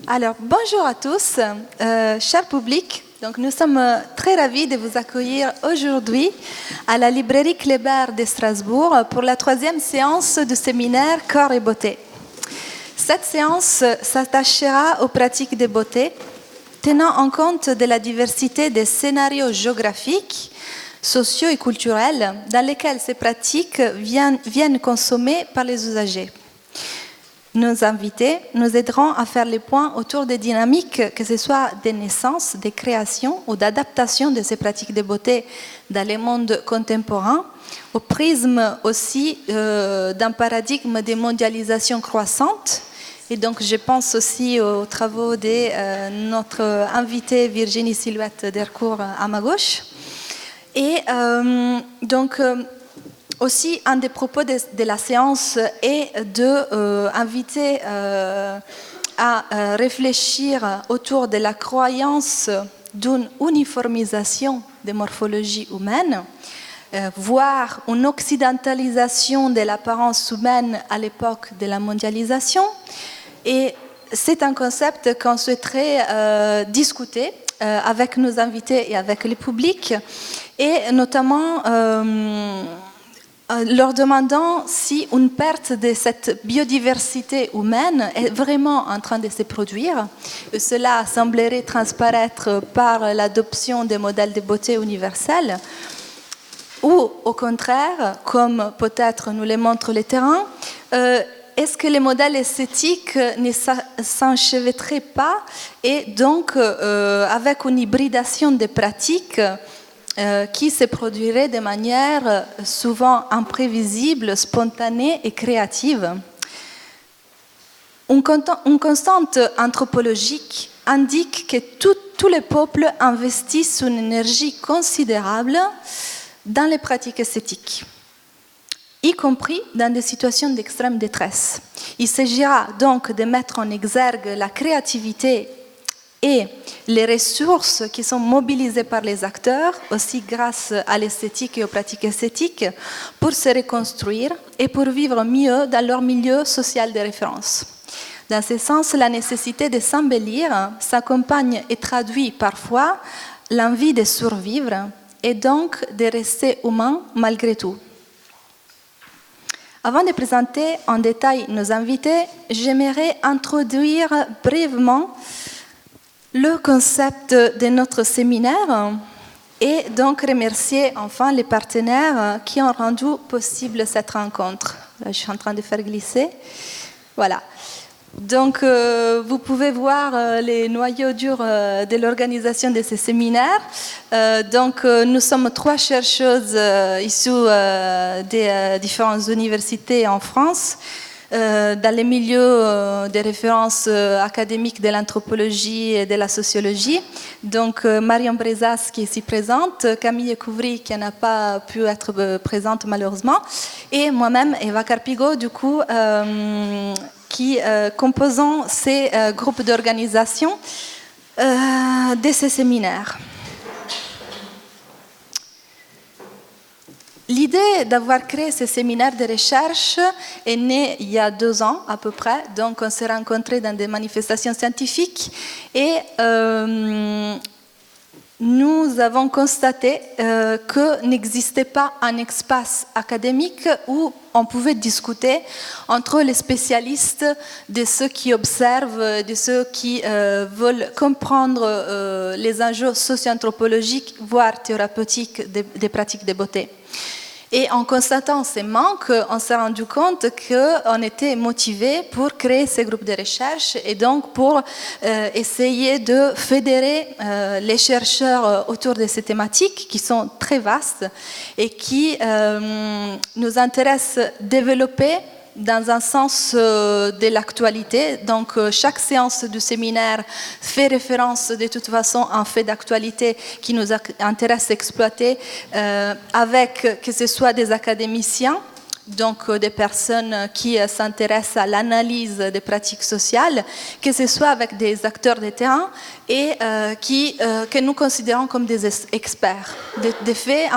Alors, bonjour à tous, cher public. Donc, nous sommes très ravis de vous accueillir aujourd'hui à la librairie Kléber de Strasbourg pour la 3e séance du séminaire Corps et beauté. Cette séance s'attachera aux pratiques de beauté, tenant en compte de la diversité des scénarios géographiques, sociaux et culturels dans lesquels ces pratiques viennent consommer par les usagers. Nos invités nous aideront à faire les points autour des dynamiques, que ce soit des naissances, des créations ou d'adaptation de ces pratiques de beauté dans les mondes contemporains, au prisme aussi d'un paradigme de mondialisation croissante. Et donc, je pense aussi aux travaux de notre invitée Virginie Silhouette Dercourt à ma gauche. Et aussi, un des propos de la séance est d'inviter à réfléchir autour de la croyance d'une uniformisation des morphologies humaines, voire une occidentalisation de l'apparence humaine à l'époque de la mondialisation. Et c'est un concept qu'on souhaiterait discuter avec nos invités et avec le public, et notamment leur demandant si une perte de cette biodiversité humaine est vraiment en train de se produire. Et cela semblerait transparaître par l'adoption des modèles de beauté universels, ou au contraire, comme peut-être nous le montre le terrain, est-ce que les modèles esthétiques ne s'enchevêtreraient pas et donc avec une hybridation des pratiques qui se produirait de manière souvent imprévisible, spontanée et créative. Une constante anthropologique indique que tous les peuples investissent une énergie considérable dans les pratiques esthétiques, y compris dans des situations d'extrême détresse. Il s'agira donc de mettre en exergue la créativité et les ressources qui sont mobilisées par les acteurs, aussi grâce à l'esthétique et aux pratiques esthétiques, pour se reconstruire et pour vivre mieux dans leur milieu social de référence. Dans ce sens, la nécessité de s'embellir s'accompagne et traduit parfois l'envie de survivre et donc de rester humain malgré tout. Avant de présenter en détail nos invités, j'aimerais introduire brièvement le concept de notre séminaire et donc remercier enfin les partenaires qui ont rendu possible cette rencontre. Là, je suis en train de faire glisser. Voilà. Donc, vous pouvez voir les noyaux durs de l'organisation de ce séminaire. Nous sommes 3 chercheuses issues des différentes universités en France, dans les milieux de référence académiques de l'anthropologie et de la sociologie. Donc, Marion Brezas qui est ici présente, Camille Couvry qui n'a pas pu être présente malheureusement, et moi-même, Eva Carpigo, du coup, qui composons ces groupes d'organisation de ces séminaires. L'idée d'avoir créé ce séminaire de recherche est née il y a 2 ans à peu près. Donc on s'est rencontrés dans des manifestations scientifiques et nous avons constaté que n'existait pas un espace académique où on pouvait discuter entre les spécialistes de ceux qui observent, de ceux qui veulent comprendre les enjeux socio-anthropologiques, voire thérapeutiques des pratiques de beauté. Et en constatant ces manques, on s'est rendu compte qu'on était motivé pour créer ces groupes de recherche et donc pour essayer de fédérer les chercheurs autour de ces thématiques qui sont très vastes et qui nous intéressent développer dans un sens de l'actualité. Donc, chaque séance du séminaire fait référence de toute façon à un fait d'actualité qui nous intéresse d'exploiter avec, que ce soit des académiciens, donc des personnes qui s'intéressent à l'analyse des pratiques sociales, que ce soit avec des acteurs de terrain et que nous considérons comme des experts. De fait,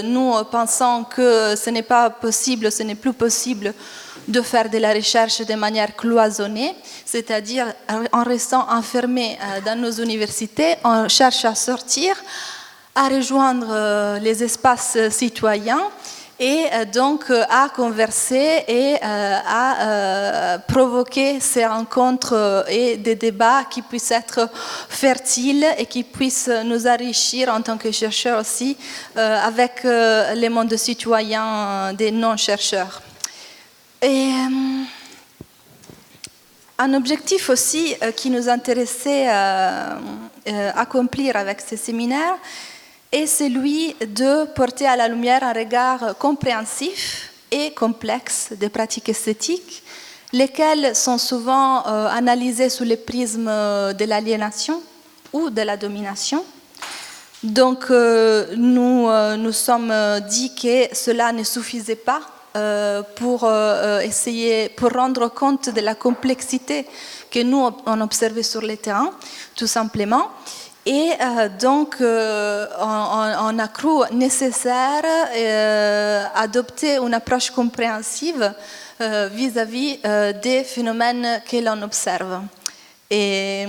nous pensons que ce n'est pas possible, ce n'est plus possible de faire de la recherche de manière cloisonnée, c'est-à-dire en restant enfermés dans nos universités, on cherche à sortir, à rejoindre les espaces citoyens et donc à converser et à provoquer ces rencontres et des débats qui puissent être fertiles et qui puissent nous enrichir en tant que chercheurs aussi avec les mondes citoyens des non-chercheurs. Et un objectif aussi qui nous intéressait accomplir avec ces séminaires est celui de porter à la lumière un regard compréhensif et complexe des pratiques esthétiques, lesquelles sont souvent analysées sous le prisme de l'aliénation ou de la domination. Donc nous sommes dit que cela ne suffisait pas pour rendre compte de la complexité que nous on observait sur le terrain, tout simplement. Et donc, on a cru nécessaire d'adopter une approche compréhensive vis-à-vis des phénomènes que l'on observe. Et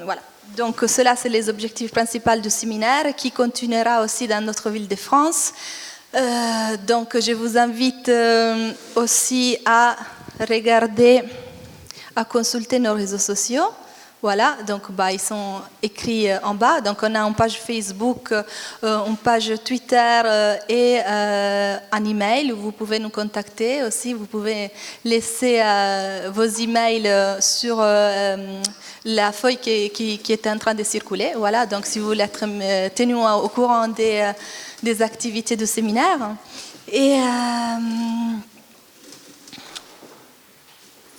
voilà. Donc, cela, c'est les objectifs principaux du séminaire qui continuera aussi dans notre ville de France. Donc, je vous invite aussi à regarder, à consulter nos réseaux sociaux. Voilà, donc ils sont écrits en bas. Donc on a une page Facebook, une page Twitter et un email où vous pouvez nous contacter aussi. Vous pouvez laisser vos emails sur la feuille qui est en train de circuler. Voilà, donc si vous voulez être tenu au courant des activités du séminaire. Et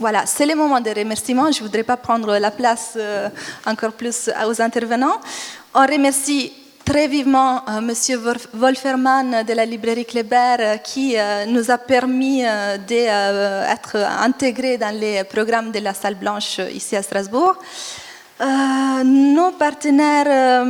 voilà, c'est le moment des remerciements. Je ne voudrais pas prendre la place encore plus aux intervenants. On remercie très vivement M. Wolfermann de la librairie Kléber qui nous a permis d'être intégrés dans les programmes de la Salle Blanche ici à Strasbourg. Nos partenaires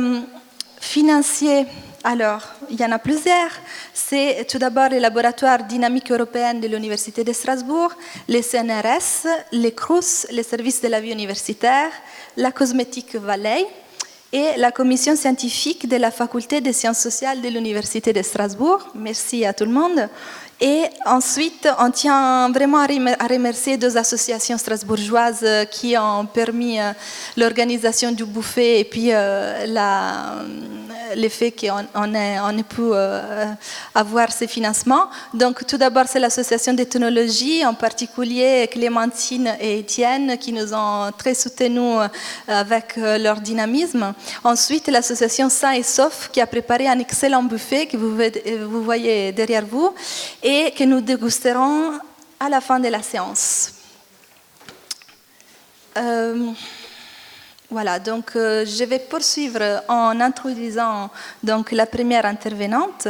financiers, alors, il y en a plusieurs. C'est tout d'abord le laboratoire dynamique européenne de l'Université de Strasbourg, les CNRS, les CRUS, les services de la vie universitaire, la cosmétique Valley et la commission scientifique de la faculté des sciences sociales de l'Université de Strasbourg. Merci à tout le monde. Et ensuite, on tient vraiment à remercier deux associations strasbourgeoises qui ont permis l'organisation du buffet et puis le fait qu'on ait pu avoir ces financements. Donc, tout d'abord, c'est l'association d'ethnologie, en particulier Clémentine et Étienne, qui nous ont très soutenus avec leur dynamisme. Ensuite, l'association Sain et Sauf, qui a préparé un excellent buffet que vous voyez derrière vous et que nous dégusterons à la fin de la séance. Voilà, donc je vais poursuivre en introduisant donc, la première intervenante.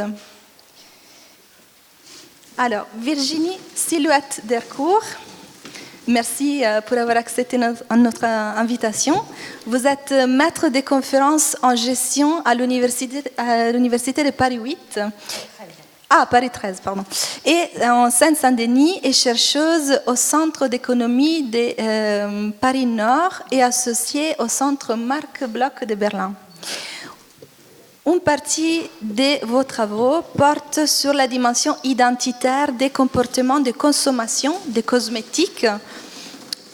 Alors, Virginie Silhouette-Dercourt, merci pour avoir accepté notre invitation. Vous êtes maître de conférences en gestion à l'université de Paris 8. Paris 13, pardon. Et en Seine-Saint-Denis est chercheuse au Centre d'économie de Paris Nord et associée au Centre Marc Bloch de Berlin. Une partie de vos travaux porte sur la dimension identitaire des comportements de consommation de cosmétiques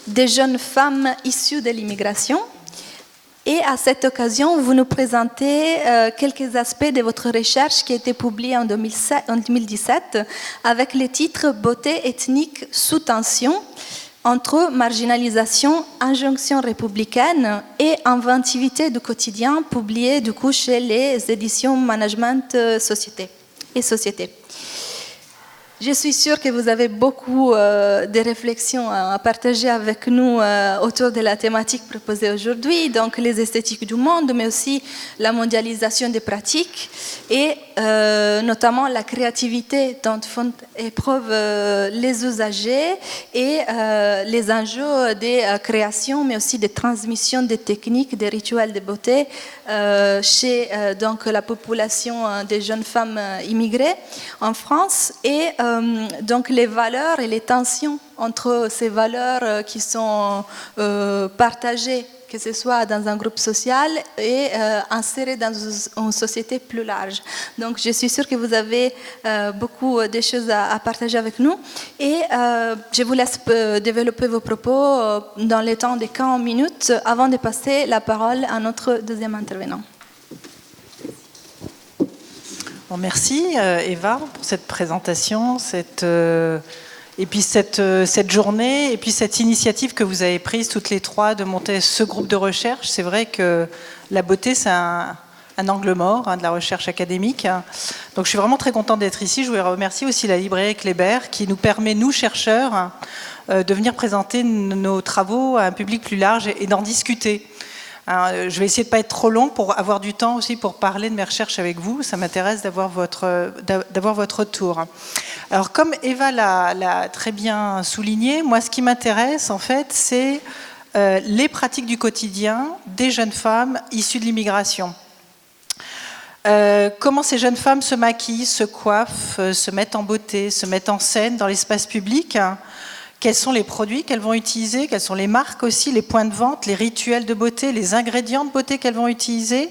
des jeunes femmes issues de l'immigration. Et à cette occasion, vous nous présentez quelques aspects de votre recherche qui a été publiée en 2017 avec le titre « Beauté ethnique sous tension entre marginalisation, injonction républicaine et inventivité du quotidien » publié du coup chez les éditions Management Société et Société. Je suis sûre que vous avez beaucoup de réflexions à partager avec nous autour de la thématique proposée aujourd'hui, donc les esthétiques du monde, mais aussi la mondialisation des pratiques et notamment la créativité dont font épreuve les usagers et les enjeux des créations, mais aussi des transmissions des techniques, des rituels de beauté chez donc, la population des jeunes femmes immigrées en France et donc les valeurs et les tensions entre ces valeurs qui sont partagées, que ce soit dans un groupe social et insérées dans une société plus large. Donc je suis sûre que vous avez beaucoup de choses à partager avec nous et je vous laisse développer vos propos dans les temps de 40 minutes avant de passer la parole à notre deuxième intervenant. Bon, merci Eva pour cette présentation, et puis cette journée, et puis cette initiative que vous avez prise toutes les trois de monter ce groupe de recherche. C'est vrai que la beauté, c'est un angle mort de la recherche académique. Donc je suis vraiment très contente d'être ici. Je voulais remercier aussi la librairie Kléber qui nous permet, nous chercheurs, de venir présenter nos travaux à un public plus large et d'en discuter. Alors, je vais essayer de ne pas être trop long pour avoir du temps aussi pour parler de mes recherches avec vous. Ça m'intéresse d'avoir votre retour. Alors, comme Eva l'a très bien souligné, moi, ce qui m'intéresse, en fait, c'est les pratiques du quotidien des jeunes femmes issues de l'immigration. Comment ces jeunes femmes se maquillent, se coiffent, se mettent en beauté, se mettent en scène dans l'espace public. Quels sont les produits qu'elles vont utiliser, quelles sont les marques aussi, les points de vente, les rituels de beauté, les ingrédients de beauté qu'elles vont utiliser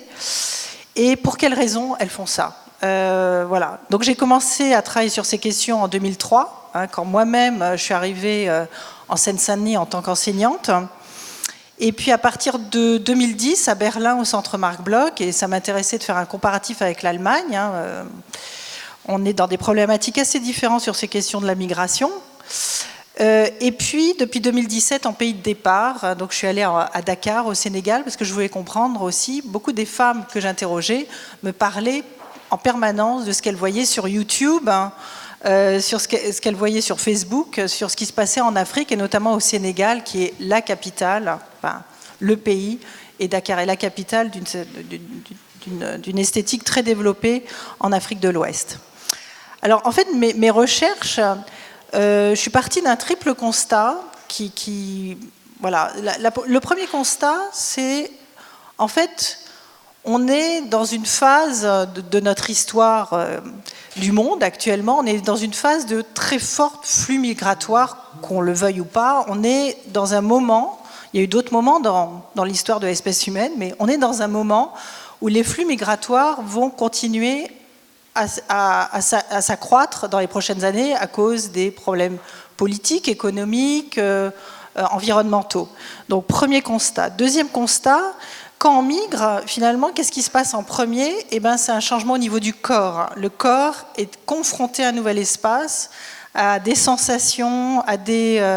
et pour quelles raisons elles font ça. Voilà. Donc j'ai commencé à travailler sur ces questions en 2003, quand moi-même je suis arrivée en Seine-Saint-Denis en tant qu'enseignante. Et puis à partir de 2010 à Berlin au centre Marc Bloch, et ça m'intéressait de faire un comparatif avec l'Allemagne. On est dans des problématiques assez différentes sur ces questions de la migration. Et puis, depuis 2017, en pays de départ, donc je suis allée à Dakar, au Sénégal, parce que je voulais comprendre aussi, beaucoup des femmes que j'interrogeais me parlaient en permanence de ce qu'elles voyaient sur YouTube, sur ce qu'elles voyaient sur Facebook, sur ce qui se passait en Afrique, et notamment au Sénégal, qui est la capitale, enfin, le pays, et Dakar est la capitale d'une esthétique très développée en Afrique de l'Ouest. Alors, en fait, mes recherches... je suis partie d'un triple constat voilà, le premier constat, c'est en fait, on est dans une phase de notre histoire du monde actuellement, on est dans une phase de très fort flux migratoire, qu'on le veuille ou pas. On est dans un moment, il y a eu d'autres moments dans l'histoire de l'espèce humaine, mais on est dans un moment où les flux migratoires vont continuer à s'accroître dans les prochaines années à cause des problèmes politiques, économiques, environnementaux. Donc, premier constat. Deuxième constat, quand on migre, finalement, qu'est-ce qui se passe en premier ? Eh bien, c'est un changement au niveau du corps. Le corps est confronté à un nouvel espace, à des sensations, à des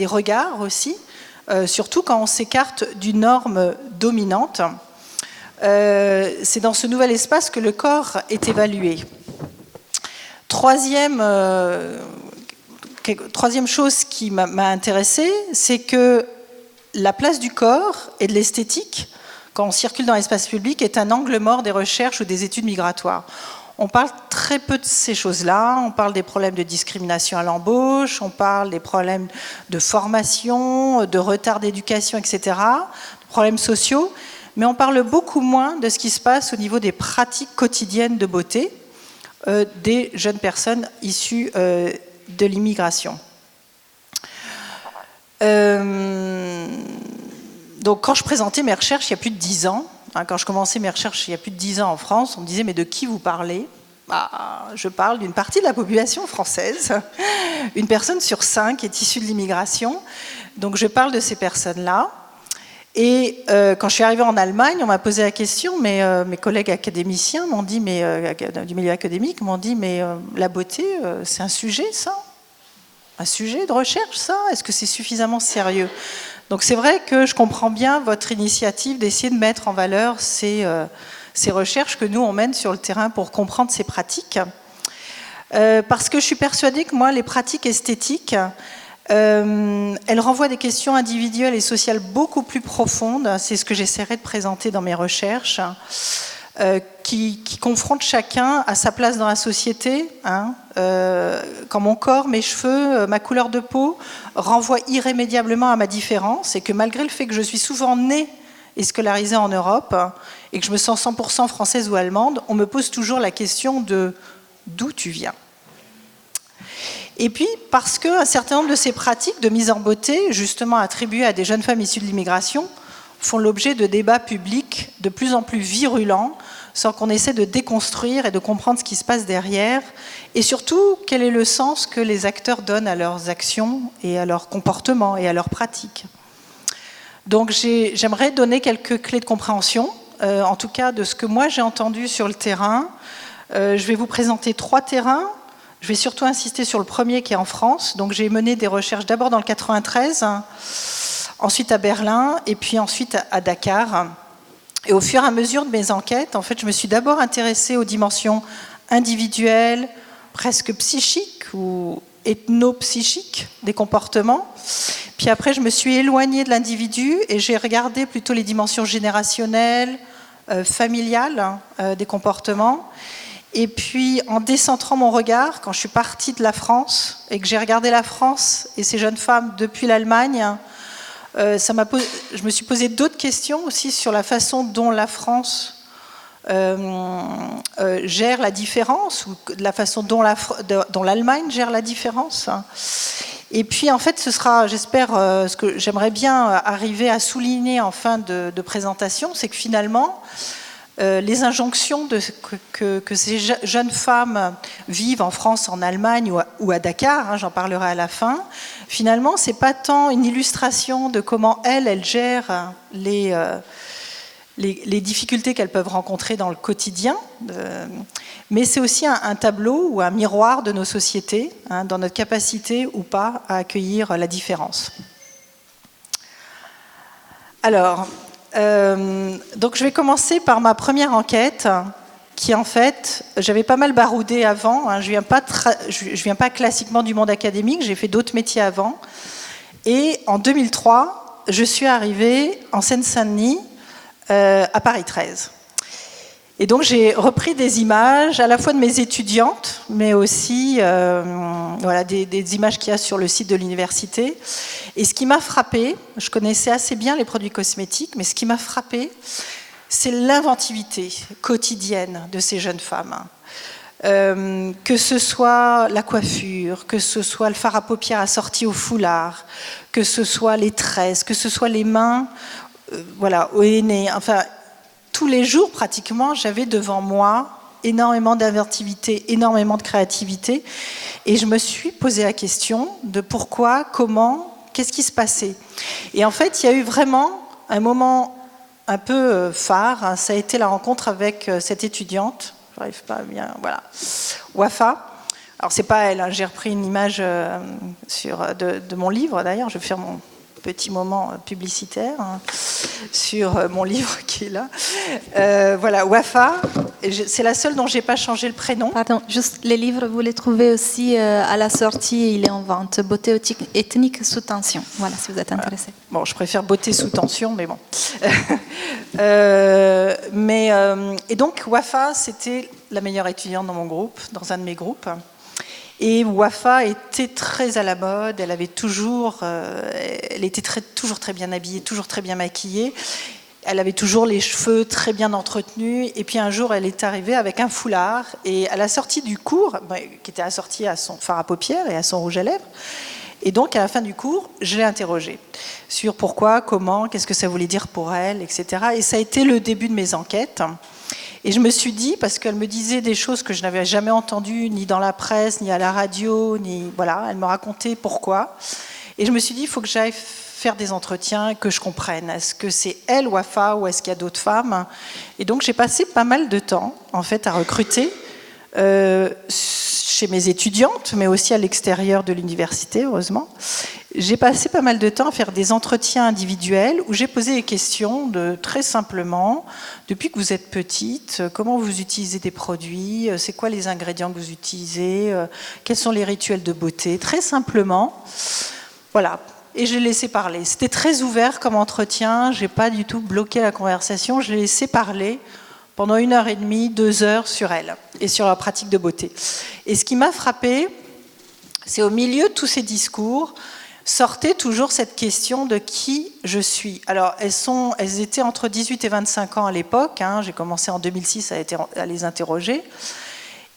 regards aussi, surtout quand on s'écarte d'une norme dominante. C'est dans ce nouvel espace que le corps est évalué. Troisième chose qui m'a intéressée, c'est que la place du corps et de l'esthétique, quand on circule dans l'espace public, est un angle mort des recherches ou des études migratoires. On parle très peu de ces choses-là, on parle des problèmes de discrimination à l'embauche, on parle des problèmes de formation, de retard d'éducation, etc., de problèmes sociaux, mais on parle beaucoup moins de ce qui se passe au niveau des pratiques quotidiennes de beauté des jeunes personnes issues de l'immigration. Donc quand je présentais mes recherches il y a plus de 10 ans, quand je commençais mes recherches il y a plus de 10 ans en France, on me disait « mais de qui vous parlez ?» Je parle d'une partie de la population française, une personne sur 5 est issue de l'immigration, donc je parle de ces personnes-là. Et quand je suis arrivée en Allemagne, on m'a posé la question, mais mes collègues académiciens m'ont dit, du milieu académique m'ont dit, mais la beauté, c'est un sujet, ça ? Un sujet de recherche, ça ? Est-ce que c'est suffisamment sérieux ? Donc c'est vrai que je comprends bien votre initiative d'essayer de mettre en valeur ces recherches que nous, on mène sur le terrain pour comprendre ces pratiques. Parce que je suis persuadée que moi, les pratiques esthétiques, elles renvoient à des questions individuelles et sociales beaucoup plus profondes. C'est ce que j'essaierai de présenter dans mes recherches, qui confrontent chacun à sa place dans la société. Quand mon corps, mes cheveux, ma couleur de peau renvoient irrémédiablement à ma différence, et que malgré le fait que je suis souvent née et scolarisée en Europe, et que je me sens 100% française ou allemande, on me pose toujours la question de d'où tu viens. Et puis, parce qu'un certain nombre de ces pratiques de mise en beauté, justement attribuées à des jeunes femmes issues de l'immigration, font l'objet de débats publics de plus en plus virulents, sans qu'on essaie de déconstruire et de comprendre ce qui se passe derrière, et surtout, quel est le sens que les acteurs donnent à leurs actions et à leurs comportements et à leurs pratiques. Donc j'aimerais donner quelques clés de compréhension, en tout cas de ce que moi j'ai entendu sur le terrain. Je vais vous présenter 3 terrains. Je vais surtout insister sur le premier qui est en France. Donc j'ai mené des recherches d'abord dans le 93, ensuite à Berlin et puis ensuite à Dakar. Et au fur et à mesure de mes enquêtes, en fait, je me suis d'abord intéressée aux dimensions individuelles, presque psychiques ou ethno-psychiques des comportements. Puis après, je me suis éloignée de l'individu et j'ai regardé plutôt les dimensions générationnelles, familiales des comportements. Et puis, en décentrant mon regard, quand je suis partie de la France et que j'ai regardé la France et ces jeunes femmes depuis l'Allemagne, je me suis posé d'autres questions aussi sur la façon dont la France gère la différence, ou la façon dont l'Allemagne gère la différence. Et puis en fait, ce sera, j'espère, ce que j'aimerais bien arriver à souligner en fin de présentation, c'est que finalement, les injonctions que ces jeunes femmes vivent en France, en Allemagne ou à Dakar, j'en parlerai à la fin, finalement, c'est pas tant une illustration de comment elles gèrent les difficultés qu'elles peuvent rencontrer dans le quotidien, mais c'est aussi un tableau ou un miroir de nos sociétés, dans notre capacité ou pas à accueillir la différence. Alors, donc je vais commencer par ma première enquête, qui en fait, j'avais pas mal baroudé avant, je viens pas classiquement du monde académique, j'ai fait d'autres métiers avant, et en 2003, je suis arrivée en Seine-Saint-Denis, à Paris 13. Et donc j'ai repris des images à la fois de mes étudiantes, mais aussi voilà, des images qu'il y a sur le site de l'université. Et ce qui m'a frappée, je connaissais assez bien les produits cosmétiques, mais ce qui m'a frappée, c'est l'inventivité quotidienne de ces jeunes femmes. Que ce soit la coiffure, que ce soit le fard à paupières assorti au foulard, que ce soit les tresses, que ce soit les mains voilà, au henné, enfin, tous les jours pratiquement, j'avais devant moi énormément d'inventivité, énormément de créativité, et je me suis posé la question de pourquoi, comment, qu'est-ce qui se passait. Et en fait, il y a eu vraiment un moment un peu phare, ça a été la rencontre avec cette étudiante, j'arrive pas bien, voilà, Wafa. Alors c'est pas elle, j'ai repris une image de mon livre d'ailleurs, je vais faire mon petit moment publicitaire sur mon livre qui est là. Voilà, Wafa, c'est la seule dont j'ai pas changé le prénom. Pardon, juste les livres, vous les trouvez aussi à la sortie, il est en vente. Beauté ethnique sous tension. Voilà, si vous êtes intéressé. Bon, je préfère beauté sous tension, mais bon. Et donc, Wafa, c'était la meilleure étudiante dans mon groupe, dans un de mes groupes. Et Wafa était très à la mode, elle était toujours très bien habillée, toujours très bien maquillée. Elle avait toujours les cheveux très bien entretenus. Et puis un jour, elle est arrivée avec un foulard. Et à la sortie du cours, qui était assorti à son fard à paupières et à son rouge à lèvres, et donc à la fin du cours, je l'ai interrogée sur pourquoi, comment, qu'est-ce que ça voulait dire pour elle, etc. Et ça a été le début de mes enquêtes. Et je me suis dit, parce qu'elle me disait des choses que je n'avais jamais entendues, ni dans la presse, ni à la radio, voilà, elle me racontait pourquoi. Et je me suis dit, il faut que j'aille faire des entretiens, que je comprenne. Est-ce que c'est elle, Wafa, ou est-ce qu'il y a d'autres femmes ? Et donc j'ai passé pas mal de temps, en fait, à recruter chez mes étudiantes, mais aussi à l'extérieur de l'université, heureusement. J'ai passé pas mal de temps à faire des entretiens individuels où j'ai posé des questions très simplement, depuis que vous êtes petite, comment vous utilisez des produits, c'est quoi les ingrédients que vous utilisez, quels sont les rituels de beauté, très simplement. Voilà. Et je l'ai laissé parler. C'était très ouvert comme entretien, je n'ai pas du tout bloqué la conversation, je l'ai laissé parler pendant 1h30, 2 heures sur elle et sur leur pratique de beauté. Et ce qui m'a frappée, c'est au milieu de tous ces discours, sortait toujours cette question de qui je suis. Alors, elles étaient entre 18 et 25 ans à l'époque, j'ai commencé en 2006 à les interroger,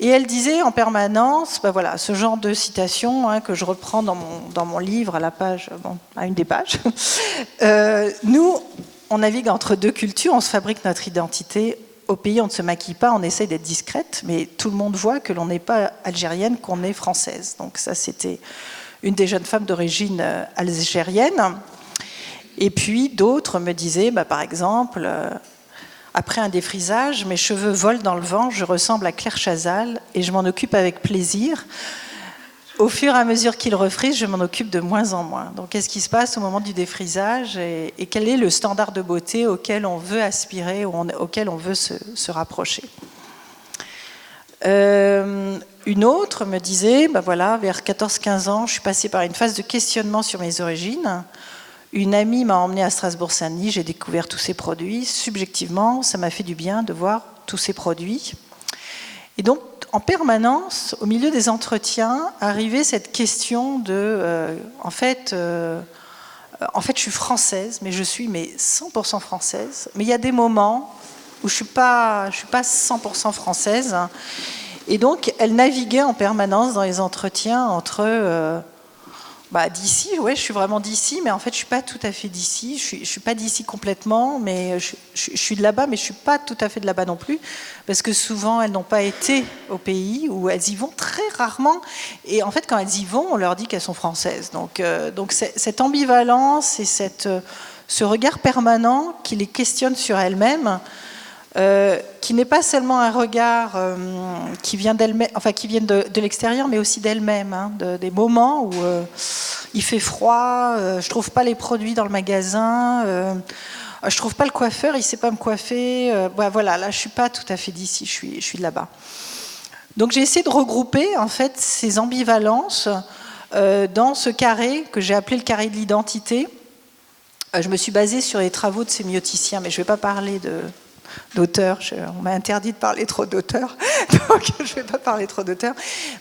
Et elle disait en permanence, ben voilà, ce genre de citation que je reprends dans mon livre à la page, à une des pages. Nous, on navigue entre deux cultures, on se fabrique notre identité. Au pays, on ne se maquille pas, on essaye d'être discrète, mais tout le monde voit que l'on n'est pas algérienne, qu'on est française. Donc ça, c'était une des jeunes femmes d'origine algérienne. Et puis d'autres me disaient, par exemple, après un défrisage, mes cheveux volent dans le vent, je ressemble à Claire Chazal et je m'en occupe avec plaisir. Au fur et à mesure qu'il refrise, je m'en occupe de moins en moins. Donc, qu'est-ce qui se passe au moment du défrisage et quel est le standard de beauté auquel on veut aspirer, auquel on veut se rapprocher? Une autre me disait, voilà, vers 14-15 ans, je suis passée par une phase de questionnement sur mes origines. Une amie m'a emmenée à Strasbourg-Saint-Denis, j'ai découvert tous ces produits. Subjectivement, ça m'a fait du bien de voir tous ces produits. Et donc, en permanence, au milieu des entretiens, arrivait cette question de, en fait, je suis française, mais je suis 100% française. Mais il y a des moments où je suis pas 100% française. Et donc, elle naviguait en permanence dans les entretiens entre d'ici, ouais, je suis vraiment d'ici, mais en fait, je suis pas tout à fait d'ici. Je suis pas d'ici complètement, mais je suis de là-bas, mais je suis pas tout à fait de là-bas non plus, parce que souvent, elles n'ont pas été au pays, ou elles y vont très rarement. Et en fait, quand elles y vont, on leur dit qu'elles sont françaises. Donc cette ambivalence et ce regard permanent qui les questionne sur elles-mêmes, qui n'est pas seulement un regard qui vient d'elle-même, enfin qui vient de l'extérieur, mais aussi d'elle-même, des moments où il fait froid, je trouve pas les produits dans le magasin, je trouve pas le coiffeur, il sait pas me coiffer, voilà, là je suis pas tout à fait d'ici, je suis de là-bas. Donc j'ai essayé de regrouper en fait ces ambivalences dans ce carré que j'ai appelé le carré de l'identité. Je me suis basée sur les travaux de sémioticiens, mais je vais pas parler d'auteurs, on m'a interdit de parler trop d'auteurs, donc je ne vais pas parler trop d'auteurs.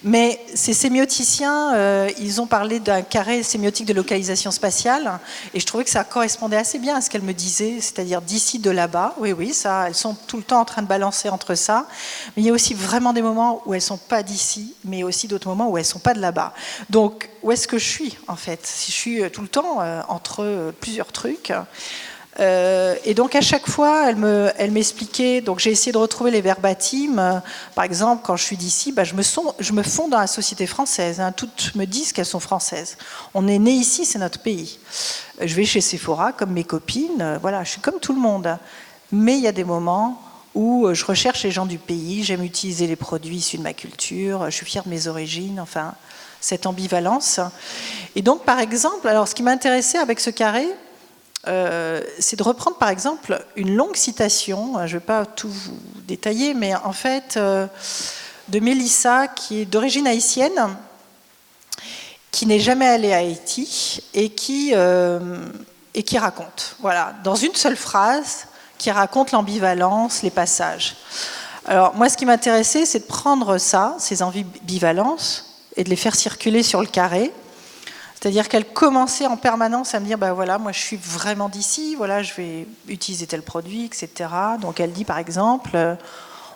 Mais ces sémioticiens, ils ont parlé d'un carré sémiotique de localisation spatiale, et je trouvais que ça correspondait assez bien à ce qu'elles me disaient, c'est-à-dire d'ici, de là-bas. Oui, ça, elles sont tout le temps en train de balancer entre ça. Mais il y a aussi vraiment des moments où elles ne sont pas d'ici, mais aussi d'autres moments où elles ne sont pas de là-bas. Donc, où est-ce que je suis, en fait? Si je suis tout le temps entre plusieurs trucs. Et donc à chaque fois, elle m'expliquait. Donc j'ai essayé de retrouver les verbatims. Par exemple, quand je suis d'ici, je me fonds dans la société française. Toutes me disent qu'elles sont françaises. On est né ici, c'est notre pays. Je vais chez Sephora comme mes copines. Voilà, je suis comme tout le monde. Mais il y a des moments où je recherche les gens du pays. J'aime utiliser les produits issus de ma culture. Je suis fière de mes origines. Enfin, cette ambivalence. Et donc, par exemple, alors ce qui m'intéressait avec ce carré, c'est de reprendre par exemple une longue citation, je ne vais pas tout vous détailler, mais en fait de Mélissa, qui est d'origine haïtienne, qui n'est jamais allée à Haïti et qui raconte, voilà, dans une seule phrase, qui raconte l'ambivalence, les passages. Alors moi, ce qui m'intéressait, c'est de prendre ça, ces ambivalences, et de les faire circuler sur le carré. C'est-à-dire qu'elle commençait en permanence à me dire, voilà, moi je suis vraiment d'ici, voilà, je vais utiliser tel produit, etc. Donc elle dit par exemple,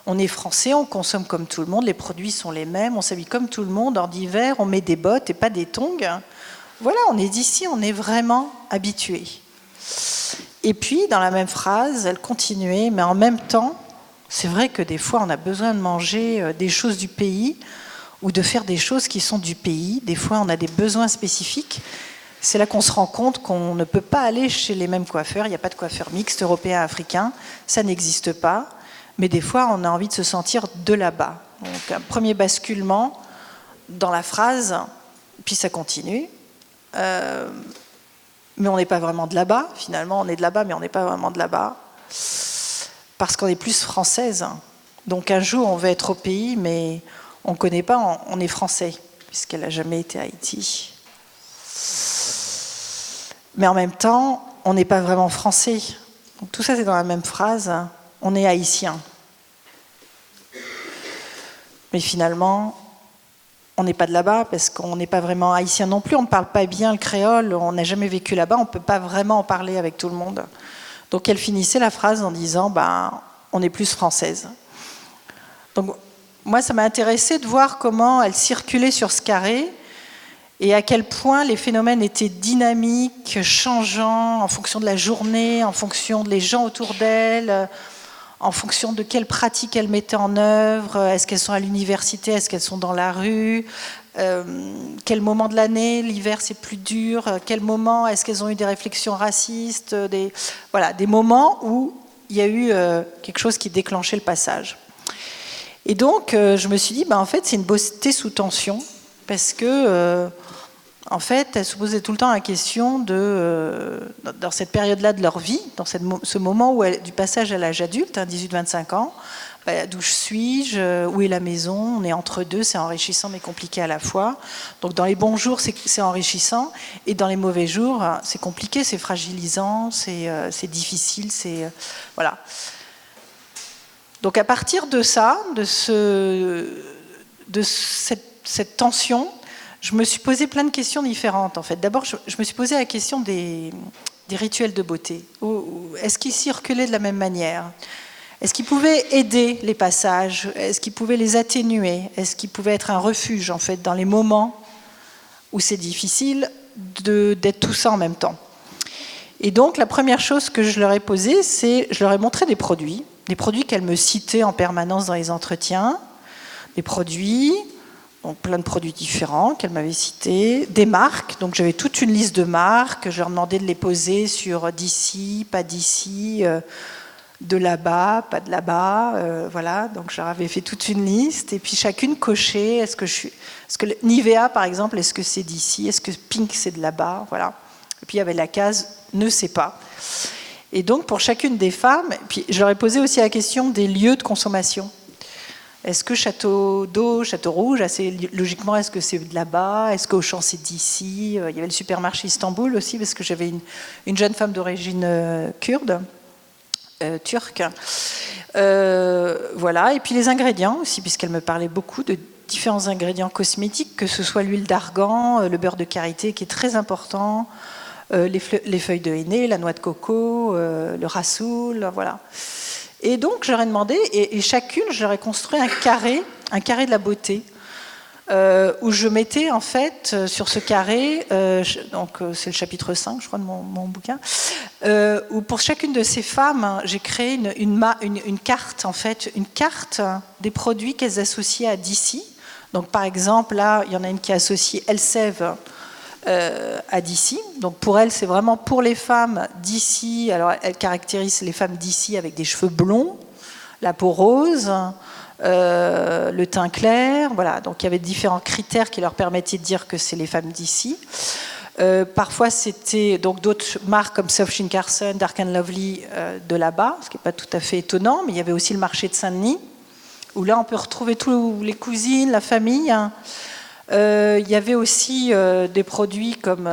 on est français, on consomme comme tout le monde, les produits sont les mêmes, on s'habille comme tout le monde, hors d'hiver, on met des bottes et pas des tongs. Voilà, on est d'ici, on est vraiment habitué. Et puis, dans la même phrase, elle continuait, mais en même temps, c'est vrai que des fois on a besoin de manger des choses du pays, ou de faire des choses qui sont du pays. Des fois, on a des besoins spécifiques. C'est là qu'on se rend compte qu'on ne peut pas aller chez les mêmes coiffeurs. Il n'y a pas de coiffeur mixte européen-africain. Ça n'existe pas. Mais des fois, on a envie de se sentir de là-bas. Donc, un premier basculement dans la phrase, puis ça continue. Mais on n'est pas vraiment de là-bas. Finalement, on est de là-bas, mais on n'est pas vraiment de là-bas. Parce qu'on est plus française. Donc, un jour, on veut être au pays, mais on ne connaît pas, on est français, puisqu'elle n'a jamais été à Haïti. Mais en même temps, on n'est pas vraiment français. Donc tout ça, c'est dans la même phrase. On est haïtien. Mais finalement, on n'est pas de là-bas, parce qu'on n'est pas vraiment haïtien non plus. On ne parle pas bien le créole, on n'a jamais vécu là-bas, on ne peut pas vraiment en parler avec tout le monde. Donc elle finissait la phrase en disant, on est plus française. Donc, moi, ça m'a intéressé de voir comment elle circulait sur ce carré et à quel point les phénomènes étaient dynamiques, changeants en fonction de la journée, en fonction des gens autour d'elle, en fonction de quelles pratiques elles mettaient en œuvre. Est-ce qu'elles sont à l'université? Est-ce qu'elles sont dans la rue? Quel moment de l'année? L'hiver, c'est plus dur. Quel moment est-ce qu'elles ont eu des réflexions racistes? Voilà, des moments où il y a eu quelque chose qui déclenchait le passage. Et donc, je me suis dit, en fait, c'est une beauté sous tension, parce que, en fait, elles se posaient tout le temps la question dans cette période-là de leur vie, dans ce moment du passage à l'âge adulte, 18-25 ans, d'où suis-je, où est la maison, on est entre deux, c'est enrichissant mais compliqué à la fois. Donc dans les bons jours, c'est enrichissant, et dans les mauvais jours, c'est compliqué, c'est fragilisant, c'est difficile, voilà. Donc à partir de ça, de cette tension, je me suis posé plein de questions différentes, en fait. D'abord, je me suis posé la question des rituels de beauté. Est-ce qu'ils circulaient de la même manière? Est-ce qu'ils pouvaient aider les passages? Est-ce qu'ils pouvaient les atténuer? Est-ce qu'ils pouvaient être un refuge, en fait, dans les moments où c'est difficile d'être tout ça en même temps? Et donc, la première chose que je leur ai posée, c'est je leur ai montré des produits qu'elles me citaient en permanence dans les entretiens, des produits, donc plein de produits différents qu'elles m'avaient cités, des marques, donc j'avais toute une liste de marques, je leur demandais de les poser sur d'ici, pas d'ici, de là-bas, pas de là-bas, voilà, donc je leur avais fait toute une liste, et puis chacune cochait, est-ce que Nivea par exemple, est-ce que c'est d'ici, est-ce que Pink c'est de là-bas, voilà. Et puis il y avait la case ne sais pas. Et donc pour chacune des femmes, puis je leur ai posé aussi la question des lieux de consommation. Est-ce que Château d'Eau, Château Rouge, assez logiquement, est-ce que c'est de là-bas? Est-ce qu'Auchan c'est d'ici? Il y avait le supermarché Istanbul aussi, parce que j'avais une jeune femme d'origine kurde, turque. Voilà. Et puis les ingrédients aussi, puisqu'elle me parlait beaucoup de différents ingrédients cosmétiques, que ce soit l'huile d'argan, le beurre de karité qui est très important, les feuilles de henné, la noix de coco, le rassoul, voilà. Et donc, je leur ai demandé, et chacune, je leur ai construit un carré de la beauté, où je mettais, en fait, sur ce carré, donc c'est le chapitre 5, je crois, de mon bouquin, où pour chacune de ces femmes, j'ai créé une carte, en fait, une carte des produits qu'elles associaient à d'ici. Donc, par exemple, là, il y en a une qui associe Elseve à d'ici. Donc pour elle, c'est vraiment pour les femmes d'ici. Alors elle caractérise les femmes d'ici avec des cheveux blonds, la peau rose, le teint clair. Voilà. Donc il y avait différents critères qui leur permettaient de dire que c'est les femmes d'ici. Parfois c'était donc d'autres marques comme Soft Carson, Dark and Lovely de là-bas, ce qui n'est pas tout à fait étonnant. Mais il y avait aussi le marché de Saint-Denis, où là on peut retrouver tous les cousines, la famille. Il y avait aussi des produits comme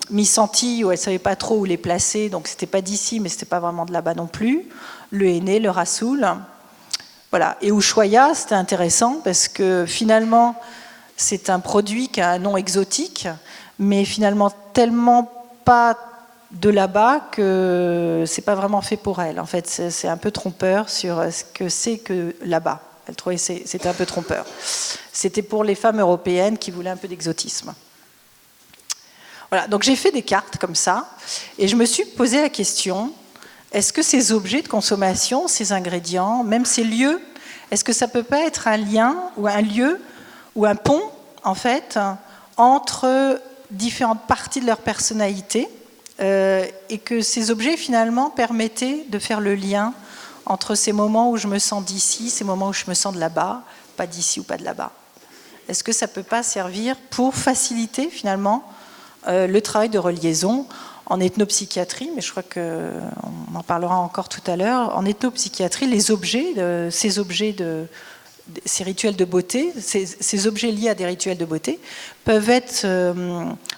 Miss Antilles, où elle ne savait pas trop où les placer, donc c'était pas d'ici, mais c'était pas vraiment de là-bas non plus. Le henné, le rassoul. Voilà. Et Ushuaïa, c'était intéressant parce que finalement, c'est un produit qui a un nom exotique, mais finalement tellement pas de là-bas que c'est pas vraiment fait pour elle. En fait, c'est un peu trompeur sur ce que c'est que là-bas. Elle trouvait que c'était un peu trompeur. C'était pour les femmes européennes qui voulaient un peu d'exotisme. Voilà, donc j'ai fait des cartes comme ça, et je me suis posé la question, est-ce que ces objets de consommation, ces ingrédients, même ces lieux, est-ce que ça peut pas être un lien, ou un lieu, ou un pont, en fait, entre différentes parties de leur personnalité, et que ces objets, finalement, permettaient de faire le lien entre ces moments où je me sens d'ici, ces moments où je me sens de là-bas, pas d'ici ou pas de là-bas. Est-ce que ça ne peut pas servir pour faciliter finalement le travail de reliaison en ethnopsychiatrie, mais je crois qu'on en parlera encore tout à l'heure. En ethnopsychiatrie, les objets, ces rituels de beauté, ces objets liés à des rituels de beauté peuvent être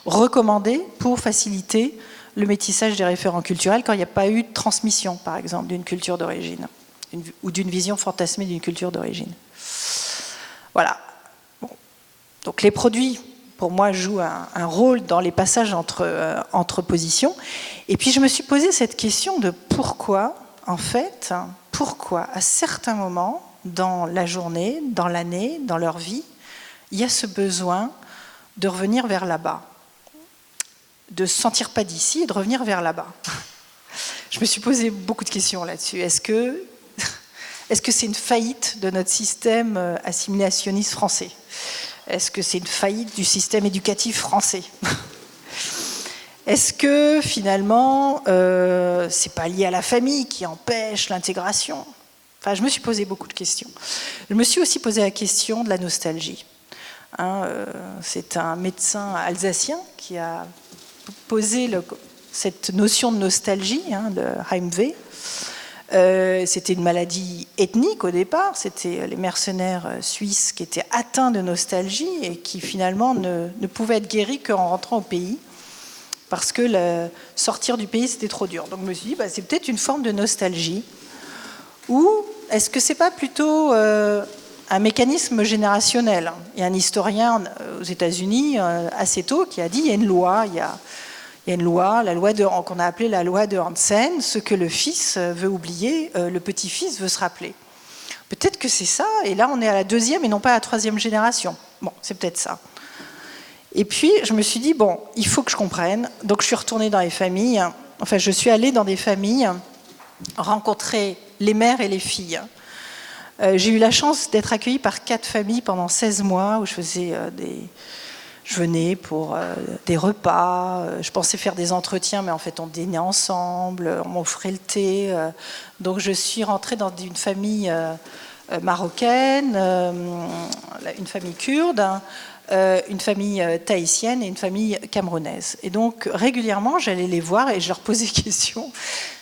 recommandés pour faciliter le métissage des référents culturels quand il n'y a pas eu de transmission, par exemple, d'une culture d'origine ou d'une vision fantasmée d'une culture d'origine. Voilà. Bon. Donc les produits, pour moi, jouent un rôle dans les passages entre positions. Et puis je me suis posé cette question de pourquoi, en fait, pourquoi à certains moments, dans la journée, dans l'année, dans leur vie, il y a ce besoin de revenir vers là-bas, de se sentir pas d'ici et de revenir vers là-bas. Je me suis posé beaucoup de questions là-dessus. Est-ce que c'est une faillite de notre système assimilationniste français? Est-ce que c'est une faillite du système éducatif français? Est-ce que finalement, c'est pas lié à la famille qui empêche l'intégration? Enfin, je me suis posé beaucoup de questions. Je me suis aussi posé la question de la nostalgie. C'est un médecin alsacien qui a posé cette notion de nostalgie, le Heimweh. C'était une maladie ethnique au départ, c'était les mercenaires suisses qui étaient atteints de nostalgie et qui finalement ne pouvaient être guéris qu'en rentrant au pays, parce que sortir du pays c'était trop dur. Donc je me suis dit, c'est peut-être une forme de nostalgie, ou est-ce que c'est pas plutôt un mécanisme générationnel? Il y a un historien aux États-Unis assez tôt qui a dit, il y a une loi, il y a une loi, qu'on a appelée la loi de Hansen, ce que le fils veut oublier, le petit-fils veut se rappeler. Peut-être que c'est ça, et là on est à la 2e et non pas à la 3e génération. Bon, c'est peut-être ça. Et puis je me suis dit, il faut que je comprenne. Donc je suis retournée dans les familles, je suis allée dans des familles, rencontrer les mères et les filles. J'ai eu la chance d'être accueillie par 4 familles pendant 16 mois, où je venais pour des repas, je pensais faire des entretiens, mais en fait on dînait ensemble, on m'offrait le thé. Donc je suis rentrée dans une famille marocaine, une famille kurde, une famille tahitienne et une famille camerounaise. Et donc régulièrement j'allais les voir et je leur posais des questions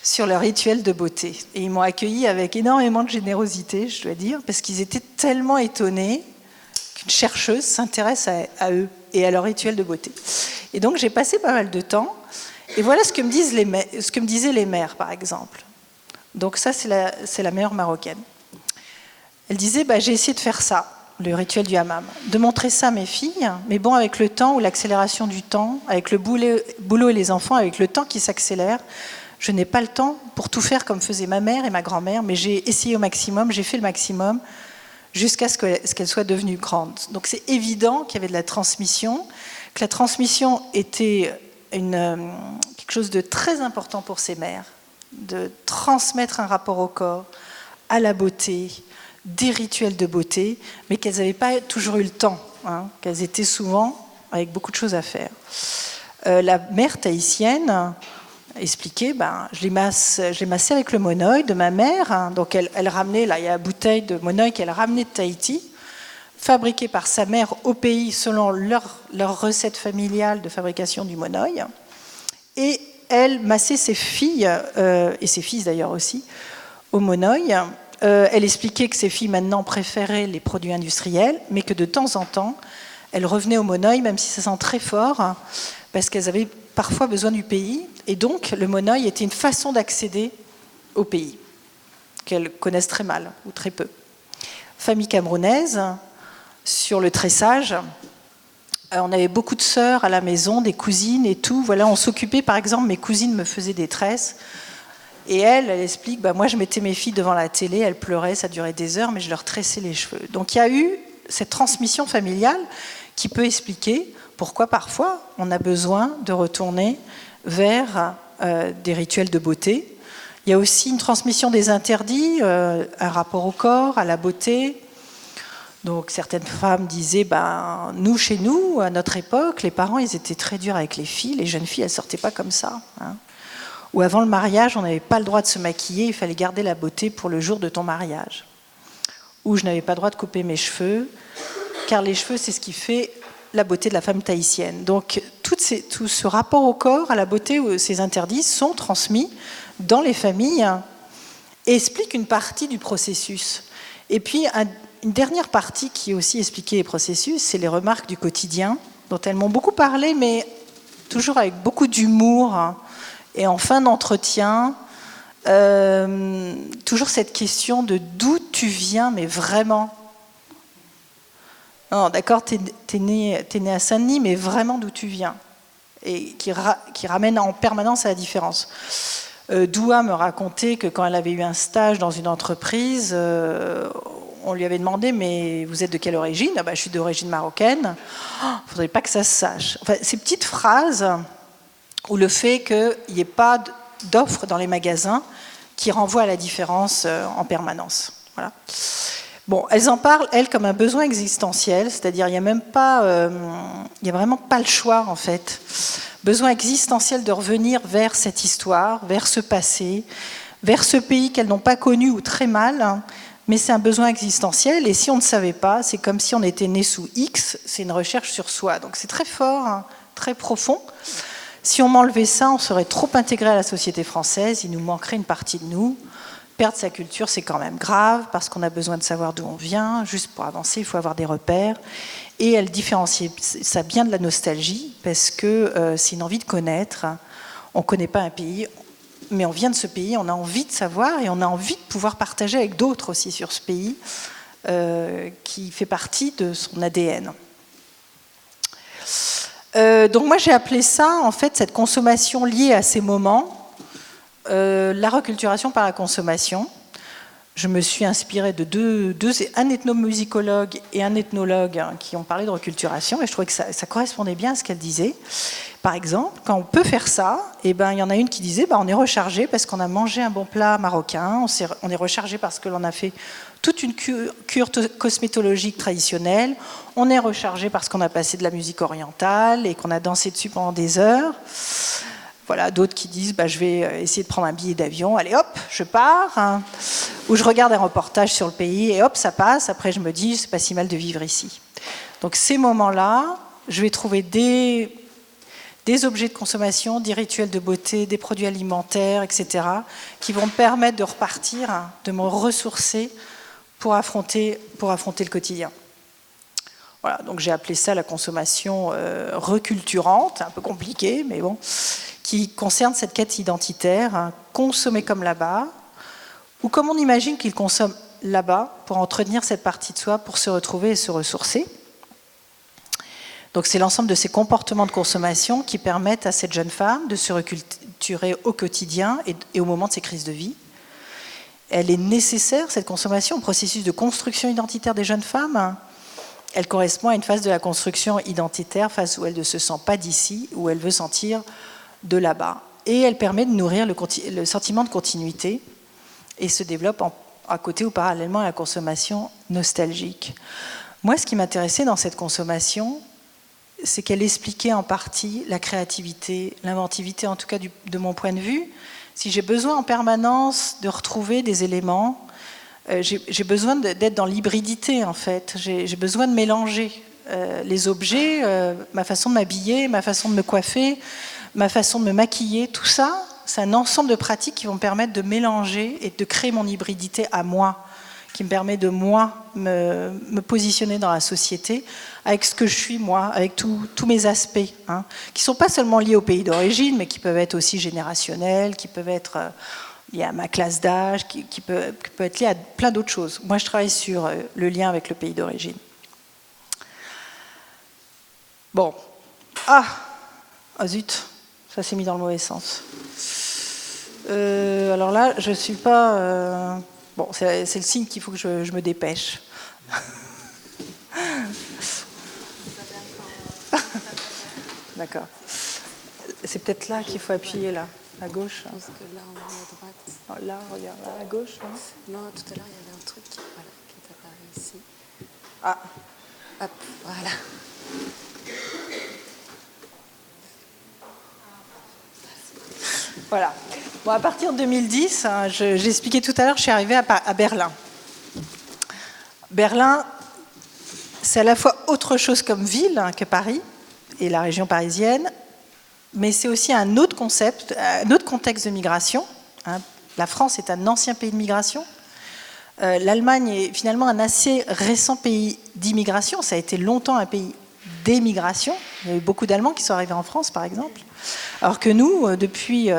sur leur rituel de beauté. Et ils m'ont accueillie avec énormément de générosité, je dois dire, parce qu'ils étaient tellement étonnés qu'une chercheuse s'intéresse à eux et à leur rituel de beauté. Et donc j'ai passé pas mal de temps, et voilà ce que me disaient les mères, par exemple. Donc ça, c'est la mère marocaine. Elle disait, j'ai essayé de faire ça, le rituel du hammam, de montrer ça à mes filles, mais avec le temps ou l'accélération du temps, avec le boulot et les enfants, avec le temps qui s'accélère, je n'ai pas le temps pour tout faire comme faisaient ma mère et ma grand-mère, mais j'ai essayé au maximum, j'ai fait le maximum, jusqu'à ce qu'elle soit devenue grande. Donc c'est évident qu'il y avait de la transmission, que la transmission était quelque chose de très important pour ces mères, de transmettre un rapport au corps, à la beauté, des rituels de beauté, mais qu'elles n'avaient pas toujours eu le temps, qu'elles étaient souvent avec beaucoup de choses à faire. La mère tahitienne expliquait, je l'ai massé avec le monoï de ma mère, donc elle ramenait, là il y a la bouteille de monoï qu'elle ramenait de Tahiti, fabriquée par sa mère au pays selon leur recette familiale de fabrication du monoï, et elle massait ses filles, et ses fils d'ailleurs aussi, au monoï. Elle expliquait que ses filles maintenant préféraient les produits industriels, mais que de temps en temps, elles revenaient au monoï, même si ça sent très fort, parce qu'elles avaient parfois besoin du pays, et donc le monoï était une façon d'accéder au pays, qu'elles connaissent très mal, ou très peu. Famille camerounaise, sur le tressage, on avait beaucoup de sœurs à la maison, des cousines et tout. Voilà, on s'occupait, par exemple, mes cousines me faisaient des tresses, et elle explique, moi je mettais mes filles devant la télé, elles pleuraient, ça durait des heures, mais je leur tressais les cheveux. Donc il y a eu cette transmission familiale qui peut expliquer pourquoi parfois on a besoin de retourner vers des rituels de beauté. Il y a aussi une transmission des interdits, un rapport au corps, à la beauté. Donc certaines femmes disaient, nous, chez nous, à notre époque, les parents, ils étaient très durs avec les filles, les jeunes filles, elles ne sortaient pas comme ça. Ou avant le mariage, on n'avait pas le droit de se maquiller, il fallait garder la beauté pour le jour de ton mariage. Ou je n'avais pas le droit de couper mes cheveux, car les cheveux, c'est ce qui fait la beauté de la femme tahitienne. Donc tout ce rapport au corps, à la beauté, ces interdits sont transmis dans les familles et expliquent une partie du processus. Et puis une dernière partie qui est aussi expliquée les processus, c'est les remarques du quotidien, dont elles m'ont beaucoup parlé, mais toujours avec beaucoup d'humour. Et en fin d'entretien, toujours cette question de d'où tu viens, mais vraiment. Non, d'accord, t'es né à Saint-Denis, mais vraiment d'où tu viens. Et qui ramène en permanence à la différence. Doua me racontait que quand elle avait eu un stage dans une entreprise, on lui avait demandé, mais vous êtes de quelle origine? Ah bah, je suis d'origine marocaine. Il ne faudrait pas que ça se sache. Enfin, ces petites phrases, ou le fait qu'il n'y ait pas d'offres dans les magasins qui renvoient à la différence en permanence. Voilà. Bon, elles en parlent, elles, comme un besoin existentiel, c'est-à-dire il n'y a même pas, il y a vraiment pas le choix, en fait. Besoin existentiel de revenir vers cette histoire, vers ce passé, vers ce pays qu'elles n'ont pas connu ou très mal, hein, mais c'est un besoin existentiel, et si on ne savait pas, c'est comme si on était né sous X, c'est une recherche sur soi. Donc c'est très fort, hein, très profond. Si on m'enlevait ça, on serait trop intégré à la société française, il nous manquerait une partie de nous. Perdre sa culture, c'est quand même grave, parce qu'on a besoin de savoir d'où on vient. Juste pour avancer, il faut avoir des repères. Et elle différencie ça bien de la nostalgie, parce que c'est une envie de connaître. On ne connaît pas un pays, mais on vient de ce pays, on a envie de savoir, et on a envie de pouvoir partager avec d'autres aussi sur ce pays, qui fait partie de son ADN. Donc moi j'ai appelé ça, en fait, cette consommation liée à ces moments, la reculturation par la consommation. Je me suis inspirée de un ethnomusicologue et un ethnologue, hein, qui ont parlé de reculturation, et je trouvais que ça correspondait bien à ce qu'elle disait. Par exemple, quand on peut faire ça, eh ben, il y en a une qui disait on est rechargé parce qu'on a mangé un bon plat marocain, on est rechargé parce que l'on a fait toute une cure cosmétologique traditionnelle, on est rechargé parce qu'on a passé de la musique orientale et qu'on a dansé dessus pendant des heures. Voilà, d'autres qui disent je vais essayer de prendre un billet d'avion, allez hop, je pars, hein. Ou je regarde un reportage sur le pays et hop, ça passe. Après, je me dis, c'est pas si mal de vivre ici. Donc, ces moments-là, je vais trouver des objets de consommation, des rituels de beauté, des produits alimentaires, etc., qui vont me permettre de repartir, hein, de me ressourcer pour affronter le quotidien. Voilà, donc j'ai appelé ça la consommation reculturante, un peu compliqué, mais bon, qui concerne cette quête identitaire, hein, consommer comme là-bas, ou comme on imagine qu'ils consomment là-bas pour entretenir cette partie de soi, pour se retrouver et se ressourcer. Donc c'est l'ensemble de ces comportements de consommation qui permettent à cette jeune femme de se reculturer au quotidien et au moment de ses crises de vie. Elle est nécessaire, cette consommation, au processus de construction identitaire des jeunes femmes. Elle correspond à une phase de la construction identitaire, phase où elle ne se sent pas d'ici, où elle veut sentir de là-bas. Et elle permet de nourrir le sentiment de continuité et se développe à côté ou parallèlement à la consommation nostalgique. Moi, ce qui m'intéressait dans cette consommation, c'est qu'elle expliquait en partie la créativité, l'inventivité, en tout cas de mon point de vue. Si j'ai besoin en permanence de retrouver des éléments, j'ai besoin d'être dans l'hybridité, en fait. J'ai besoin de mélanger les objets, ma façon de m'habiller, ma façon de me coiffer, ma façon de me maquiller, tout ça, c'est un ensemble de pratiques qui vont me permettre de mélanger et de créer mon hybridité à moi, qui me permet de moi me positionner dans la société avec ce que je suis moi, avec tous mes aspects, hein, qui ne sont pas seulement liés au pays d'origine, mais qui peuvent être aussi générationnels, qui peuvent être liés à ma classe d'âge, qui peuvent être liés à plein d'autres choses. Moi, je travaille sur le lien avec le pays d'origine. Bon. Ah zut, ça s'est mis dans le mauvais sens. Alors là, je ne suis pas... Bon, c'est le signe qu'il faut que je me dépêche. D'accord. C'est peut-être là qu'il faut appuyer, là, à gauche. Là. Je pense que là, on est à droite. Oh, là, regarde, là, à gauche. Là. Non, tout à l'heure, il y avait un truc qui est apparu ici. Ah. Hop, voilà. Voilà. Bon, à partir de 2010, hein, j'expliquais tout à l'heure, je suis arrivée à Berlin. Berlin, c'est à la fois autre chose comme ville, hein, que Paris et la région parisienne, mais c'est aussi un autre concept, un autre contexte de migration. Hein. La France est un ancien pays de migration. L'Allemagne est finalement un assez récent pays d'immigration. Ça a été longtemps un pays d'émigration. Il y a eu beaucoup d'Allemands qui sont arrivés en France, par exemple. Alors que nous, depuis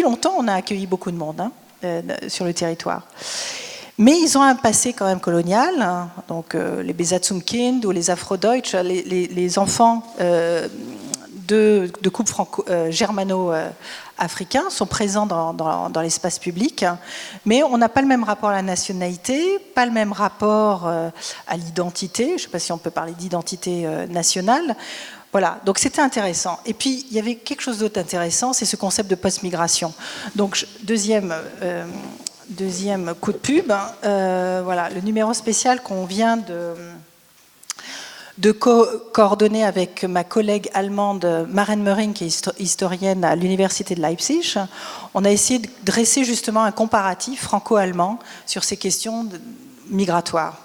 longtemps, on a accueilli beaucoup de monde, hein, sur le territoire. Mais ils ont un passé quand même colonial, hein, donc les Besatzungskind ou les Afrodeutsch, les enfants de couples germano-africains sont présents dans l'espace public, mais on n'a pas le même rapport à la nationalité, pas le même rapport à l'identité, je ne sais pas si on peut parler d'identité nationale. Voilà, donc c'était intéressant. Et puis, il y avait quelque chose d'autre intéressant, c'est ce concept de post-migration. Donc, deuxième coup de pub, voilà, le numéro spécial qu'on vient de coordonner avec ma collègue allemande Maren Möhring, qui est historienne à l'université de Leipzig. On a essayé de dresser justement un comparatif franco-allemand sur ces questions migratoires.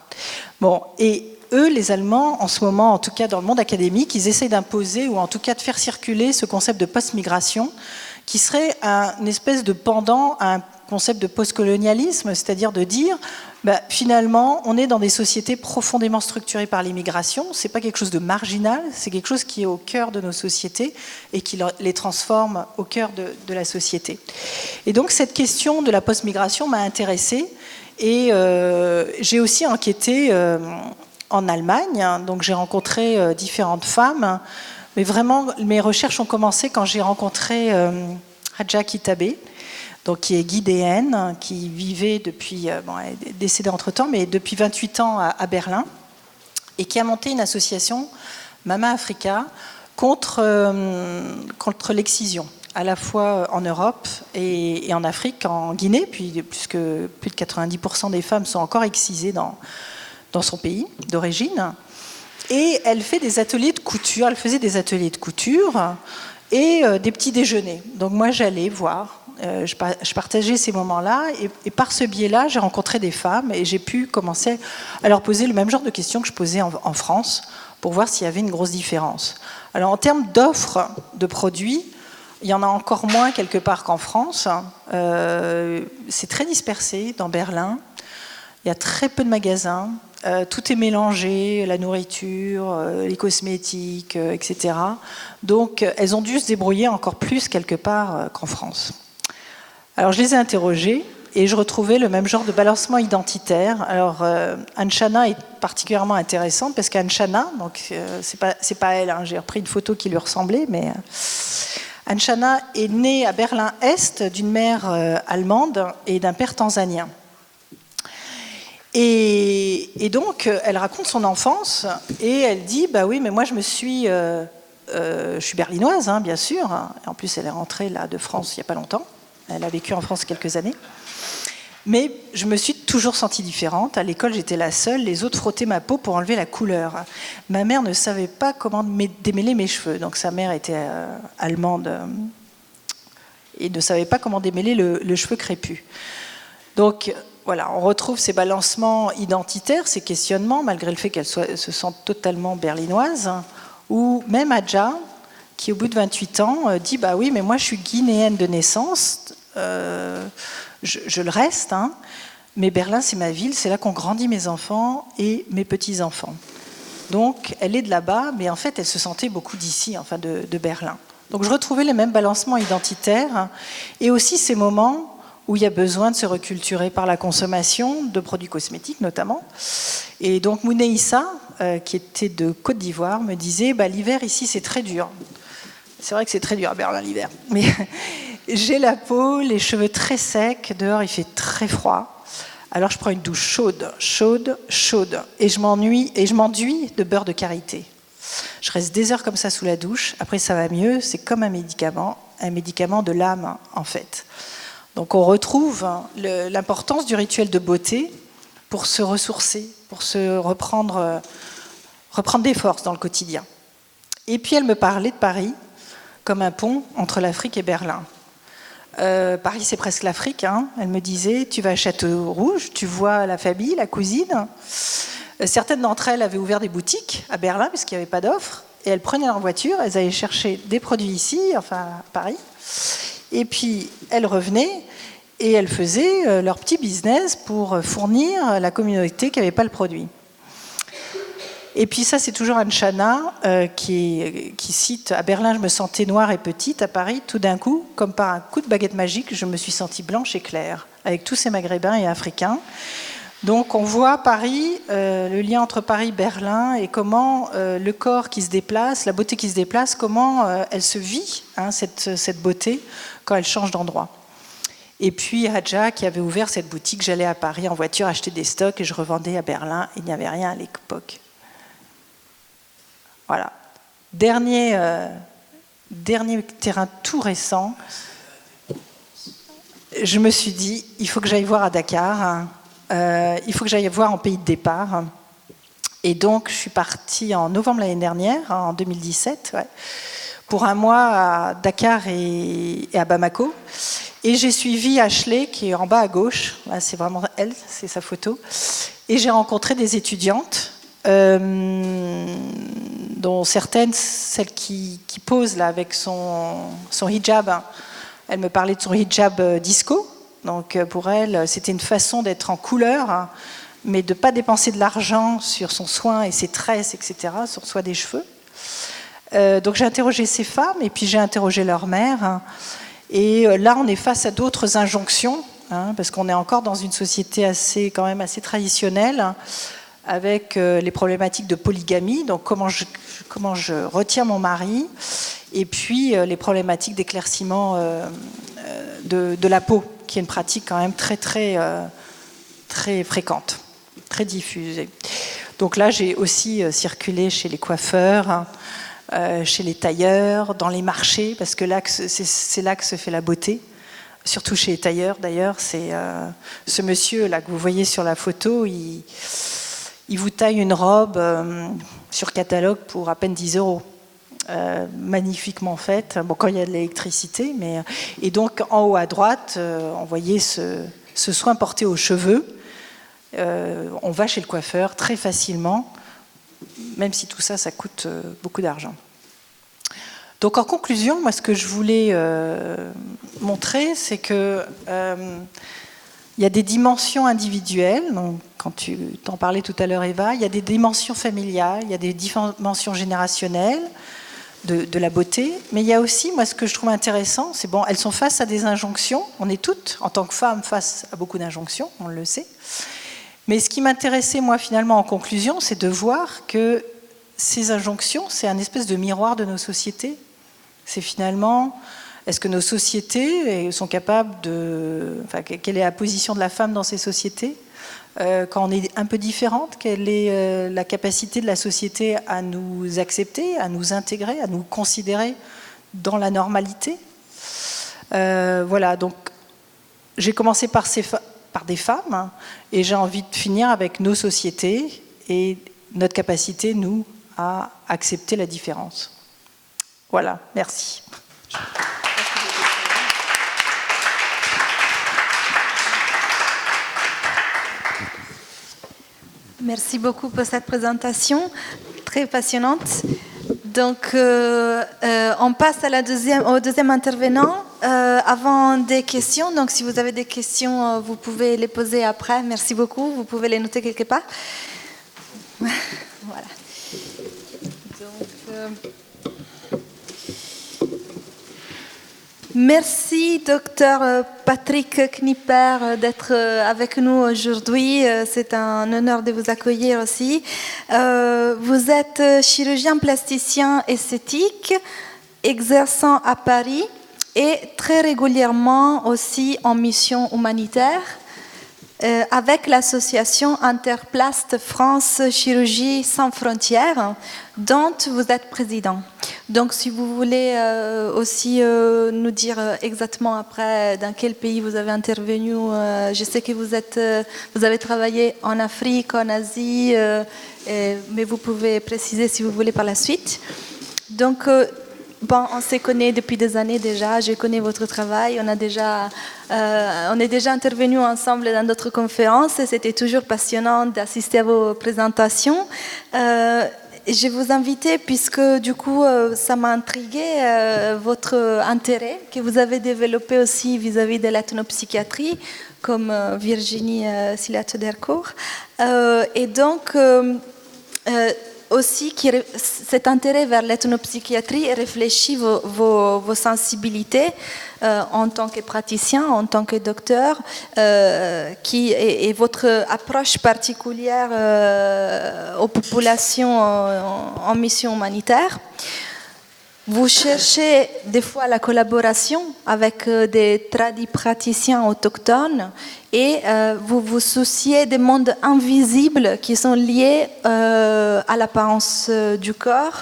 Bon, et eux, les Allemands, en ce moment, en tout cas dans le monde académique, ils essayent d'imposer, ou en tout cas de faire circuler ce concept de post-migration, qui serait une espèce de pendant à un concept de post-colonialisme, c'est-à-dire de dire, finalement, on est dans des sociétés profondément structurées par l'immigration, c'est pas quelque chose de marginal, c'est quelque chose qui est au cœur de nos sociétés et qui les transforme au cœur de la société. Et donc cette question de la post-migration m'a intéressée, et j'ai aussi enquêté en Allemagne, donc j'ai rencontré différentes femmes, mais vraiment mes recherches ont commencé quand j'ai rencontré Hadja Kitabe, donc qui est guinéenne, qui vivait depuis, elle est décédée entre-temps, mais depuis 28 ans à Berlin, et qui a monté une association, Mama Africa, contre l'excision, à la fois en Europe et en Afrique, en Guinée, puisque plus de 90% des femmes sont encore excisées dans son pays d'origine. Et elle fait des ateliers de couture, elle faisait des ateliers de couture et des petits déjeuners. Donc moi j'allais voir, je partageais ces moments-là, et par ce biais-là, j'ai rencontré des femmes et j'ai pu commencer à leur poser le même genre de questions que je posais en France, pour voir s'il y avait une grosse différence. Alors en termes d'offres de produits, il y en a encore moins quelque part qu'en France. C'est très dispersé dans Berlin. Il y a très peu de magasins. Tout est mélangé, la nourriture, les cosmétiques, etc. Donc elles ont dû se débrouiller encore plus quelque part qu'en France. Alors je les ai interrogées et je retrouvais le même genre de balancement identitaire. Alors Anne Chana est particulièrement intéressante parce qu'Anne Chana, donc c'est pas elle, j'ai repris une photo qui lui ressemblait, mais Anne Chana est née à Berlin-Est d'une mère allemande et d'un père tanzanien. Et donc, elle raconte son enfance et elle dit, oui, mais moi je suis berlinoise, bien sûr. En plus, elle est rentrée là de France il n'y a pas longtemps. Elle a vécu en France quelques années. Mais je me suis toujours sentie différente. À l'école, j'étais la seule. Les autres frottaient ma peau pour enlever la couleur. Ma mère ne savait pas comment démêler mes cheveux. Donc sa mère était allemande et ne savait pas comment démêler le cheveu crépus. Donc voilà, on retrouve ces balancements identitaires, ces questionnements, malgré le fait qu'elle se sente totalement berlinoise, ou même Hadja, qui au bout de 28 ans dit « oui, mais moi je suis guinéenne de naissance, je le reste, mais Berlin c'est ma ville, c'est là qu'ont grandi mes enfants et mes petits-enfants. » Donc elle est de là-bas, mais en fait elle se sentait beaucoup d'ici, enfin de Berlin. Donc je retrouvais les mêmes balancements identitaires, et aussi ces moments où il y a besoin de se reculturer par la consommation de produits cosmétiques notamment. Et donc Mouneissa, qui était de Côte d'Ivoire, me disait l'hiver ici c'est très dur. C'est vrai que c'est très dur à Berlin l'hiver. Mais j'ai la peau, les cheveux très secs, dehors il fait très froid. Alors je prends une douche chaude, chaude, chaude. Et je m'enduis de beurre de karité. Je reste des heures comme ça sous la douche, après ça va mieux, c'est comme un médicament de l'âme en fait. Donc on retrouve l'importance du rituel de beauté pour se ressourcer, pour se reprendre des forces dans le quotidien. Et puis elle me parlait de Paris comme un pont entre l'Afrique et Berlin. Paris c'est presque l'Afrique, Elle me disait, tu vas à Château-Rouge, tu vois la famille, la cousine. Certaines d'entre elles avaient ouvert des boutiques à Berlin parce qu'il n'y avait pas d'offres, et elles prenaient leur voiture, elles allaient chercher des produits ici, enfin à Paris. Et puis, elles revenaient et elles faisaient leur petit business pour fournir la communauté qui n'avait pas le produit. Et puis ça, c'est toujours Anne Chana qui cite « À Berlin, je me sentais noire et petite. À Paris, tout d'un coup, comme par un coup de baguette magique, je me suis sentie blanche et claire, avec tous ces Maghrébins et Africains. Donc on voit Paris, le lien entre Paris et Berlin et comment le corps qui se déplace, la beauté qui se déplace, comment elle se vit, hein, cette beauté, quand elle change d'endroit. Et puis Hadja qui avait ouvert cette boutique, j'allais à Paris en voiture acheter des stocks et je revendais à Berlin, il n'y avait rien à l'époque. Voilà. Dernier terrain tout récent, je me suis dit, il faut que j'aille voir à Dakar. Il faut que j'aille voir en pays de départ. Et donc, je suis partie en novembre l'année dernière, en 2017, ouais, pour un mois à Dakar et à Bamako. Et j'ai suivi Ashley, qui est en bas à gauche. Là, c'est vraiment elle, c'est sa photo. Et j'ai rencontré des étudiantes, dont certaines, celle qui pose là avec son hijab. Elle me parlait de son hijab disco. Donc pour elle, c'était une façon d'être en couleur, hein, mais de ne pas dépenser de l'argent sur son soin et ses tresses, etc., sur le soin des cheveux. Donc j'ai interrogé ces femmes et puis j'ai interrogé leur mère. Hein, et là, on est face à d'autres injonctions, hein, parce qu'on est encore dans une société quand même assez traditionnelle, hein, avec les problématiques de polygamie, donc comment je retiens mon mari, et puis les problématiques d'éclaircissement de la peau, qui est une pratique quand même très fréquente, très diffusée. Donc là, j'ai aussi circulé chez les coiffeurs, hein, chez les tailleurs, dans les marchés, parce que là, c'est là que se fait la beauté, surtout chez les tailleurs d'ailleurs. C'est ce monsieur là que vous voyez sur la photo, il vous taille une robe sur catalogue pour à peine 10 €. Magnifiquement faite, bon, quand il y a de l'électricité, et donc en haut à droite, on voyait ce soin porté aux cheveux. On va chez le coiffeur très facilement, même si tout ça, ça coûte beaucoup d'argent. Donc en conclusion, moi ce que je voulais montrer, c'est que il y a des dimensions individuelles, donc quand tu t'en parlais tout à l'heure Eva, il y a des dimensions familiales, il y a des dimensions générationnelles, de la beauté, mais il y a aussi, moi, ce que je trouve intéressant, c'est bon, elles sont face à des injonctions, on est toutes, en tant que femmes, face à beaucoup d'injonctions, on le sait, mais ce qui m'intéressait, moi, finalement, en conclusion, c'est de voir que ces injonctions, c'est un espèce de miroir de nos sociétés. C'est finalement, est-ce que nos sociétés sont capables enfin, quelle est la position de la femme dans ces sociétés ? Quand on est un peu différente, quelle est la capacité de la société à nous accepter, à nous intégrer, à nous considérer dans la normalité. Voilà, donc j'ai commencé par des femmes, hein, et j'ai envie de finir avec nos sociétés et notre capacité, nous, à accepter la différence. Voilà, merci. Merci beaucoup pour cette présentation très passionnante. Donc, on passe au deuxième intervenant. Avant des questions, donc si vous avez des questions, vous pouvez les poser après. Merci beaucoup. Vous pouvez les noter quelque part. Voilà. Donc, merci, docteur Patrick Knipper, d'être avec nous aujourd'hui. C'est un honneur de vous accueillir aussi. Vous êtes chirurgien plasticien esthétique, exerçant à Paris et très régulièrement aussi en mission humanitaire avec l'association Interplast France Chirurgie Sans Frontières, dont vous êtes président. Donc, si vous voulez aussi nous dire exactement après dans quel pays vous avez intervenu, je sais que vous avez travaillé en Afrique, en Asie, mais vous pouvez préciser si vous voulez par la suite. Donc, bon, on se connaît depuis des années déjà, je connais votre travail, on est déjà intervenus ensemble dans d'autres conférences et c'était toujours passionnant d'assister à vos présentations. Je vous invitais, puisque du coup ça m'a intrigué, votre intérêt que vous avez développé aussi vis-à-vis de l'ethnopsychiatrie, comme Virginie Silat-Dercourt. Et donc, aussi cet intérêt vers l'ethnopsychiatrie réfléchit vos sensibilités en tant que praticien, en tant que docteur, et votre approche particulière aux populations en mission humanitaire. Vous cherchez des fois la collaboration avec des praticiens autochtones et vous vous souciez des mondes invisibles qui sont liés à l'apparence du corps,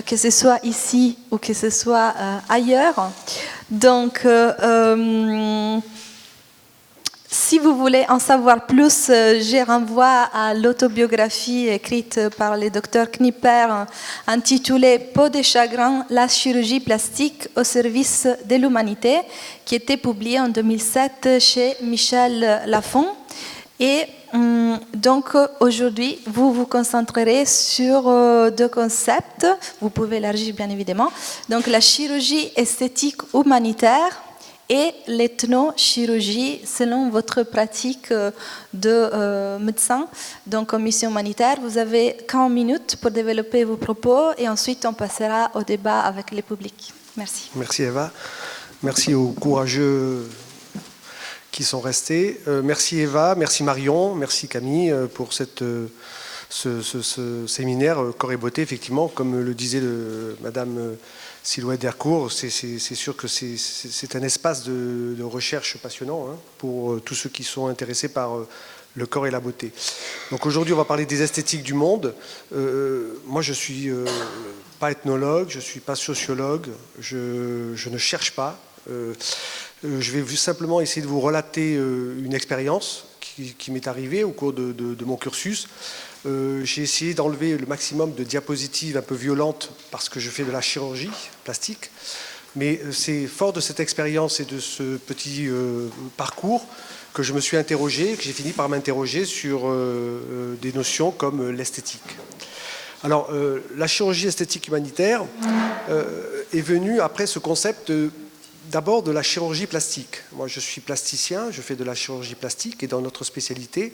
que ce soit ici ou que ce soit ailleurs. Donc, si vous voulez en savoir plus, je renvoie à l'autobiographie écrite par le docteur Knipper intitulée « Peau de chagrin, la chirurgie plastique au service de l'humanité » qui était publiée en 2007 chez Michel Lafon. Et donc aujourd'hui, vous vous concentrerez sur deux concepts. Vous pouvez élargir bien évidemment. Donc la chirurgie esthétique humanitaire et l'ethnochirurgie selon votre pratique de médecin. Donc en mission humanitaire, vous avez 40 minutes pour développer vos propos et ensuite on passera au débat avec le public. Merci. Merci Eva. Merci aux courageux qui sont restés. Merci Eva, merci Marion, merci Camille pour ce séminaire Corps et Beauté. Effectivement, comme le disait Madame Silhouette d'Hercourt, c'est sûr que c'est un espace de recherche passionnant pour tous ceux qui sont intéressés par le corps et la beauté. Donc aujourd'hui, on va parler des esthétiques du monde. Moi, je ne suis pas ethnologue, je ne suis pas sociologue, je ne cherche pas. Je vais simplement essayer de vous relater une expérience qui m'est arrivée au cours de mon cursus. J'ai essayé d'enlever le maximum de diapositives un peu violentes parce que je fais de la chirurgie plastique. Mais c'est fort de cette expérience et de ce petit parcours que je me suis interrogé, que j'ai fini par m'interroger sur des notions comme l'esthétique. Alors, la chirurgie esthétique humanitaire est venue après ce concept d'abord de la chirurgie plastique. Moi, je suis plasticien, je fais de la chirurgie plastique et dans notre spécialité,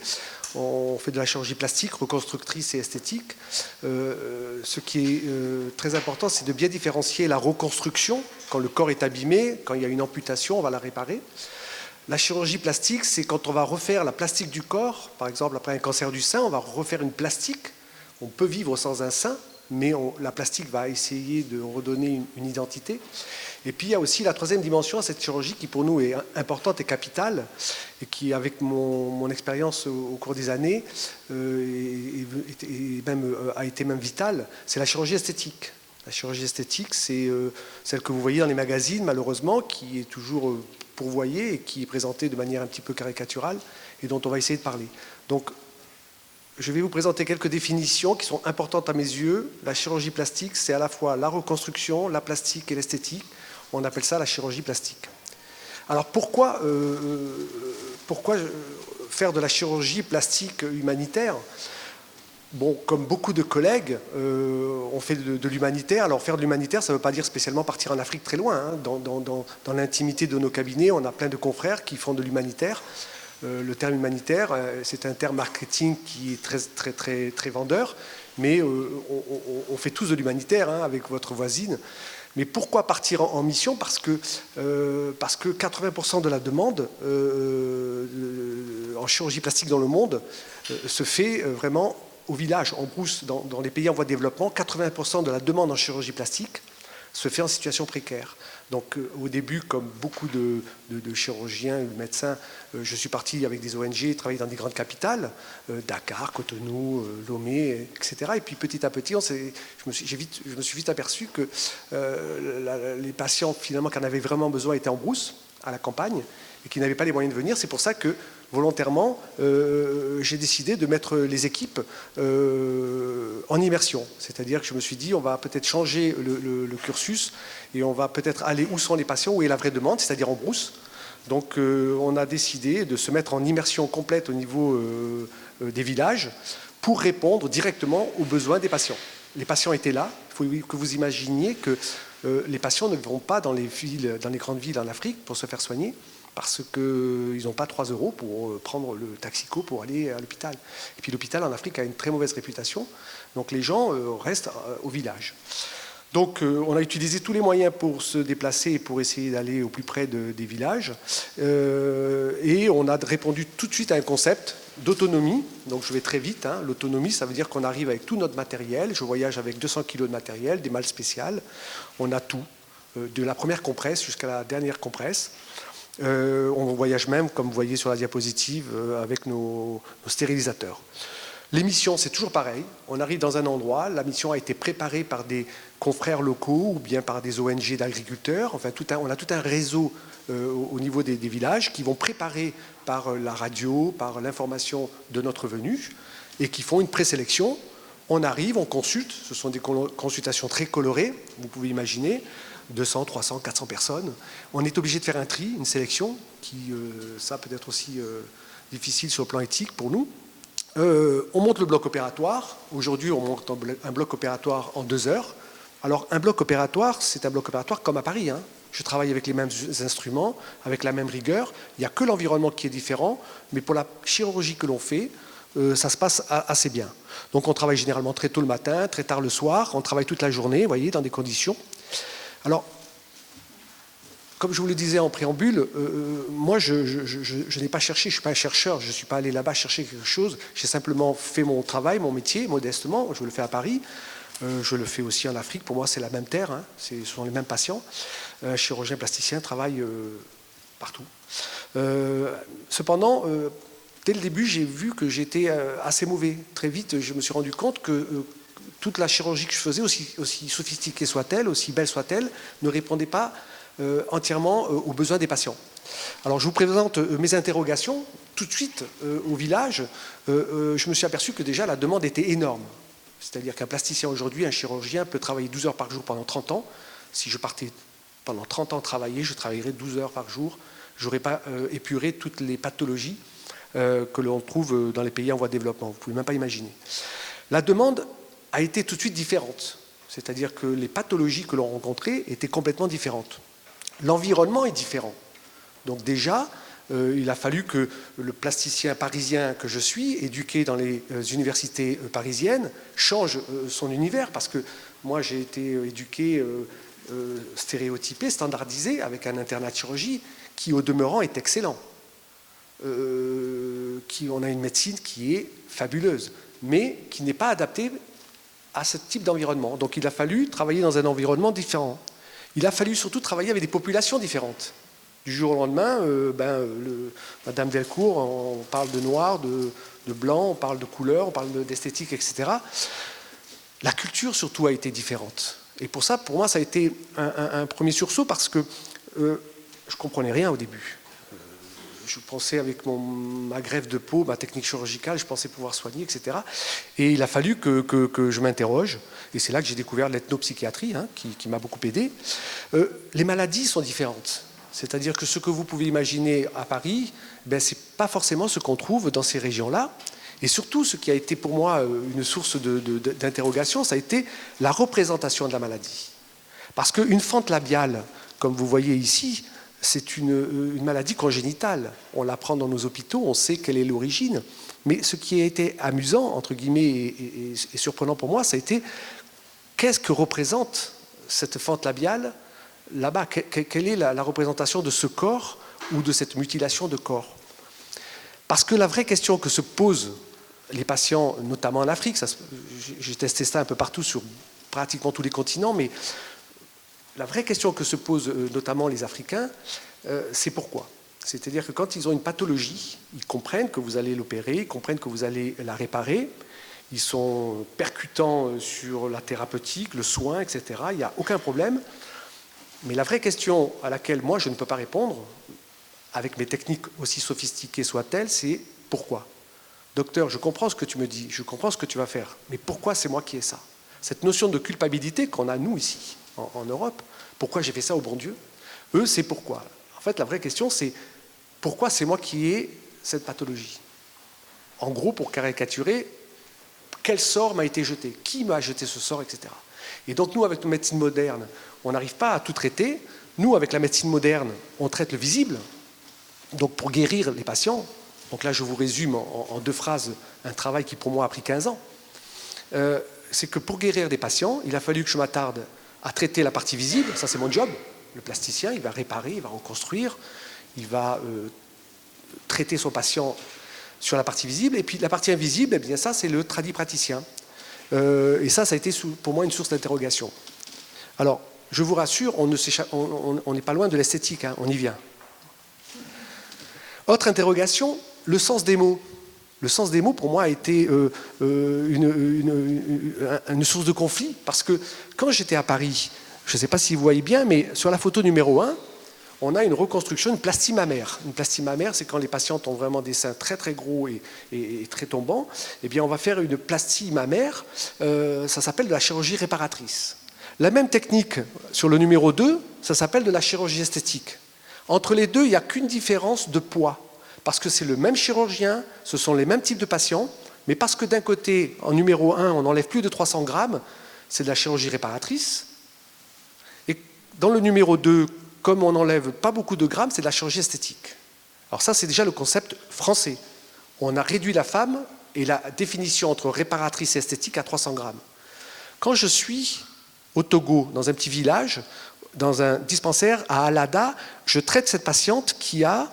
on fait de la chirurgie plastique, reconstructrice et esthétique. Ce qui est très important, c'est de bien différencier la reconstruction, quand le corps est abîmé, quand il y a une amputation, on va la réparer. La chirurgie plastique, c'est quand on va refaire la plastique du corps, par exemple après un cancer du sein, on va refaire une plastique. On peut vivre sans un sein, mais la plastique va essayer de redonner une identité. Et puis il y a aussi la troisième dimension à cette chirurgie qui pour nous est importante et capitale et qui avec mon expérience au cours des années a été même vitale, c'est la chirurgie esthétique. La chirurgie esthétique, c'est celle que vous voyez dans les magazines malheureusement, qui est toujours pourvoyée et qui est présentée de manière un petit peu caricaturale et dont on va essayer de parler. Donc je vais vous présenter quelques définitions qui sont importantes à mes yeux. La chirurgie plastique, c'est à la fois la reconstruction, la plastique et l'esthétique. On appelle ça la chirurgie plastique. Alors pourquoi faire de la chirurgie plastique humanitaire? Bon, comme beaucoup de collègues, on fait de l'humanitaire. Alors faire de l'humanitaire, ça ne veut pas dire spécialement partir en Afrique très loin. Hein. Dans l'intimité de nos cabinets, on a plein de confrères qui font de l'humanitaire. Le terme humanitaire, c'est un terme marketing qui est très vendeur, mais on fait tous de l'humanitaire avec votre voisine. Mais pourquoi partir en mission? Parce que 80% de la demande en chirurgie plastique dans le monde se fait vraiment au village, en brousse, dans les pays en voie de développement. 80% de la demande en chirurgie plastique se fait en situation précaire. Donc au début, comme beaucoup de chirurgiens, de médecins, je suis parti avec des ONG, travailler dans des grandes capitales, Dakar, Cotonou, Lomé, etc. Et puis petit à petit, je me suis vite aperçu que les patients finalement qui en avaient vraiment besoin étaient en brousse, à la campagne, et qui n'avaient pas les moyens de venir. C'est pour ça que volontairement, j'ai décidé de mettre les équipes en immersion. C'est-à-dire que je me suis dit, on va peut-être changer le cursus et on va peut-être aller où sont les patients, où est la vraie demande, c'est-à-dire en brousse. Donc on a décidé de se mettre en immersion complète au niveau des villages pour répondre directement aux besoins des patients. Les patients étaient là. Il faut que vous imaginiez que les patients ne vont pas dans les grandes villes en Afrique pour se faire soigner, parce qu'ils n'ont pas 3 € pour prendre le taxico pour aller à l'hôpital. Et puis l'hôpital en Afrique a une très mauvaise réputation, donc les gens restent au village. Donc on a utilisé tous les moyens pour se déplacer et pour essayer d'aller au plus près des villages. Et on a répondu tout de suite à un concept d'autonomie. Donc je vais très vite. Hein. L'autonomie, ça veut dire qu'on arrive avec tout notre matériel. Je voyage avec 200 kg de matériel, des malles spéciales. On a tout, de la première compresse jusqu'à la dernière compresse. On voyage même, comme vous voyez sur la diapositive, avec nos stérilisateurs. Les missions, c'est toujours pareil. On arrive dans un endroit, la mission a été préparée par des confrères locaux ou bien par des ONG d'agriculteurs. Enfin, on a tout un réseau au niveau des villages qui vont préparer par la radio, par l'information de notre venue et qui font une présélection. On arrive, on consulte. Ce sont des consultations très colorées, vous pouvez imaginer. 200, 300, 400 personnes. On est obligé de faire un tri, une sélection, qui, ça peut être aussi difficile sur le plan éthique pour nous. On monte le bloc opératoire. Aujourd'hui, on monte un bloc opératoire en 2 heures. Alors, un bloc opératoire, c'est un bloc opératoire comme à Paris. Hein. Je travaille avec les mêmes instruments, avec la même rigueur. Il n'y a que l'environnement qui est différent, mais pour la chirurgie que l'on fait, ça se passe assez bien. Donc, on travaille généralement très tôt le matin, très tard le soir. On travaille toute la journée, vous voyez, dans des conditions. Alors, comme je vous le disais en préambule, moi, je n'ai pas cherché, je ne suis pas un chercheur, je ne suis pas allé là-bas chercher quelque chose. J'ai simplement fait mon travail, mon métier, modestement. Je le fais à Paris, je le fais aussi en Afrique. Pour moi, c'est la même terre, hein. Ce sont les mêmes patients. Un chirurgien plasticien travaille partout. Cependant, dès le début, j'ai vu que j'étais assez mauvais. Très vite, je me suis rendu compte que toute la chirurgie que je faisais, aussi sophistiquée soit-elle, aussi belle soit-elle, ne répondait pas entièrement aux besoins des patients. Alors je vous présente mes interrogations. Tout de suite, au village, je me suis aperçu que déjà la demande était énorme. C'est-à-dire qu'un plasticien aujourd'hui, un chirurgien, peut travailler 12 heures par jour pendant 30 ans. Si je partais pendant 30 ans travailler, je travaillerais 12 heures par jour. Je n'aurais pas épuré toutes les pathologies que l'on trouve dans les pays en voie de développement. Vous ne pouvez même pas imaginer. La demande a été tout de suite différente. C'est-à-dire que les pathologies que l'on rencontrait étaient complètement différentes. L'environnement est différent. Donc déjà, il a fallu que le plasticien parisien que je suis, éduqué dans les universités parisiennes, change son univers. Parce que moi, j'ai été éduqué, stéréotypé, standardisé, avec un internat de chirurgie qui, au demeurant, est excellent. On a une médecine qui est fabuleuse, mais qui n'est pas adaptée à ce type d'environnement. Donc il a fallu travailler dans un environnement différent. Il a fallu surtout travailler avec des populations différentes. Du jour au lendemain, Madame Delcourt, on parle de noir, de blanc, on parle de couleur, on parle d'esthétique, etc. La culture surtout a été différente. Et pour ça, pour moi, ça a été un premier sursaut parce que je ne comprenais rien au début. Je pensais avec ma greffe de peau, ma technique chirurgicale, je pensais pouvoir soigner, etc. Et il a fallu que je m'interroge. Et c'est là que j'ai découvert l'ethnopsychiatrie, hein, qui m'a beaucoup aidé. Les maladies sont différentes. C'est-à-dire que ce que vous pouvez imaginer à Paris, ce n'est pas forcément ce qu'on trouve dans ces régions-là. Et surtout, ce qui a été pour moi une source d'interrogation, ça a été la représentation de la maladie. Parce qu'une fente labiale, comme vous voyez ici, c'est une maladie congénitale. On l'apprend dans nos hôpitaux, on sait quelle est l'origine. Mais ce qui a été amusant, entre guillemets, et surprenant pour moi, ça a été qu'est-ce que représente cette fente labiale là-bas? Quelle est la représentation de ce corps ou de cette mutilation de corps? Parce que la vraie question que se posent les patients, notamment en Afrique, j'ai testé ça un peu partout sur pratiquement tous les continents, mais la vraie question que se posent notamment les Africains, c'est pourquoi. C'est-à-dire que quand ils ont une pathologie, ils comprennent que vous allez l'opérer, ils comprennent que vous allez la réparer, ils sont percutants sur la thérapeutique, le soin, etc. Il n'y a aucun problème. Mais la vraie question à laquelle moi je ne peux pas répondre, avec mes techniques aussi sophistiquées soient-elles, c'est pourquoi? Docteur, je comprends ce que tu me dis, je comprends ce que tu vas faire, mais pourquoi c'est moi qui ai ça? Cette notion de culpabilité qu'on a nous ici, en Europe, pourquoi j'ai fait ça au bon Dieu? Eux, c'est pourquoi. En fait, la vraie question, c'est pourquoi c'est moi qui ai cette pathologie? En gros, pour caricaturer, quel sort m'a été jeté? Qui m'a jeté ce sort, etc. Et donc nous, avec notre médecine moderne, on n'arrive pas à tout traiter. Nous, avec la médecine moderne, on traite le visible, Donc pour guérir les patients, donc là je vous résume en 2 phrases un travail qui pour moi a pris 15 ans, c'est que pour guérir des patients, il a fallu que je m'attarde à traiter la partie visible, ça c'est mon job. Le plasticien, il va réparer, il va reconstruire, il va traiter son patient sur la partie visible, et puis la partie invisible, eh bien ça c'est le tradipraticien. Et ça a été pour moi une source d'interrogation. Alors, je vous rassure, on n'est pas loin de l'esthétique, hein, on y vient. Autre interrogation, le sens des mots. Le sens des mots, pour moi, a été une source de conflit, parce que quand j'étais à Paris, je ne sais pas si vous voyez bien, mais sur la photo numéro 1, on a une reconstruction, une plastie mammaire. Une plastie mammaire, c'est quand les patientes ont vraiment des seins très très gros et très tombants. Eh bien, on va faire une plastie mammaire, ça s'appelle de la chirurgie réparatrice. La même technique sur le numéro 2, ça s'appelle de la chirurgie esthétique. Entre les deux, il n'y a qu'une différence de poids. Parce que c'est le même chirurgien, ce sont les mêmes types de patients, mais parce que d'un côté, en numéro 1, on enlève plus de 300 grammes, c'est de la chirurgie réparatrice. Et dans le numéro 2, comme on n'enlève pas beaucoup de grammes, c'est de la chirurgie esthétique. Alors ça, c'est déjà le concept français. On a réduit la femme et la définition entre réparatrice et esthétique à 300 grammes. Quand je suis au Togo, dans un petit village, dans un dispensaire à Alada, je traite cette patiente qui a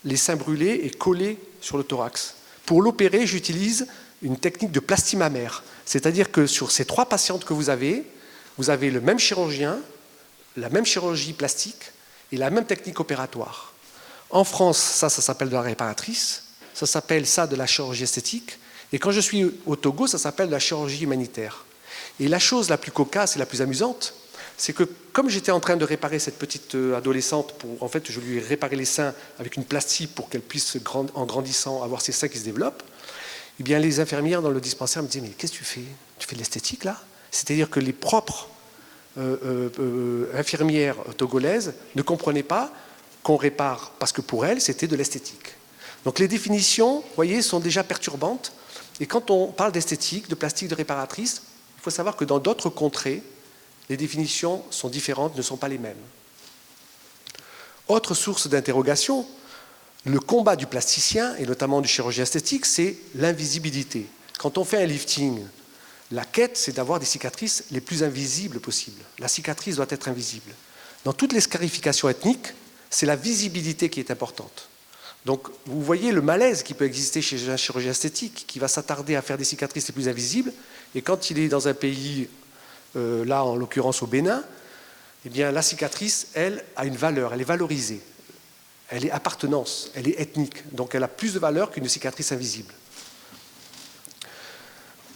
les seins brûlés et collés sur le thorax. Pour l'opérer, j'utilise une technique de plastie mammaire. C'est-à-dire que sur ces 3 patientes que vous avez le même chirurgien, la même chirurgie plastique et la même technique opératoire. En France, ça s'appelle de la réparatrice, ça s'appelle ça de la chirurgie esthétique, et quand je suis au Togo, ça s'appelle de la chirurgie humanitaire. Et la chose la plus cocasse et la plus amusante, c'est que comme j'étais en train de réparer cette petite adolescente, en fait je lui ai réparé les seins avec une plastie pour qu'elle puisse, en grandissant, avoir ses seins qui se développent, eh bien les infirmières dans le dispensaire me disaient « Mais qu'est-ce que tu fais? Tu fais de l'esthétique là ?» C'est-à-dire que les propres infirmières togolaises ne comprenaient pas qu'on répare, parce que pour elles, c'était de l'esthétique. Donc les définitions, vous voyez, sont déjà perturbantes. Et quand on parle d'esthétique, de plastique, de réparatrice, il faut savoir que dans d'autres contrées, les définitions sont différentes, ne sont pas les mêmes. Autre source d'interrogation, le combat du plasticien, et notamment du chirurgien esthétique, c'est l'invisibilité. Quand on fait un lifting, la quête, c'est d'avoir des cicatrices les plus invisibles possibles. La cicatrice doit être invisible. Dans toutes les scarifications ethniques, c'est la visibilité qui est importante. Donc, vous voyez le malaise qui peut exister chez un chirurgien esthétique qui va s'attarder à faire des cicatrices les plus invisibles, et quand il est dans un pays, là en l'occurrence au Bénin, eh bien la cicatrice, elle, a une valeur, elle est valorisée. Elle est appartenance, elle est ethnique, donc elle a plus de valeur qu'une cicatrice invisible.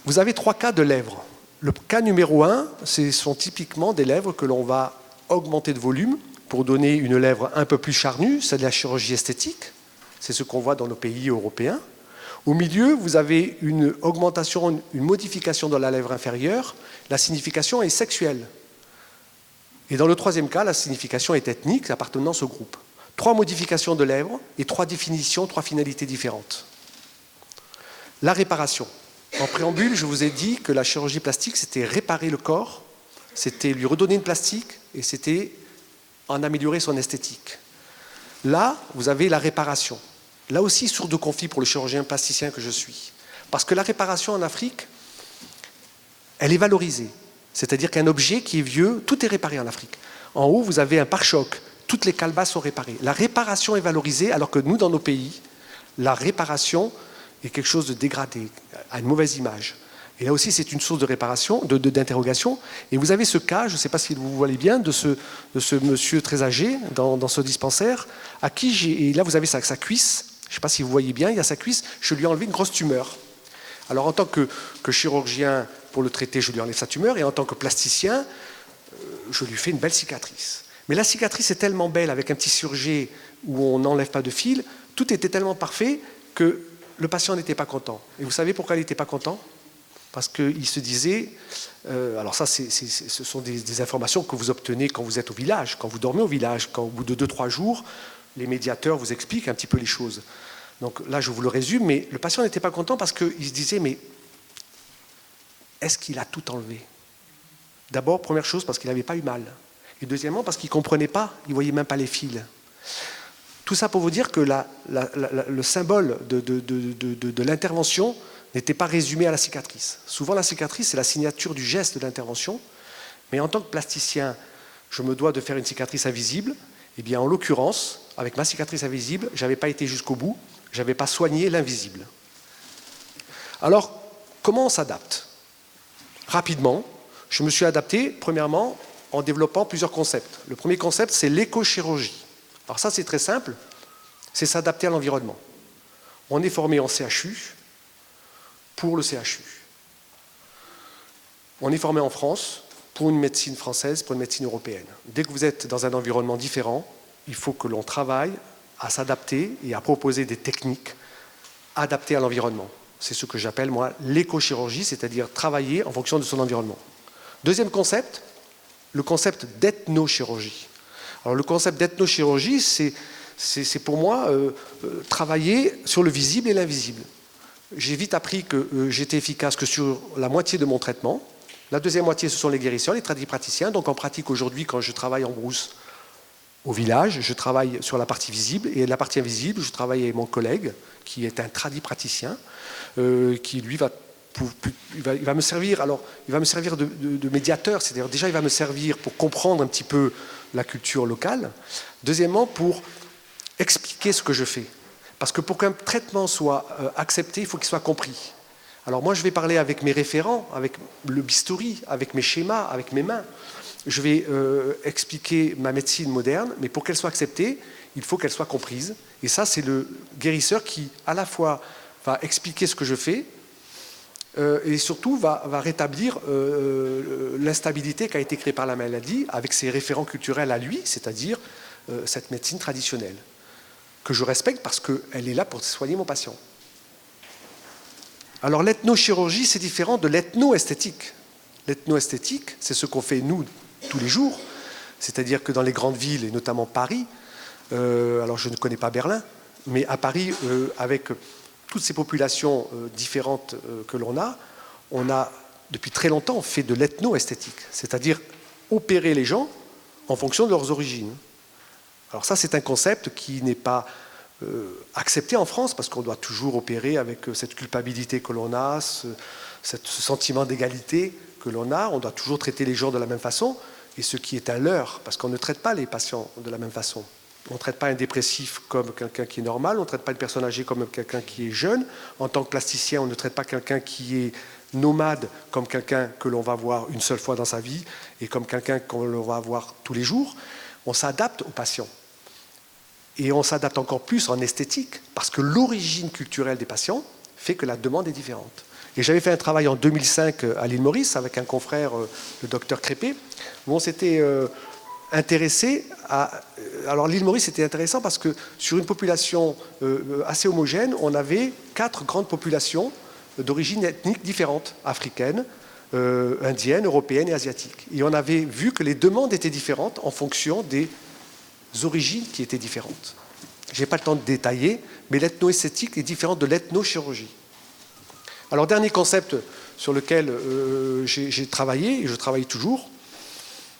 Vous avez 3 cas de lèvres. Le cas numéro 1, ce sont typiquement des lèvres que l'on va augmenter de volume pour donner une lèvre un peu plus charnue, c'est de la chirurgie esthétique, c'est ce qu'on voit dans nos pays européens. Au milieu, vous avez une augmentation, une modification de la lèvre inférieure, la signification est sexuelle. Et dans le 3e cas, la signification est ethnique, appartenance au groupe. 3 modifications de lèvres et 3 définitions, 3 finalités différentes. La réparation. En préambule, je vous ai dit que la chirurgie plastique, c'était réparer le corps, c'était lui redonner une plastique et c'était en améliorer son esthétique. Là, vous avez la réparation. Là aussi, source de conflit pour le chirurgien plasticien que je suis. Parce que la réparation en Afrique, elle est valorisée. C'est-à-dire qu'un objet qui est vieux, tout est réparé en Afrique. En haut, vous avez un pare-choc, toutes les calebasses sont réparées. La réparation est valorisée, alors que nous, dans nos pays, la réparation est quelque chose de dégradé, à une mauvaise image. Et là aussi, c'est une source de réparation, d'interrogation. Et vous avez ce cas, je ne sais pas si vous voyez bien, de ce monsieur très âgé dans ce dispensaire, à qui et là vous avez sa cuisse, je ne sais pas si vous voyez bien, il y a sa cuisse, je lui ai enlevé une grosse tumeur. Alors en tant que chirurgien, pour le traiter, je lui enlève sa tumeur, et en tant que plasticien, je lui fais une belle cicatrice. Mais la cicatrice est tellement belle, avec un petit surjet où on n'enlève pas de fil, tout était tellement parfait que le patient n'était pas content. Et vous savez pourquoi il n'était pas content ? Parce qu'il se disait, alors ça ce sont des informations que vous obtenez quand vous êtes au village, quand vous dormez au village, quand au bout de 2-3 jours, les médiateurs vous expliquent un petit peu les choses. Donc là je vous le résume, mais le patient n'était pas content parce qu'il se disait, mais est-ce qu'il a tout enlevé ? D'abord, première chose, parce qu'il n'avait pas eu mal. Et deuxièmement, parce qu'il ne comprenait pas, il ne voyait même pas les fils. Tout ça pour vous dire que le symbole de l'intervention n'était pas résumé à la cicatrice. Souvent, la cicatrice, c'est la signature du geste de l'intervention. Mais en tant que plasticien, je me dois de faire une cicatrice invisible. Eh bien, en l'occurrence, avec ma cicatrice invisible, je n'avais pas été jusqu'au bout, je n'avais pas soigné l'invisible. Alors, comment on s'adapte? Rapidement, je me suis adapté, premièrement, en développant plusieurs concepts. Le premier concept, c'est l'éco-chirurgie. Alors ça, c'est très simple, c'est s'adapter à l'environnement. On est formé en CHU pour le CHU. On est formé en France pour une médecine française, pour une médecine européenne. Dès que vous êtes dans un environnement différent, il faut que l'on travaille à s'adapter et à proposer des techniques adaptées à l'environnement. C'est ce que j'appelle, moi, l'éco-chirurgie, c'est-à-dire travailler en fonction de son environnement. Deuxième concept, le concept d'ethnochirurgie. Alors, le concept d'ethnochirurgie, c'est pour moi travailler sur le visible et l'invisible. J'ai vite appris que j'étais efficace que sur la moitié de mon traitement. La deuxième moitié, ce sont les guérisseurs, les tradipraticiens. Donc en pratique, aujourd'hui, quand je travaille en brousse au village, je travaille sur la partie visible. Et la partie invisible, je travaille avec mon collègue, qui est un tradipraticien, qui, lui, il va me servir, alors, il va me servir de médiateur. C'est-à-dire, déjà, il va me servir pour comprendre un petit peu la culture locale. Deuxièmement, pour expliquer ce que je fais. Parce que pour qu'un traitement soit accepté, il faut qu'il soit compris. Alors moi, je vais parler avec mes référents, avec le bistouri, avec mes schémas, avec mes mains. Je vais expliquer ma médecine moderne, mais pour qu'elle soit acceptée, il faut qu'elle soit comprise. Et ça, c'est le guérisseur qui, à la fois, va expliquer ce que je fais et surtout va rétablir l'instabilité qui a été créée par la maladie avec ses référents culturels à lui, c'est-à-dire cette médecine traditionnelle, que je respecte parce qu'elle est là pour soigner mon patient. Alors l'ethnochirurgie, c'est différent de l'ethno-esthétique. L'ethno-esthétique, c'est ce qu'on fait nous tous les jours, c'est-à-dire que dans les grandes villes, et notamment Paris, alors je ne connais pas Berlin, mais à Paris, avec toutes ces populations différentes que l'on a depuis très longtemps fait de l'ethno-esthétique, c'est-à-dire opérer les gens en fonction de leurs origines. Alors ça, c'est un concept qui n'est pas accepté en France, parce qu'on doit toujours opérer avec cette culpabilité que l'on a, ce sentiment d'égalité que l'on a, on doit toujours traiter les gens de la même façon, et ce qui est un leurre, parce qu'on ne traite pas les patients de la même façon. On ne traite pas un dépressif comme quelqu'un qui est normal, on ne traite pas une personne âgée comme quelqu'un qui est jeune. En tant que plasticien, on ne traite pas quelqu'un qui est nomade comme quelqu'un que l'on va voir une seule fois dans sa vie et comme quelqu'un qu'on va voir tous les jours. On s'adapte aux patients. Et on s'adapte encore plus en esthétique, parce que l'origine culturelle des patients fait que la demande est différente. Et j'avais fait un travail en 2005 à l'île Maurice avec un confrère, le docteur Crépé, où on s'était intéressé à... Alors l'île Maurice était intéressant parce que sur une population assez homogène, on avait 4 grandes populations d'origine ethnique différentes, africaines, indiennes, européennes et asiatiques. Et on avait vu que les demandes étaient différentes en fonction des origines qui étaient différentes. Je n'ai pas le temps de détailler, mais l'ethnoesthétique est différente de l'ethnochirurgie. Alors, dernier concept sur lequel j'ai travaillé, et je travaille toujours,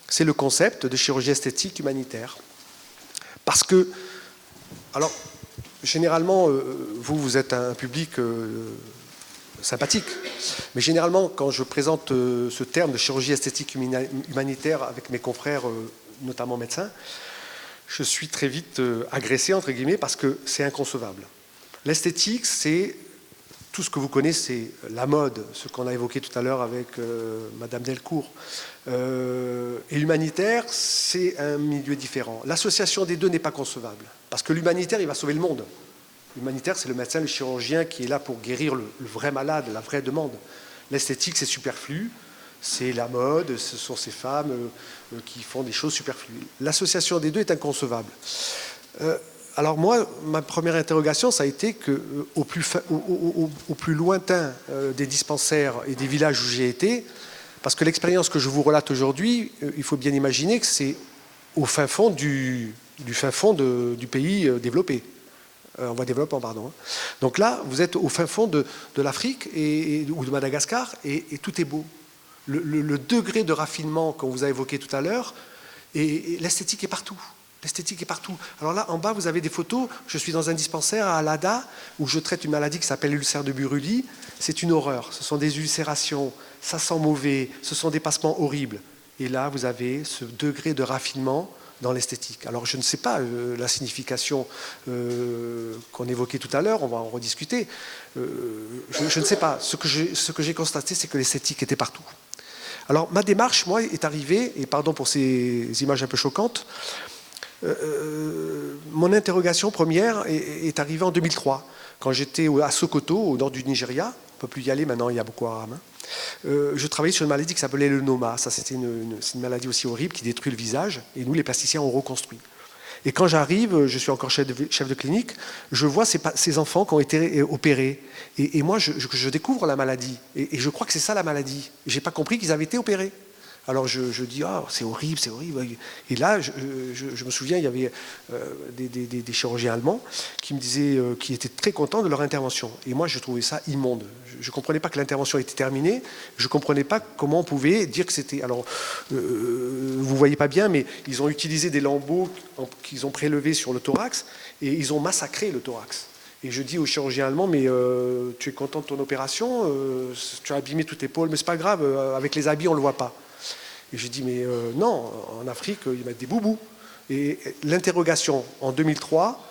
c'est le concept de chirurgie esthétique humanitaire. Parce que, alors, généralement, vous êtes un public sympathique, mais généralement, quand je présente ce terme de chirurgie esthétique humanitaire avec mes confrères, notamment médecins, je suis très vite agressé, entre guillemets, parce que c'est inconcevable. L'esthétique, c'est tout ce que vous connaissez, la mode, ce qu'on a évoqué tout à l'heure avec Madame Delcourt. Et l'humanitaire, c'est un milieu différent. L'association des deux n'est pas concevable, parce que l'humanitaire, il va sauver le monde. L'humanitaire, c'est le médecin, le chirurgien qui est là pour guérir le vrai malade, la vraie demande. L'esthétique, c'est superflu. C'est la mode, ce sont ces femmes qui font des choses superflues. L'association des deux est inconcevable. Alors moi, ma première interrogation, ça a été qu'au plus lointain des dispensaires et des villages où j'ai été, parce que l'expérience que je vous relate aujourd'hui, il faut bien imaginer que c'est au fin fond du pays développé. En voie de développement, pardon. Donc là, vous êtes au fin fond de l'Afrique ou de Madagascar et tout est beau. Le degré de raffinement qu'on vous a évoqué tout à l'heure, et l'esthétique est partout. L'esthétique est partout. Alors là, en bas, vous avez des photos. Je suis dans un dispensaire à Allada où je traite une maladie qui s'appelle l'ulcère de Buruli. C'est une horreur. Ce sont des ulcérations, ça sent mauvais, ce sont des passements horribles. Et là, vous avez ce degré de raffinement dans l'esthétique. Alors, je ne sais pas la signification qu'on évoquait tout à l'heure, on va en rediscuter. Je ne sais pas. Ce que j'ai constaté, c'est que l'esthétique était partout. Alors, ma démarche, moi, est arrivée, et pardon pour ces images un peu choquantes, mon interrogation première est arrivée en 2003, quand j'étais à Sokoto, au nord du Nigeria. On ne peut plus y aller maintenant, il y a Boko Haram. Je travaillais sur une maladie qui s'appelait le Noma. Ça, c'est une maladie aussi horrible qui détruit le visage. Et nous, les plasticiens, on reconstruit. Et quand j'arrive, je suis encore chef de clinique, je vois ces enfants qui ont été opérés. Et moi, je découvre la maladie. Et je crois que c'est ça la maladie. Je n'ai pas compris qu'ils avaient été opérés. Alors je dis, ah, c'est horrible, c'est horrible. Et là, je me souviens, il y avait des chirurgiens allemands qui me disaient qu'ils étaient très contents de leur intervention. Et moi, je trouvais ça immonde. Je ne comprenais pas que l'intervention était terminée. Je ne comprenais pas comment on pouvait dire que c'était... Alors, vous ne voyez pas bien, mais ils ont utilisé des lambeaux qu'ils ont prélevés sur le thorax et ils ont massacré le thorax. Et je dis au chirurgien allemand, mais tu es content de ton opération, tu as abîmé toute l'épaule, mais c'est pas grave, avec les habits, on ne le voit pas. Et j'ai dit, mais non, en Afrique, ils mettent des boubous. Et l'interrogation en 2003,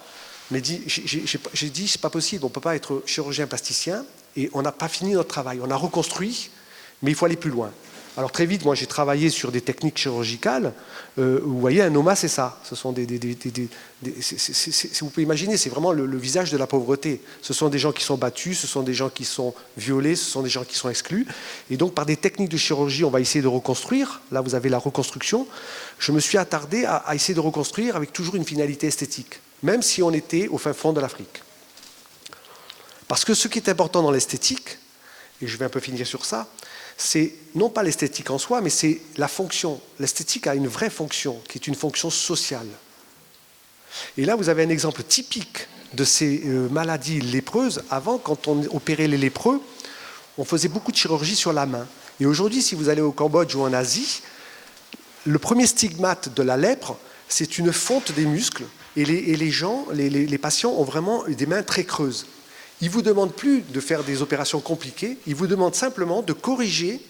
j'ai dit, c'est pas possible, on ne peut pas être chirurgien plasticien, et on n'a pas fini notre travail. On a reconstruit, mais il faut aller plus loin. Alors très vite, moi j'ai travaillé sur des techniques chirurgicales. Vous voyez, un Noma, c'est ça. Ce sont vous pouvez imaginer, c'est vraiment le visage de la pauvreté. Ce sont des gens qui sont battus, ce sont des gens qui sont violés, ce sont des gens qui sont exclus. Et donc par des techniques de chirurgie, on va essayer de reconstruire. Là, vous avez la reconstruction. Je me suis attardé à essayer de reconstruire avec toujours une finalité esthétique, même si on était au fin fond de l'Afrique. Parce que ce qui est important dans l'esthétique, et je vais un peu finir sur ça, c'est non pas l'esthétique en soi, mais c'est la fonction. L'esthétique a une vraie fonction, qui est une fonction sociale. Et là, vous avez un exemple typique de ces maladies lépreuses. Avant, quand on opérait les lépreux, on faisait beaucoup de chirurgie sur la main. Et aujourd'hui, si vous allez au Cambodge ou en Asie, le premier stigmate de la lèpre, c'est une fonte des muscles. Et les patients ont vraiment des mains très creuses. Ils ne vous demandent plus de faire des opérations compliquées, ils vous demandent simplement de corriger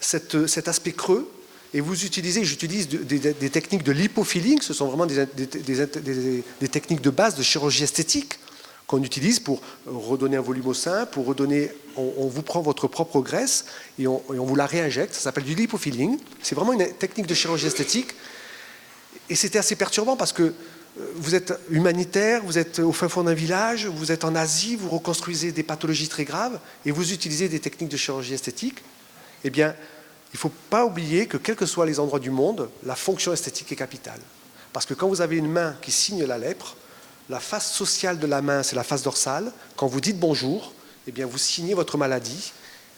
cet aspect creux et j'utilise des techniques de lipofilling, ce sont vraiment des techniques de base de chirurgie esthétique qu'on utilise pour redonner un volume au sein, pour redonner, on vous prend votre propre graisse et on vous la réinjecte, ça s'appelle du lipofilling, c'est vraiment une technique de chirurgie esthétique et c'était assez perturbant parce que vous êtes humanitaire, vous êtes au fin fond d'un village, vous êtes en Asie, vous reconstruisez des pathologies très graves et vous utilisez des techniques de chirurgie esthétique. Eh bien, il ne faut pas oublier que quels que soient les endroits du monde, la fonction esthétique est capitale. Parce que quand vous avez une main qui signe la lèpre, la face sociale de la main, c'est la face dorsale. Quand vous dites bonjour, eh bien, vous signez votre maladie.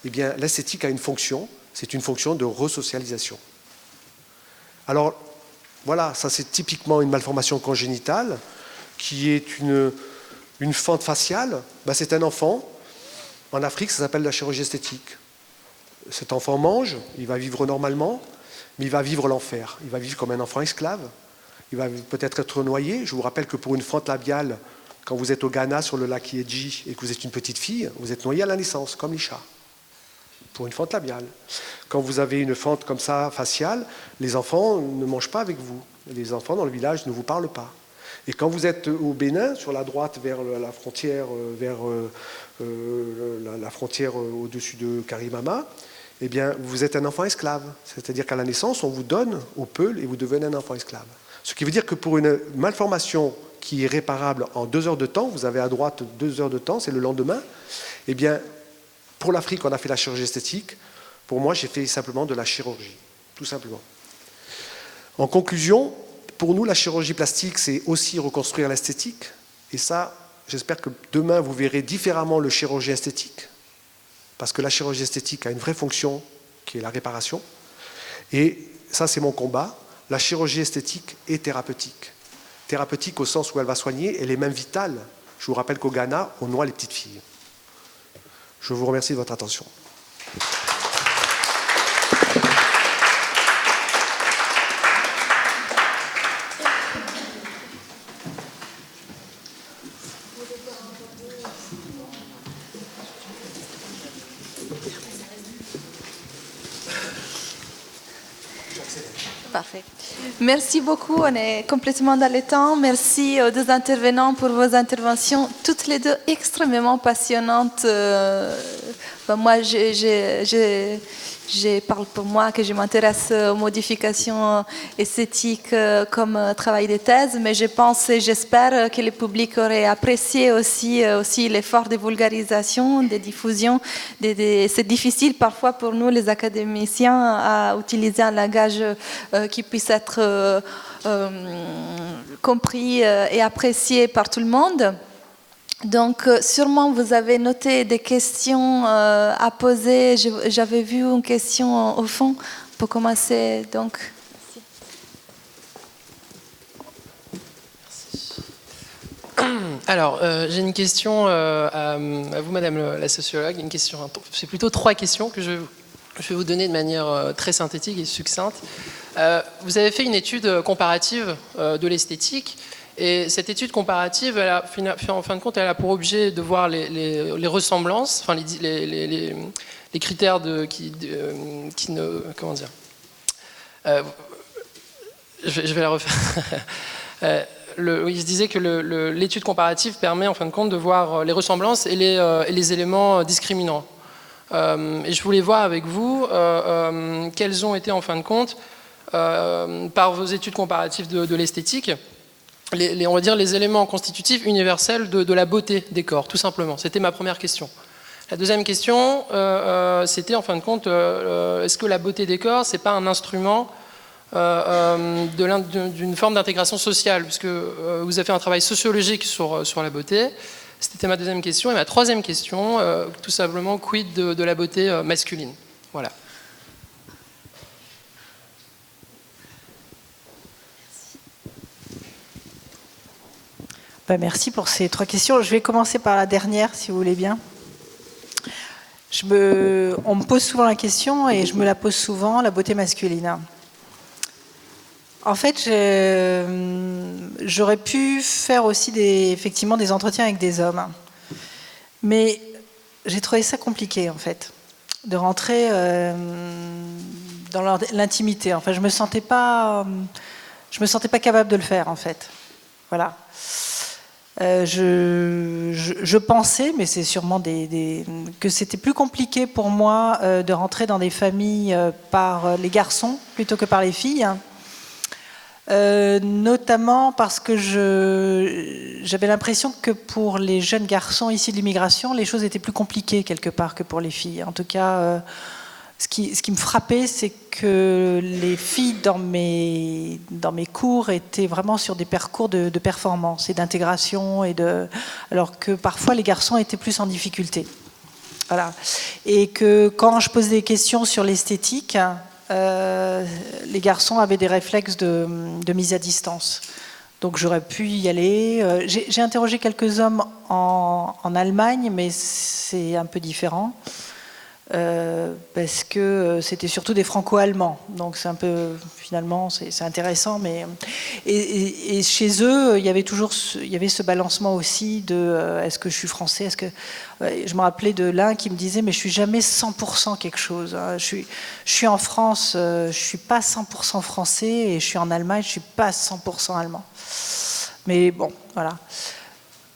Eh bien, l'esthétique a une fonction, c'est une fonction de resocialisation. Alors, voilà, ça c'est typiquement une malformation congénitale qui est une fente faciale. Ben, c'est un enfant. En Afrique, ça s'appelle la chirurgie esthétique. Cet enfant mange, il va vivre normalement, mais il va vivre l'enfer. Il va vivre comme un enfant esclave. Il va peut-être être noyé. Je vous rappelle que pour une fente labiale, quand vous êtes au Ghana sur le lac Yeji et que vous êtes une petite fille, vous êtes noyé à la naissance, comme les chats. Pour une fente labiale. Quand vous avez une fente comme ça, faciale, les enfants ne mangent pas avec vous. Les enfants dans le village ne vous parlent pas. Et quand vous êtes au Bénin, sur la droite vers la frontière, la frontière au-dessus de Karimama, eh bien, vous êtes un enfant esclave. C'est-à-dire qu'à la naissance, on vous donne au peul et vous devenez un enfant esclave. Ce qui veut dire que pour une malformation qui est réparable en 2 heures de temps, vous avez à droite 2 heures de temps, c'est le lendemain, eh bien, pour l'Afrique, on a fait la chirurgie esthétique. Pour moi, j'ai fait simplement de la chirurgie, tout simplement. En conclusion, pour nous, la chirurgie plastique, c'est aussi reconstruire l'esthétique. Et ça, j'espère que demain, vous verrez différemment le chirurgien esthétique. Parce que la chirurgie esthétique a une vraie fonction, qui est la réparation. Et ça, c'est mon combat. La chirurgie esthétique est thérapeutique. Thérapeutique au sens où elle va soigner, elle est même vitale. Je vous rappelle qu'au Ghana, on noie les petites filles. Je vous remercie de votre attention. Parfait. Merci beaucoup. On est complètement dans le temps. Merci aux deux intervenants pour vos interventions, toutes les deux extrêmement passionnantes. Moi, je parle pour moi que je m'intéresse aux modifications esthétiques comme travail de thèse, mais je pense et j'espère que le public aurait apprécié aussi l'effort de vulgarisation, de diffusion. C'est difficile parfois pour nous, les académiciens, à utiliser un langage qui puisse être compris et apprécié par tout le monde. Donc, sûrement, vous avez noté des questions à poser. J'avais vu une question au fond. Pour commencer, donc. Merci. Alors, j'ai une question à vous, Madame la sociologue. Une question, c'est plutôt 3 questions que je vais vous donner de manière très synthétique et succincte. Vous avez fait une étude comparative de l'esthétique. Et cette étude comparative, en fin de compte, elle a pour objet de voir les ressemblances, enfin les critères qui ne... Comment dire je vais la refaire. Il se disait que l'étude comparative permet, en fin de compte, de voir les ressemblances et les éléments discriminants. Et je voulais voir avec vous quels ont été, en fin de compte, par vos études comparatives de l'esthétique, on va dire les éléments constitutifs universels de la beauté des corps, tout simplement. C'était ma première question. La deuxième question, c'était en fin de compte, est-ce que la beauté des corps, c'est pas un instrument d'une forme d'intégration sociale, puisque vous avez fait un travail sociologique sur la beauté. C'était ma deuxième question. Et ma troisième question, tout simplement, quid de la beauté masculine. Voilà. Merci pour ces 3 questions. Je vais commencer par la dernière, si vous voulez bien. On me pose souvent la question, et je me la pose souvent, la beauté masculine. En fait, j'aurais pu faire aussi effectivement des entretiens avec des hommes. Mais j'ai trouvé ça compliqué, en fait, de rentrer dans l'intimité. Enfin, je me sentais pas capable de le faire, en fait. Voilà. Je pensais, mais c'est sûrement que c'était plus compliqué pour moi de rentrer dans des familles par les garçons plutôt que par les filles. Notamment parce que j'avais l'impression que pour les jeunes garçons issus de l'immigration, les choses étaient plus compliquées quelque part que pour les filles. En tout cas, ce qui me frappait, c'est que les filles dans mes cours étaient vraiment sur des parcours de performance et d'intégration, alors que parfois les garçons étaient plus en difficulté. Voilà. Et que quand je posais des questions sur l'esthétique, les garçons avaient des réflexes de mise à distance. Donc j'aurais pu y aller. J'ai interrogé quelques hommes en Allemagne, mais c'est un peu différent. Parce que c'était surtout des franco-allemands. Donc c'est un peu, finalement, c'est intéressant. Mais, et chez eux, il y avait ce balancement aussi de est-ce que je suis français, je me rappelais de l'un qui me disait mais je suis jamais 100% quelque chose. Je suis en France, je suis pas 100% français, et je suis en Allemagne, je suis pas 100% allemand. Mais bon, voilà.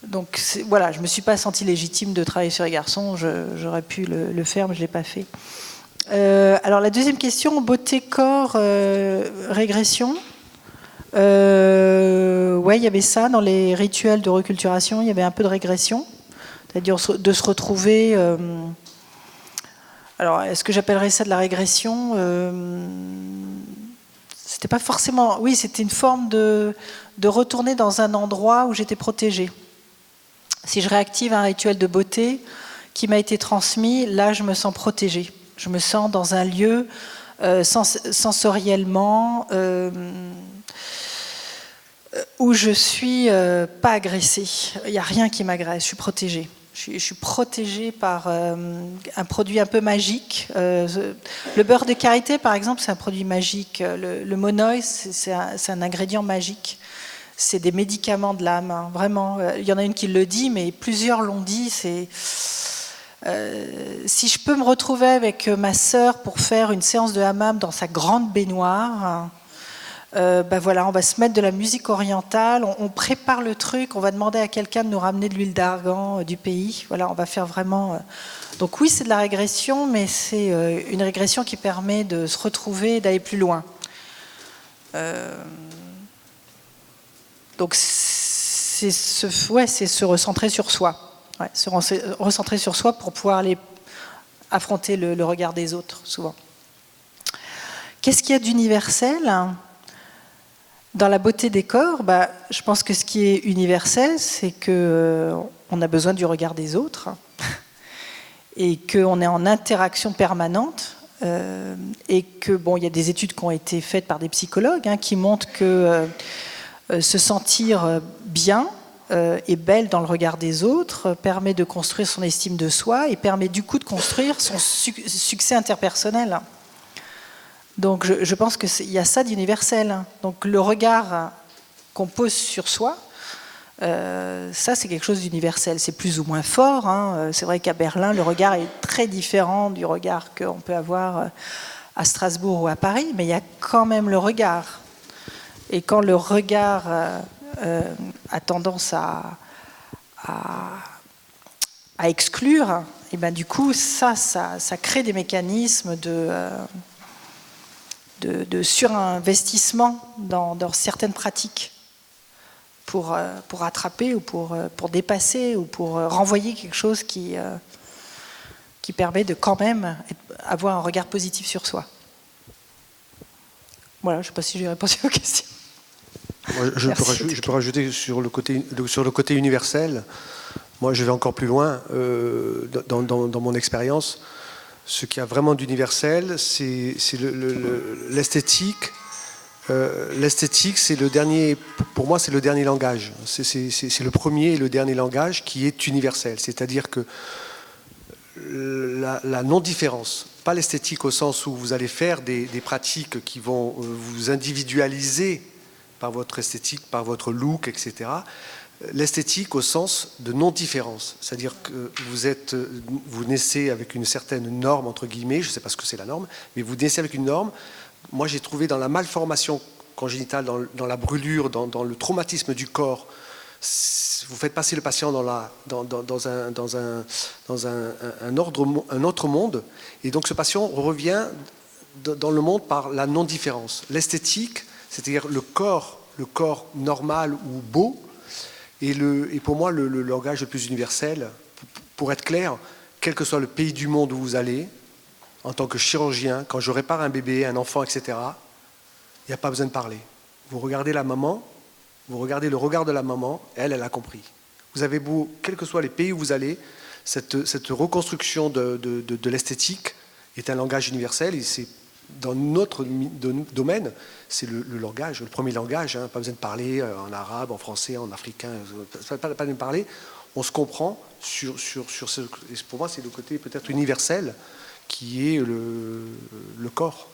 Donc voilà, je ne me suis pas sentie légitime de travailler sur les garçons, j'aurais pu le faire, mais je ne l'ai pas fait. Alors la deuxième question, beauté, corps, régression. Ouais, il y avait ça dans les rituels de reculturation, il y avait un peu de régression, c'est-à-dire de se retrouver... alors, est-ce que j'appellerais ça de la régression ? C'était pas forcément... Oui, c'était une forme de retourner dans un endroit où j'étais protégée. Si je réactive un rituel de beauté qui m'a été transmis, là, je me sens protégée. Je me sens dans un lieu sensoriellement où je suis pas agressée. Il n'y a rien qui m'agresse, je suis protégée. Je suis protégée par un produit un peu magique. Le beurre de karité, par exemple, c'est un produit magique. Le monoi, c'est un ingrédient magique. C'est des médicaments de l'âme, hein, vraiment. Il y en a une qui le dit, mais plusieurs l'ont dit. Si je peux me retrouver avec ma sœur pour faire une séance de hammam dans sa grande baignoire, voilà, on va se mettre de la musique orientale, on prépare le truc, on va demander à quelqu'un de nous ramener de l'huile d'argan du pays. Voilà, on va faire vraiment... Donc oui, c'est de la régression, mais c'est une régression qui permet de se retrouver et d'aller plus loin. Donc c'est se recentrer sur soi. Ouais, se recentrer sur soi pour pouvoir aller affronter le regard des autres, souvent. Qu'est-ce qu'il y a d'universel ? Dans la beauté des corps, je pense que ce qui est universel, c'est qu'on a besoin du regard des autres et qu'on est en interaction permanente et que, il y a des études qui ont été faites par des psychologues qui montrent que se sentir bien et belle dans le regard des autres permet de construire son estime de soi et permet du coup de construire son succès interpersonnel. Donc je pense qu'il y a ça d'universel. Donc le regard qu'on pose sur soi, ça c'est quelque chose d'universel. C'est plus ou moins fort. C'est vrai qu'à Berlin, le regard est très différent du regard qu'on peut avoir à Strasbourg ou à Paris, mais il y a quand même le regard. Et quand le regard a tendance à exclure, et du coup, ça crée des mécanismes de surinvestissement dans certaines pratiques pour attraper ou pour dépasser ou pour renvoyer quelque chose qui permet de quand même avoir un regard positif sur soi. Voilà, je ne sais pas si j'ai répondu aux questions. Je peux rajouter sur le côté universel. Moi, je vais encore plus loin dans mon expérience. Ce qui a vraiment d'universel, c'est l'esthétique. L'esthétique, c'est le dernier. Pour moi, c'est le dernier langage. C'est le premier et le dernier langage qui est universel. C'est-à-dire que la non-différence, pas l'esthétique au sens où vous allez faire des pratiques qui vont vous individualiser par votre esthétique, par votre look, etc. L'esthétique au sens de non-différence, c'est-à-dire que vous naissez avec une certaine norme, entre guillemets, je ne sais pas ce que c'est la norme, mais vous naissez avec une norme. Moi, j'ai trouvé dans la malformation congénitale, dans la brûlure, dans le traumatisme du corps, vous faites passer le patient dans un autre monde, et donc ce patient revient dans le monde par la non-différence. L'esthétique, c'est-à-dire le corps normal ou beau, et pour moi, le langage le plus universel, pour être clair, quel que soit le pays du monde où vous allez, en tant que chirurgien, quand je répare un bébé, un enfant, etc., il n'y a pas besoin de parler. Vous regardez la maman, vous regardez le regard de la maman, elle a compris. Vous avez beau, quels que soient les pays où vous allez, cette reconstruction de l'esthétique est un langage universel, et c'est dans notre domaine, c'est le langage, le premier langage, pas besoin de parler en arabe, en français, en africain, pas besoin de parler, on se comprend sur ce. Pour moi, c'est le côté peut-être universel qui est le corps.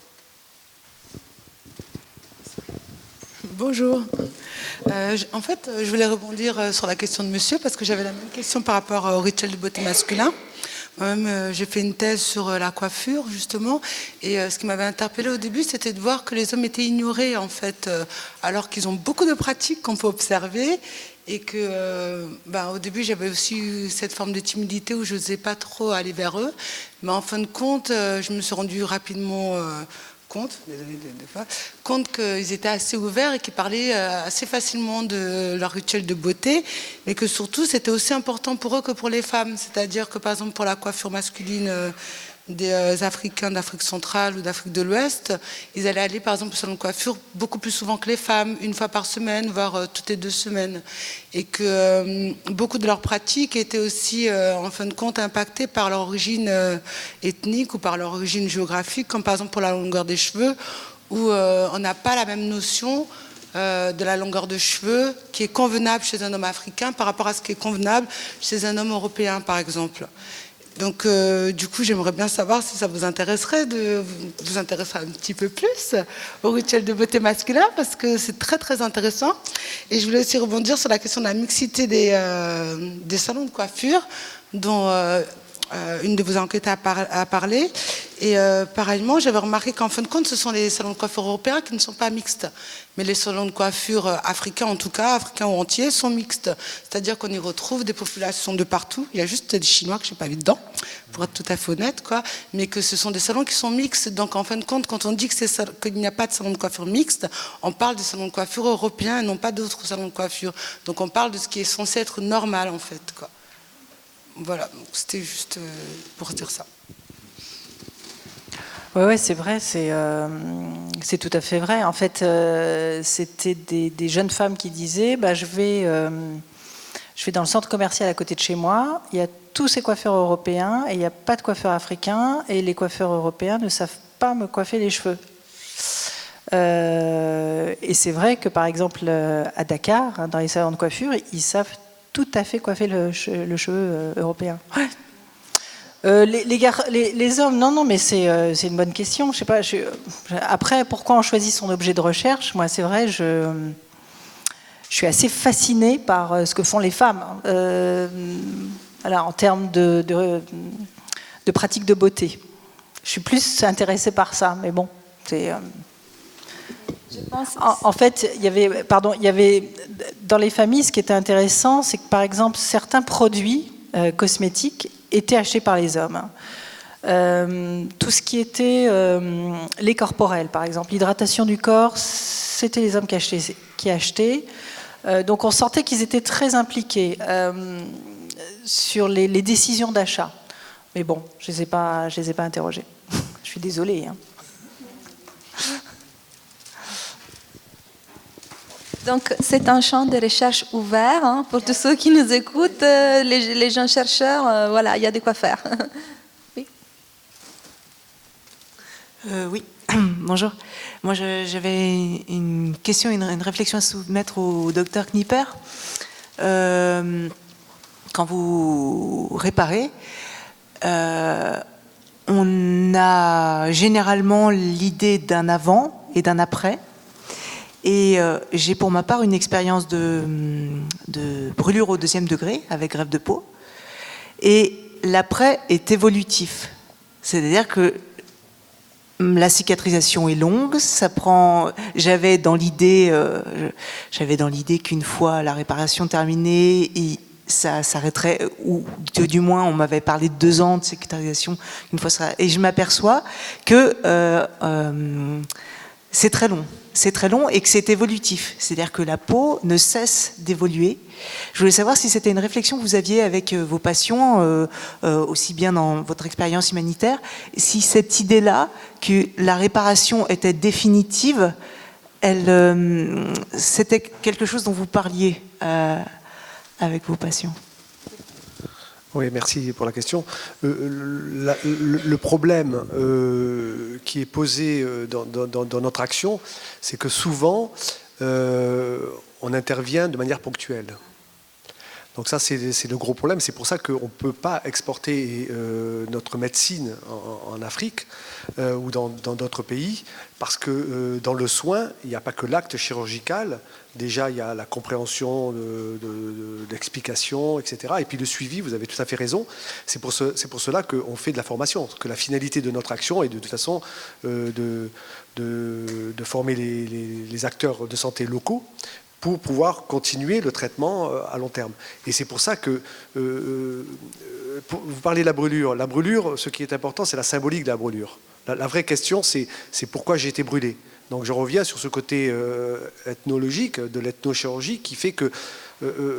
Bonjour. En fait, je voulais rebondir sur la question de monsieur, parce que j'avais la même question par rapport au rituel de beauté masculin. Moi-même, j'ai fait une thèse sur la coiffure, justement, et ce qui m'avait interpellée au début, c'était de voir que les hommes étaient ignorés, en fait, alors qu'ils ont beaucoup de pratiques qu'on peut observer, et que, au début, j'avais aussi eu cette forme de timidité où je n'osais pas trop aller vers eux, mais en fin de compte, je me suis rendue rapidement compte qu'ils étaient assez ouverts et qu'ils parlaient assez facilement de leur rituel de beauté, mais que surtout c'était aussi important pour eux que pour les femmes. C'est-à-dire que par exemple pour la coiffure masculine des Africains d'Afrique centrale ou d'Afrique de l'Ouest, ils allaient aller par exemple sur une coiffure beaucoup plus souvent que les femmes, une fois par semaine, voire toutes les 2 semaines. Et que beaucoup de leurs pratiques étaient aussi en fin de compte impactées par leur origine ethnique ou par leur origine géographique, comme par exemple pour la longueur des cheveux, où on n'a pas la même notion de la longueur de cheveux qui est convenable chez un homme africain par rapport à ce qui est convenable chez un homme européen, par exemple. Donc, du coup, j'aimerais bien savoir si ça vous intéresserait de vous intéresser un petit peu plus au rituel de beauté masculin, parce que c'est très, très intéressant. Et je voulais aussi rebondir sur la question de la mixité des salons de coiffure, dont une de vos enquêtes a parlé. Et pareillement, j'avais remarqué qu'en fin de compte, ce sont les salons de coiffure européens qui ne sont pas mixtes. Mais les salons de coiffure africains, en tout cas, africains ou entiers, sont mixtes. C'est-à-dire qu'on y retrouve des populations de partout. Il y a juste des Chinois que je n'ai pas vu dedans, pour être tout à fait honnête, quoi. Mais que ce sont des salons qui sont mixtes. Donc, en fin de compte, quand on dit qu'il n'y a pas de salon de coiffure mixte, on parle des salons de coiffure européens et non pas d'autres salons de coiffure. Donc, on parle de ce qui est censé être normal, en fait, quoi. Voilà, c'était juste pour dire ça. Oui, c'est vrai, c'est tout à fait vrai. En fait, c'était des jeunes femmes qui disaient je vais dans le centre commercial à côté de chez moi, il y a tous ces coiffeurs européens et il n'y a pas de coiffeurs africains et les coiffeurs européens ne savent pas me coiffer les cheveux. Et c'est vrai que par exemple à Dakar, dans les salons de coiffure, ils savent tout à fait coiffer le cheveu européen. Ouais. Les hommes, non, mais c'est une bonne question. Je sais pas. Après, pourquoi on choisit son objet de recherche? Moi, c'est vrai, je suis assez fascinée par ce que font les femmes. Voilà, en termes de pratique de beauté. Je suis plus intéressée par ça, mais bon, c'est. En fait, il y avait dans les familles, ce qui était intéressant, c'est que par exemple, certains produits cosmétiques étaient achetés par les hommes. Tout ce qui était lait corporel, par exemple, l'hydratation du corps, c'était les hommes qui achetaient. Donc on sentait qu'ils étaient très impliqués sur les décisions d'achat. Mais bon, je les ai pas interrogés. Je suis désolée. Hein. Donc, c'est un champ de recherche ouvert hein, pour tous ceux qui nous écoutent, les jeunes chercheurs, voilà, il y a de quoi faire. Oui. Oui, bonjour. Moi, j'avais une question, une réflexion à soumettre au docteur Knipper. Quand vous réparez, on a généralement l'idée d'un avant et d'un après. Et j'ai pour ma part une expérience de brûlure au 2e degré avec greffe de peau. Et l'après est évolutif. C'est-à-dire que la cicatrisation est longue, ça prend. J'avais dans l'idée qu'une fois la réparation terminée, ça s'arrêterait, ou du moins on m'avait parlé de 2 ans de cicatrisation une fois ça. Et je m'aperçois que c'est très long. C'est très long et que c'est évolutif. C'est-à-dire que la peau ne cesse d'évoluer. Je voulais savoir si c'était une réflexion que vous aviez avec vos patients, aussi bien dans votre expérience humanitaire, si cette idée-là, que la réparation était définitive, c'était quelque chose dont vous parliez avec vos patients. Oui, merci pour la question. Le problème qui est posé dans notre action, c'est que souvent, on intervient de manière ponctuelle. Donc ça, c'est le gros problème. C'est pour ça qu'on ne peut pas exporter notre médecine en Afrique ou dans d'autres pays, parce que dans le soin, il n'y a pas que l'acte chirurgical. Déjà, il y a la compréhension d'explications, etc. Et puis le suivi, vous avez tout à fait raison. C'est pour cela qu'on fait de la formation, que la finalité de notre action est de toute façon de former les acteurs de santé locaux pour pouvoir continuer le traitement à long terme. Et c'est pour ça que, vous parlez de la brûlure. La brûlure, ce qui est important, c'est la symbolique de la brûlure. La vraie question, c'est pourquoi j'ai été brûlé. Donc je reviens sur ce côté ethnologique, de l'ethnochirurgie, qui fait que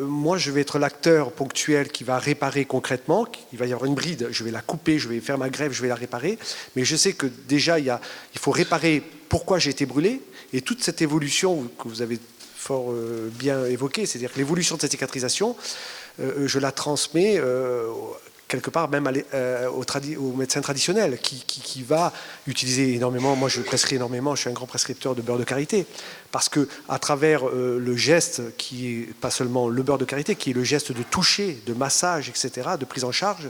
moi, je vais être l'acteur ponctuel qui va réparer concrètement. Il va y avoir une bride, je vais la couper, je vais faire ma greffe, je vais la réparer. Mais je sais que déjà, il faut réparer pourquoi j'ai été brûlé. Et toute cette évolution que vous avez fort bien évoquée, c'est-à-dire que l'évolution de cette cicatrisation, je la transmets quelque part même au médecin traditionnel qui va utiliser énormément. Moi, je prescris énormément, je suis un grand prescripteur de beurre de karité, parce que à travers le geste qui est pas seulement le beurre de karité, qui est le geste de toucher, de massage, etc., de prise en charge,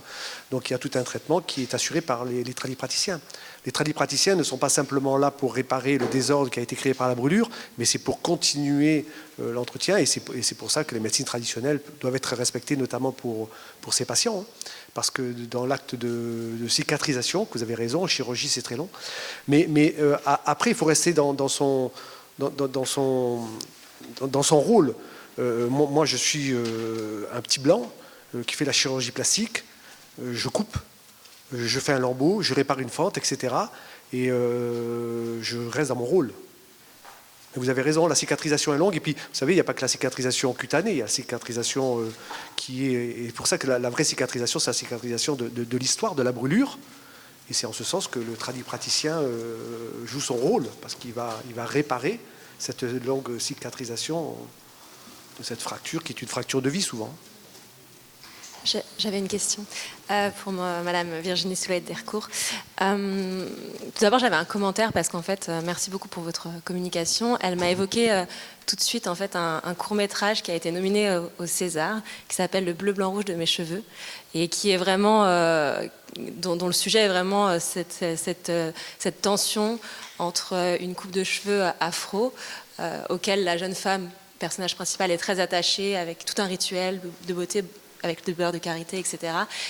donc il y a tout un traitement qui est assuré par les tradipraticiens. Les tradipraticiens ne sont pas simplement là pour réparer le désordre qui a été créé par la brûlure, mais c'est pour continuer l'entretien, et c'est pour ça que les médecines traditionnelles doivent être respectées, notamment pour ces patients, hein. Parce que dans l'acte de cicatrisation, que vous avez raison, en chirurgie c'est très long, mais après il faut rester dans son rôle. Moi je suis un petit blanc qui fait la chirurgie plastique, je coupe, je fais un lambeau, je répare une fente, etc. Et je reste dans mon rôle. Vous avez raison, la cicatrisation est longue. Et puis, vous savez, il n'y a pas que la cicatrisation cutanée, il y a la cicatrisation qui est... Et pour ça que la vraie cicatrisation, c'est la cicatrisation de l'histoire, de la brûlure. Et c'est en ce sens que le tradipraticien joue son rôle, parce qu'il va réparer cette longue cicatrisation de cette fracture, qui est une fracture de vie souvent. J'avais une question pour Madame Virginie Soulouet-Dercourt. Tout d'abord, j'avais un commentaire parce qu'en fait, merci beaucoup pour votre communication. Elle m'a évoqué tout de suite en fait un court-métrage qui a été nominé au César, qui s'appelle Le bleu, blanc, rouge de mes cheveux, et qui est vraiment dont le sujet est vraiment cette tension entre une coupe de cheveux afro auquel la jeune femme, personnage principal, est très attachée, avec tout un rituel de beauté, avec le beurre de karité, etc.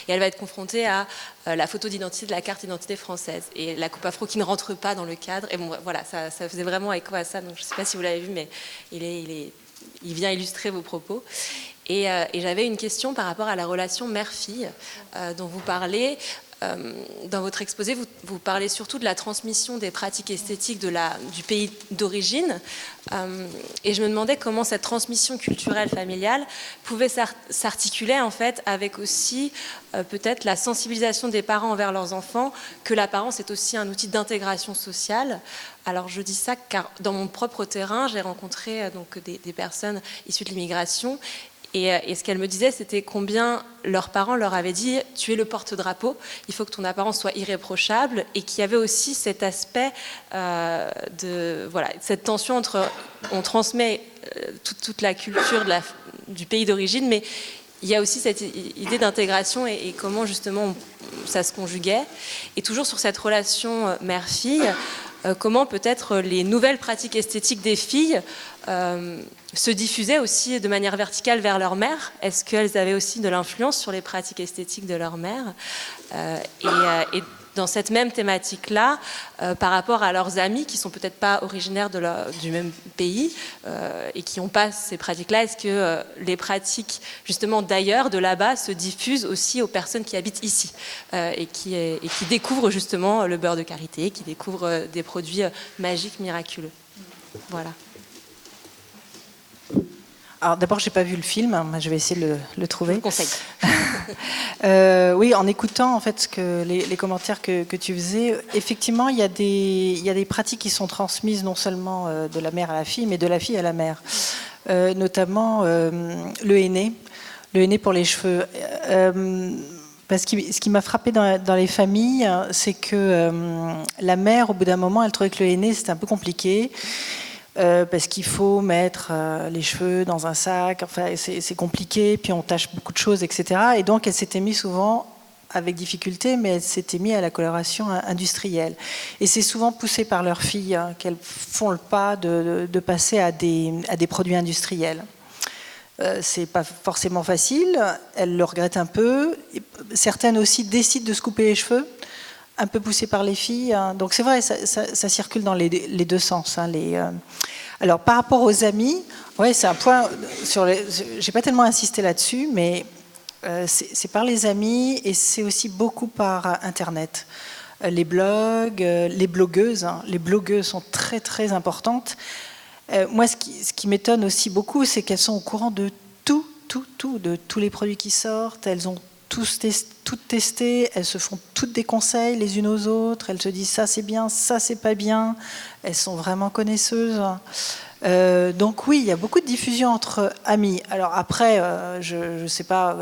Et elle va être confrontée à la photo d'identité de la carte d'identité française et la coupe afro qui ne rentre pas dans le cadre. Et bon, voilà, ça faisait vraiment écho à ça. Donc je ne sais pas si vous l'avez vu, mais il vient illustrer vos propos. Et j'avais une question par rapport à la relation mère-fille dont vous parlez. Dans votre exposé, vous parlez surtout de la transmission des pratiques esthétiques du pays d'origine. Et je me demandais comment cette transmission culturelle familiale pouvait s'articuler en fait avec aussi peut-être la sensibilisation des parents envers leurs enfants, que l'apparence est aussi un outil d'intégration sociale. Alors je dis ça car dans mon propre terrain, j'ai rencontré donc des personnes issues de l'immigration. Et ce qu'elle me disait, c'était combien leurs parents leur avaient dit « tu es le porte-drapeau, il faut que ton apparence soit irréprochable » et qu'il y avait aussi cet aspect cette tension entre on transmet toute la culture du pays d'origine, mais il y a aussi cette idée d'intégration et comment justement ça se conjuguait. Et toujours sur cette relation mère-fille, comment peut-être les nouvelles pratiques esthétiques des filles se diffusaient aussi de manière verticale vers leur mère. Est-ce qu'elles avaient aussi de l'influence sur les pratiques esthétiques de leur mère et dans cette même thématique-là, par rapport à leurs amis qui ne sont peut-être pas originaires du même pays et qui n'ont pas ces pratiques-là, est-ce que les pratiques justement d'ailleurs, de là-bas, se diffusent aussi aux personnes qui habitent ici et qui découvrent justement le beurre de karité, qui découvrent des produits magiques, miraculeux. Voilà. Alors d'abord, j'ai pas vu le film, je vais essayer de le trouver. Je vous conseille. Oui, en écoutant en fait les commentaires que tu faisais, effectivement, il y a des pratiques qui sont transmises non seulement de la mère à la fille, mais de la fille à la mère. Notamment le henné pour les cheveux. Parce que ce qui m'a frappé dans les familles, c'est que la mère, au bout d'un moment, elle trouvait que le henné, c'était un peu compliqué. Parce qu'il faut mettre les cheveux dans un sac, enfin c'est compliqué, puis on tâche beaucoup de choses, etc. Et donc elle s'était mise souvent, avec difficulté, mais elle s'était mise à la coloration industrielle. Et c'est souvent poussé par leurs filles qu'elles font le pas de passer à des produits industriels. C'est pas forcément facile, elles le regrettent un peu. Certaines aussi décident de se couper les cheveux, un peu poussé par les filles. Donc c'est vrai, ça circule dans les deux sens. Alors par rapport aux amis, ouais, c'est un point j'ai pas tellement insisté là-dessus, mais c'est par les amis et c'est aussi beaucoup par Internet. Les blogs, les blogueuses. Les blogueuses sont très très importantes. Moi, ce qui m'étonne aussi beaucoup, c'est qu'elles sont au courant de tout, de tous les produits qui sortent. Elles ont toutes testées, elles se font toutes des conseils les unes aux autres, elles se disent ça c'est bien, ça c'est pas bien, elles sont vraiment connaisseuses. Donc oui, il y a beaucoup de diffusion entre amis. Alors après, je ne sais pas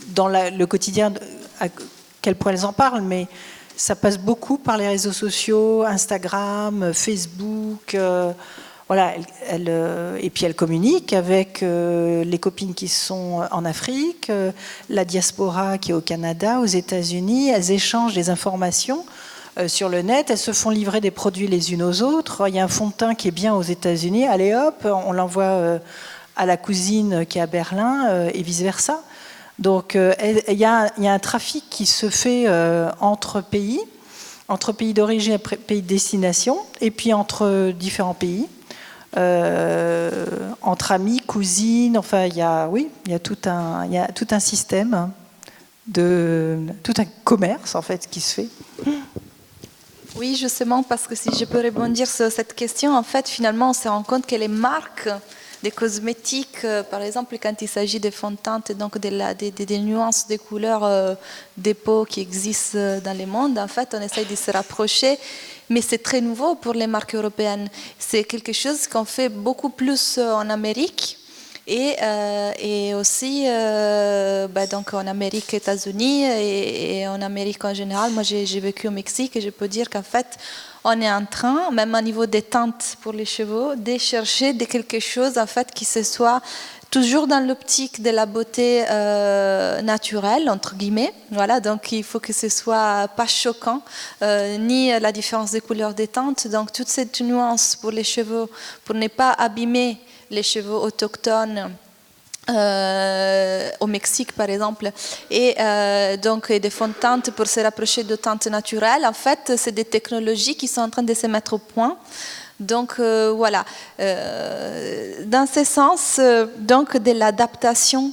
dans le quotidien à quel point elles en parlent, mais ça passe beaucoup par les réseaux sociaux, Instagram, Facebook... Voilà, et puis elle communique avec les copines qui sont en Afrique, la diaspora qui est au Canada, aux États-Unis. Elles échangent des informations sur le net, elles se font livrer des produits les unes aux autres. Il y a un fond de teint qui est bien aux États-Unis, allez hop, on l'envoie à la cousine qui est à Berlin et vice-versa. Donc il y a un trafic qui se fait entre pays d'origine et pays de destination, et puis entre différents pays, entre amis, cousines, enfin il y a tout un système, tout un commerce en fait qui se fait. Oui, justement, parce que si je peux rebondir sur cette question, en fait, finalement, on se rend compte que les marques des cosmétiques, par exemple, quand il s'agit des fonds de teint, donc des nuances des couleurs des peaux qui existent dans le monde, en fait, on essaye de se rapprocher, mais c'est très nouveau pour les marques européennes. C'est quelque chose qu'on fait beaucoup plus en Amérique. Et aussi donc en Amérique, États-Unis et en Amérique en général. Moi, j'ai vécu au Mexique et je peux dire qu'en fait, on est en train, même au niveau des teintes pour les cheveux, de chercher quelque chose en fait qui se soit toujours dans l'optique de la beauté naturelle, entre guillemets. Voilà, donc il faut que ce soit pas choquant, ni la différence des couleurs des teintes. Donc toute cette nuance pour les cheveux, pour ne pas abîmer les cheveux autochtones au Mexique par exemple, et donc des fonds de teinte pour se rapprocher de teintes naturelles. En fait, c'est des technologies qui sont en train de se mettre au point. Donc voilà, dans ce sens, donc de l'adaptation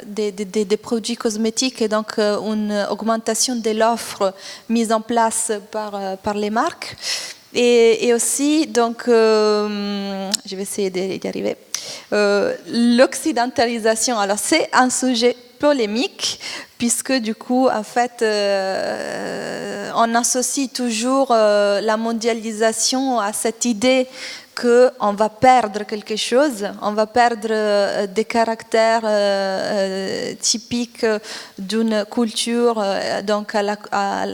des produits cosmétiques et donc une augmentation de l'offre mise en place par les marques. Et aussi, donc, je vais essayer d'y arriver, l'occidentalisation. Alors, c'est un sujet polémique, puisque du coup, en fait, on associe toujours la mondialisation à cette idée qu'on va perdre quelque chose, on va perdre des caractères typiques d'une culture. Donc, à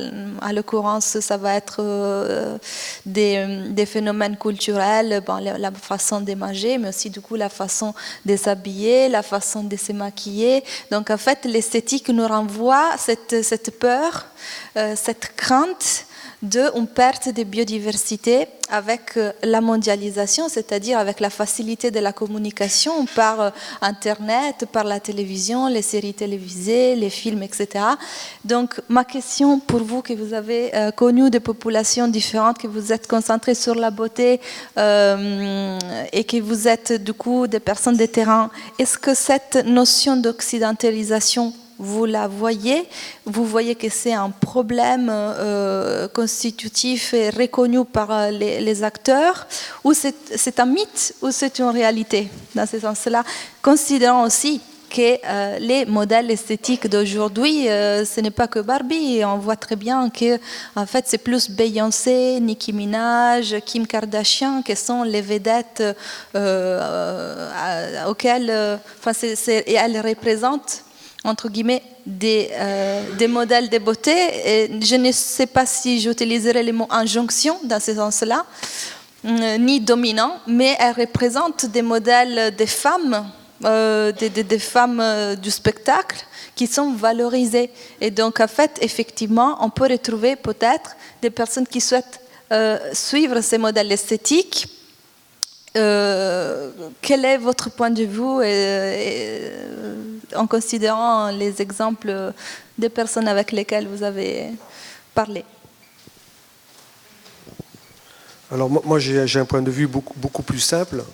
l'occurrence, ça va être des phénomènes culturels, la façon de manger, mais aussi du coup la façon de s'habiller, la façon de se maquiller. Donc, en fait, l'esthétique nous renvoie cette peur, cette crainte d'une perte de biodiversité avec la mondialisation, c'est-à-dire avec la facilité de la communication par Internet, par la télévision, les séries télévisées, les films, etc. Donc, ma question pour vous, que vous avez connu des populations différentes, que vous êtes concentrés sur la beauté et que vous êtes du coup des personnes de terrain, est-ce que cette notion d'occidentalisation, vous la voyez, vous voyez que c'est un problème constitutif et reconnu par les acteurs, ou c'est un mythe, ou c'est une réalité dans ce sens-là, considérant aussi que les modèles esthétiques d'aujourd'hui, ce n'est pas que Barbie. On voit très bien que en fait, c'est plus Beyoncé, Nicki Minaj, Kim Kardashian qui sont les vedettes auxquelles, et elles représentent entre guillemets des modèles de beauté. Et je ne sais pas si j'utiliserai le mot injonction dans ce sens-là, ni dominant, mais elles représentent des modèles de femmes, des femmes du spectacle qui sont valorisées. Et donc, en fait, effectivement, on peut retrouver peut-être des personnes qui souhaitent suivre ces modèles esthétiques. Quel est votre point de vue en considérant les exemples des personnes avec lesquelles vous avez parlé? Alors moi j'ai un point de vue beaucoup plus simple.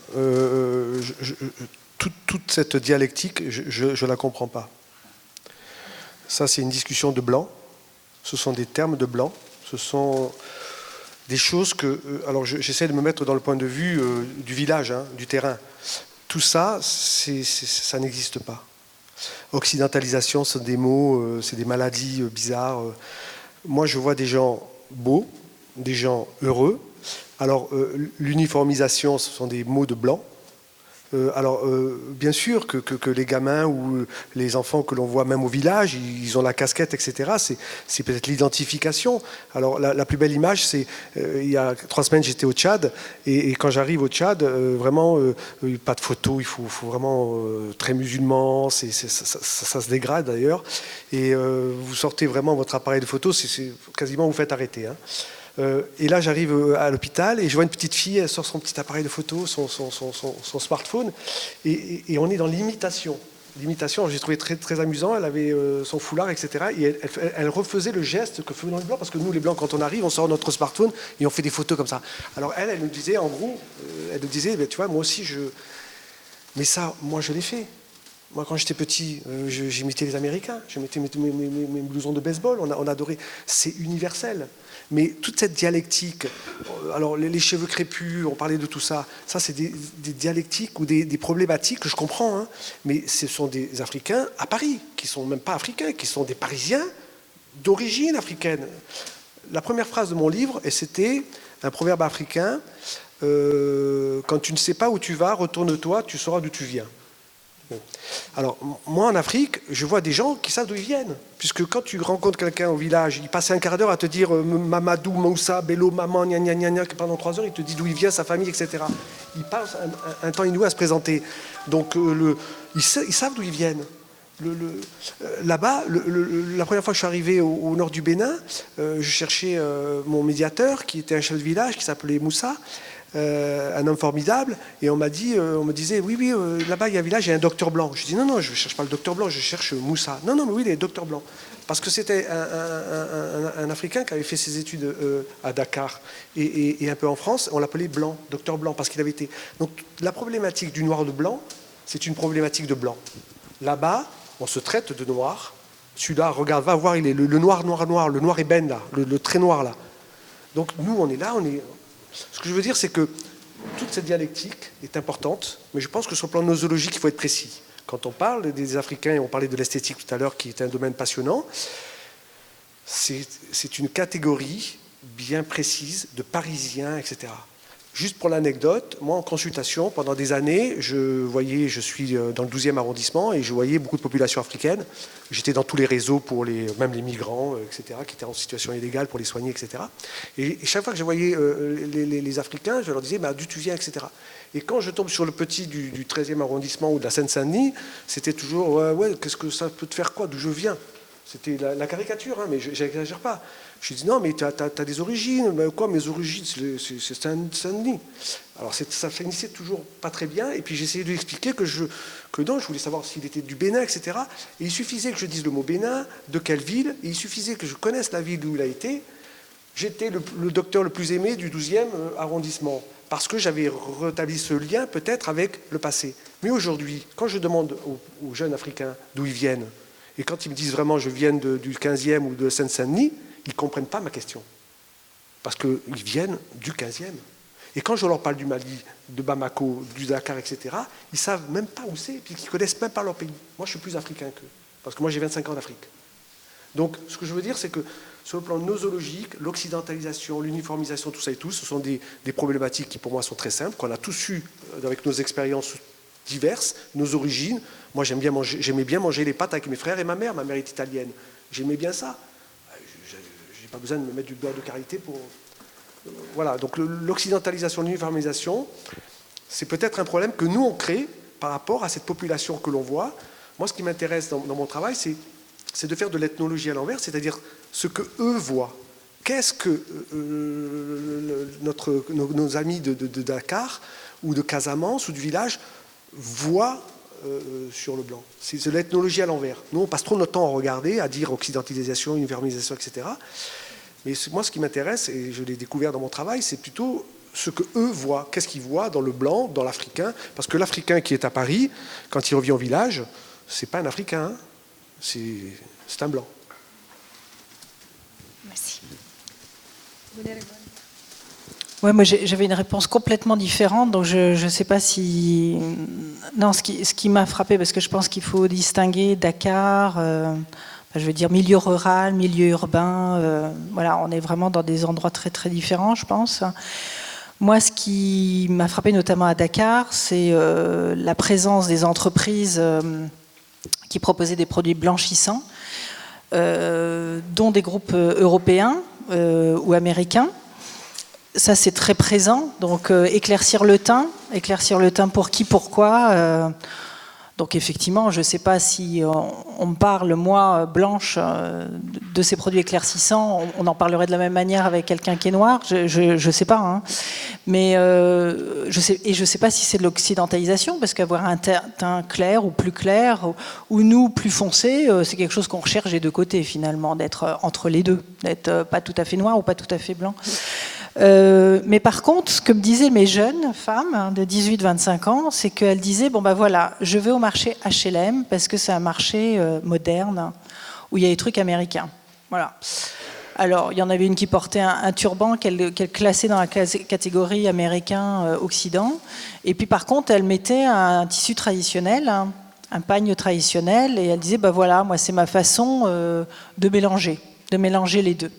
Toute cette dialectique, je la comprends pas. Ça, c'est une discussion de blanc. Ce sont des termes de blanc. Ce sont des choses que... alors j'essaie de me mettre dans le point de vue du village, du terrain. Tout ça, ça n'existe pas. Occidentalisation, c'est des mots, c'est des maladies bizarres. Moi, je vois des gens beaux, des gens heureux. Alors, l'uniformisation, ce sont des mots de blanc. Bien sûr que les gamins ou les enfants que l'on voit même au village, ils ont la casquette, etc. C'est peut-être l'identification. Alors, la plus belle image, c'est il y a 3 semaines, j'étais au Tchad, et quand j'arrive au Tchad, vraiment, pas de photos, il faut vraiment très musulman, ça se dégrade d'ailleurs, et vous sortez vraiment votre appareil de photo, c'est quasiment vous faites arrêter. Hein. Et là, j'arrive à l'hôpital et je vois une petite fille, elle sort son petit appareil de photo, son smartphone, et on est dans l'imitation. L'imitation, j'ai trouvé très, très amusant, elle avait son foulard, etc. Et elle refaisait le geste que faisaient les Blancs, parce que nous, les Blancs, quand on arrive, on sort notre smartphone et on fait des photos comme ça. Alors elle nous disait, en gros, elle nous disait, tu vois, moi aussi, mais ça, moi, je l'ai fait. Moi, quand j'étais petit, j'imitais les Américains, je mettais mes blousons de baseball, on adorait. C'est universel. Mais toute cette dialectique, alors les cheveux crépus, on parlait de tout ça, ça c'est des dialectiques ou des problématiques que je comprends, hein, mais ce sont des Africains à Paris, qui ne sont même pas africains, qui sont des Parisiens d'origine africaine. La première phrase de mon livre, et c'était un proverbe africain, quand tu ne sais pas où tu vas, retourne-toi, tu sauras d'où tu viens. Alors, moi en Afrique, je vois des gens qui savent d'où ils viennent. Puisque quand tu rencontres quelqu'un au village, il passe un quart d'heure à te dire Mamadou, Moussa, Bello, Maman, gna gna gna gna, que pendant 3 heures, il te dit d'où il vient, sa famille, etc. Il passe un temps inouï à se présenter. Donc, ils savent d'où ils viennent. Là-bas, la première fois que je suis arrivé au nord du Bénin, je cherchais mon médiateur, qui était un chef de village, qui s'appelait Moussa. Un homme formidable, et on me disait oui, là-bas il y a un village, il y a un docteur blanc. Je dis non, je ne cherche pas le docteur blanc, je cherche Moussa. Non, mais oui, il est docteur blanc. Parce que c'était un Africain qui avait fait ses études à Dakar et un peu en France, on l'appelait blanc, docteur blanc, parce qu'il avait été. Donc la problématique du noir de blanc, c'est une problématique de blanc. Là-bas, on se traite de noir. Celui-là, regarde, va voir, il est le noir, le noir ébène là, le très noir là. Donc nous, on est là, Ce que je veux dire, c'est que toute cette dialectique est importante, mais je pense que sur le plan nosologique, il faut être précis. Quand on parle des Africains, et on parlait de l'esthétique tout à l'heure, qui est un domaine passionnant, c'est une catégorie bien précise de Parisiens, etc. Juste pour l'anecdote, moi en consultation, pendant des années, je suis dans le 12e arrondissement et je voyais beaucoup de populations africaines. J'étais dans tous les réseaux pour même les migrants, etc., qui étaient en situation illégale pour les soigner, etc. Et chaque fois que je voyais les Africains, je leur disais d'où tu viens, etc. Et quand je tombe sur le petit du 13e arrondissement ou de la Seine-Saint-Denis, c'était toujours ouais, qu'est-ce que ça peut te faire quoi, d'où je viens? C'était la caricature, hein, mais je n'exagère pas. Je dis non, mais tu as des origines. Mais quoi, mes origines, c'est Saint-Denis. Alors ça finissait toujours pas très bien. Et puis j'essayais de lui expliquer que non, je voulais savoir s'il était du Bénin, etc. Et il suffisait que je dise le mot Bénin, de quelle ville, et il suffisait que je connaisse la ville où il a été. J'étais le docteur le plus aimé du 12e arrondissement, parce que j'avais rétabli ce lien peut-être avec le passé. Mais aujourd'hui, quand je demande aux jeunes Africains d'où ils viennent, et quand ils me disent vraiment je viens du 15e ou de Seine-Saint-Denis, ils ne comprennent pas ma question. Parce qu'ils viennent du 15e. Et quand je leur parle du Mali, de Bamako, du Dakar, etc., ils ne savent même pas où c'est, puis ils ne connaissent même pas leur pays. Moi, je suis plus africain qu'eux. Parce que moi, j'ai 25 ans d'Afrique. Donc, ce que je veux dire, c'est que sur le plan nosologique, l'occidentalisation, l'uniformisation, tout ça et tout, ce sont des problématiques qui, pour moi, sont très simples, qu'on a tous eues avec nos expériences diverses, nos origines. Moi, j'aimais bien manger les pâtes avec mes frères et ma mère. Ma mère est italienne. J'aimais bien ça. Je n'ai pas besoin de me mettre du beurre de karité pour... Voilà, donc l'occidentalisation, l'uniformisation, c'est peut-être un problème que nous, on crée par rapport à cette population que l'on voit. Moi, ce qui m'intéresse dans mon travail, c'est de faire de l'ethnologie à l'envers, c'est-à-dire ce que eux voient. Qu'est-ce que nos amis de Dakar ou de Casamance ou du village voient sur le blanc? C'est de l'ethnologie à l'envers. Nous, on passe trop notre temps à regarder, à dire occidentalisation, uniformisation, etc. Mais moi, ce qui m'intéresse, et je l'ai découvert dans mon travail, c'est plutôt ce que eux voient. Qu'est-ce qu'ils voient dans le blanc, dans l'Africain? Parce que l'Africain qui est à Paris, quand il revient au village, c'est pas un Africain, hein. C'est un blanc. Merci. Ouais, moi j'avais une réponse complètement différente, donc je ne sais pas si... Non, ce qui m'a frappé, parce que je pense qu'il faut distinguer Dakar, je veux dire milieu rural, milieu urbain, voilà, on est vraiment dans des endroits très très différents, je pense. Moi, ce qui m'a frappé notamment à Dakar, c'est la présence des entreprises qui proposaient des produits blanchissants, dont des groupes européens ou américains. Ça, c'est très présent. Donc, éclaircir le teint pour qui, pourquoi. Donc, effectivement, je ne sais pas si on me parle, moi, blanche, de ces produits éclaircissants. On en parlerait de la même manière avec quelqu'un qui est noir. Je ne sais pas. Hein. Mais je ne sais pas si c'est de l'occidentalisation, parce qu'avoir un teint clair ou plus clair, ou nous, plus foncé, c'est quelque chose qu'on recherche des deux côtés, finalement, d'être entre les deux, d'être pas tout à fait noir ou pas tout à fait blanc. Mais par contre, ce que me disaient mes jeunes femmes de 18-25 ans, c'est qu'elles disaient, bon ben voilà, je vais au marché H&M parce que c'est un marché moderne où il y a des trucs américains. Voilà. Alors, il y en avait une qui portait un turban qu'elle classait dans la catégorie américain-occident. Et puis par contre, elle mettait un tissu traditionnel, un pagne traditionnel, et elle disait, ben voilà, moi c'est ma façon de mélanger les deux.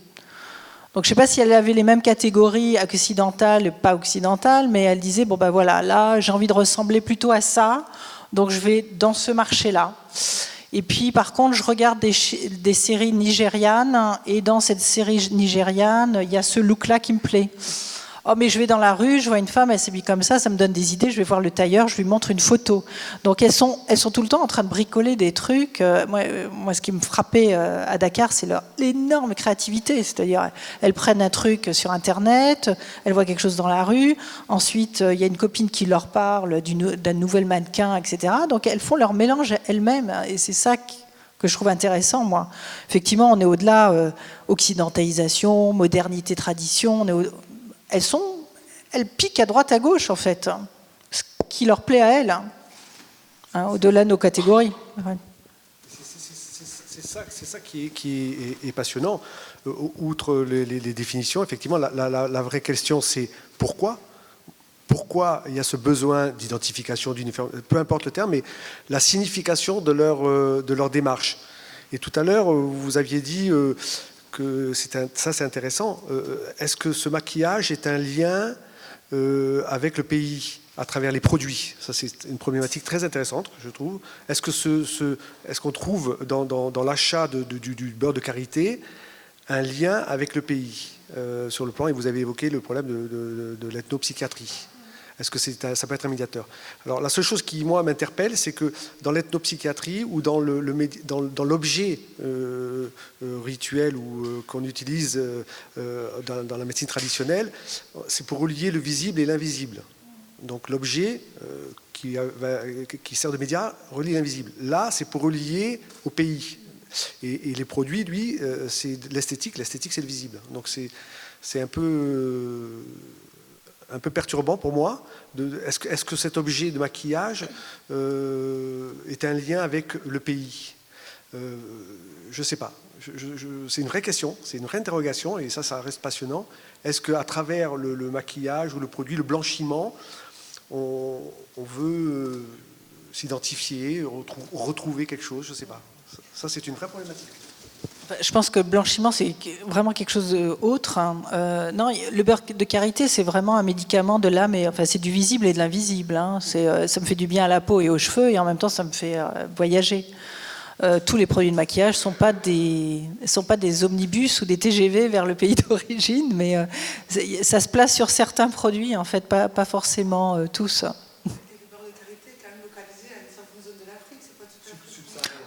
Donc je ne sais pas si elle avait les mêmes catégories occidentales et pas occidentales, mais elle disait, bon ben voilà, là j'ai envie de ressembler plutôt à ça, donc je vais dans ce marché-là. Et puis par contre, je regarde des séries nigérianes, et dans cette série nigériane, il y a ce look-là qui me plaît. Oh mais je vais dans la rue, je vois une femme, elle s'habille comme ça me donne des idées, je vais voir le tailleur, je lui montre une photo. Donc elles sont tout le temps en train de bricoler des trucs. Moi ce qui me frappait à Dakar, c'est leur énorme créativité. C'est-à-dire, elles prennent un truc sur Internet, elles voient quelque chose dans la rue, ensuite il y a une copine qui leur parle d'un nouvel mannequin, etc. Donc elles font leur mélange elles-mêmes, et c'est ça que je trouve intéressant, moi. Effectivement, on est au-delà occidentalisation, modernité, tradition, elles piquent à droite à gauche, en fait, ce qui leur plaît à elles, hein, au-delà de nos catégories. Ouais. C'est ça qui est passionnant. Outre les définitions, effectivement, la vraie question, c'est pourquoi il y a ce besoin d'identification, peu importe le terme, mais la signification de leur démarche. Et tout à l'heure, vous aviez dit... que ça c'est intéressant. Est-ce que ce maquillage est un lien avec le pays à travers les produits? Ça c'est une problématique très intéressante, je trouve. Est-ce qu'on trouve dans l'achat du beurre de karité un lien avec le pays sur le plan, et vous avez évoqué le problème de l'ethnopsychiatrie. Est-ce que ça peut être un médiateur? Alors la seule chose qui, moi, m'interpelle, c'est que dans l'ethnopsychiatrie ou dans l'objet rituel qu'on utilise dans la médecine traditionnelle, c'est pour relier le visible et l'invisible. Donc l'objet qui sert de média relie l'invisible. Là, c'est pour relier au pays. Et les produits, lui, c'est l'esthétique. L'esthétique, c'est le visible. Donc c'est un peu perturbant pour moi. Est-ce que cet objet de maquillage est un lien avec le pays? Je ne sais pas. C'est une vraie question, c'est une vraie interrogation, et ça reste passionnant. Est-ce qu'à travers le maquillage ou le produit, le blanchiment, on veut s'identifier, retrouver quelque chose? Je ne sais pas. Ça, c'est une vraie problématique. Je pense que blanchiment, c'est vraiment quelque chose d'autre. Hein. Non, le beurre de karité, c'est vraiment un médicament de l'âme, enfin, c'est du visible et de l'invisible. Hein. Ça me fait du bien à la peau et aux cheveux, et en même temps, ça me fait voyager. Tous les produits de maquillage ne sont pas des omnibus ou des TGV vers le pays d'origine, mais ça se place sur certains produits, en fait, pas forcément tous.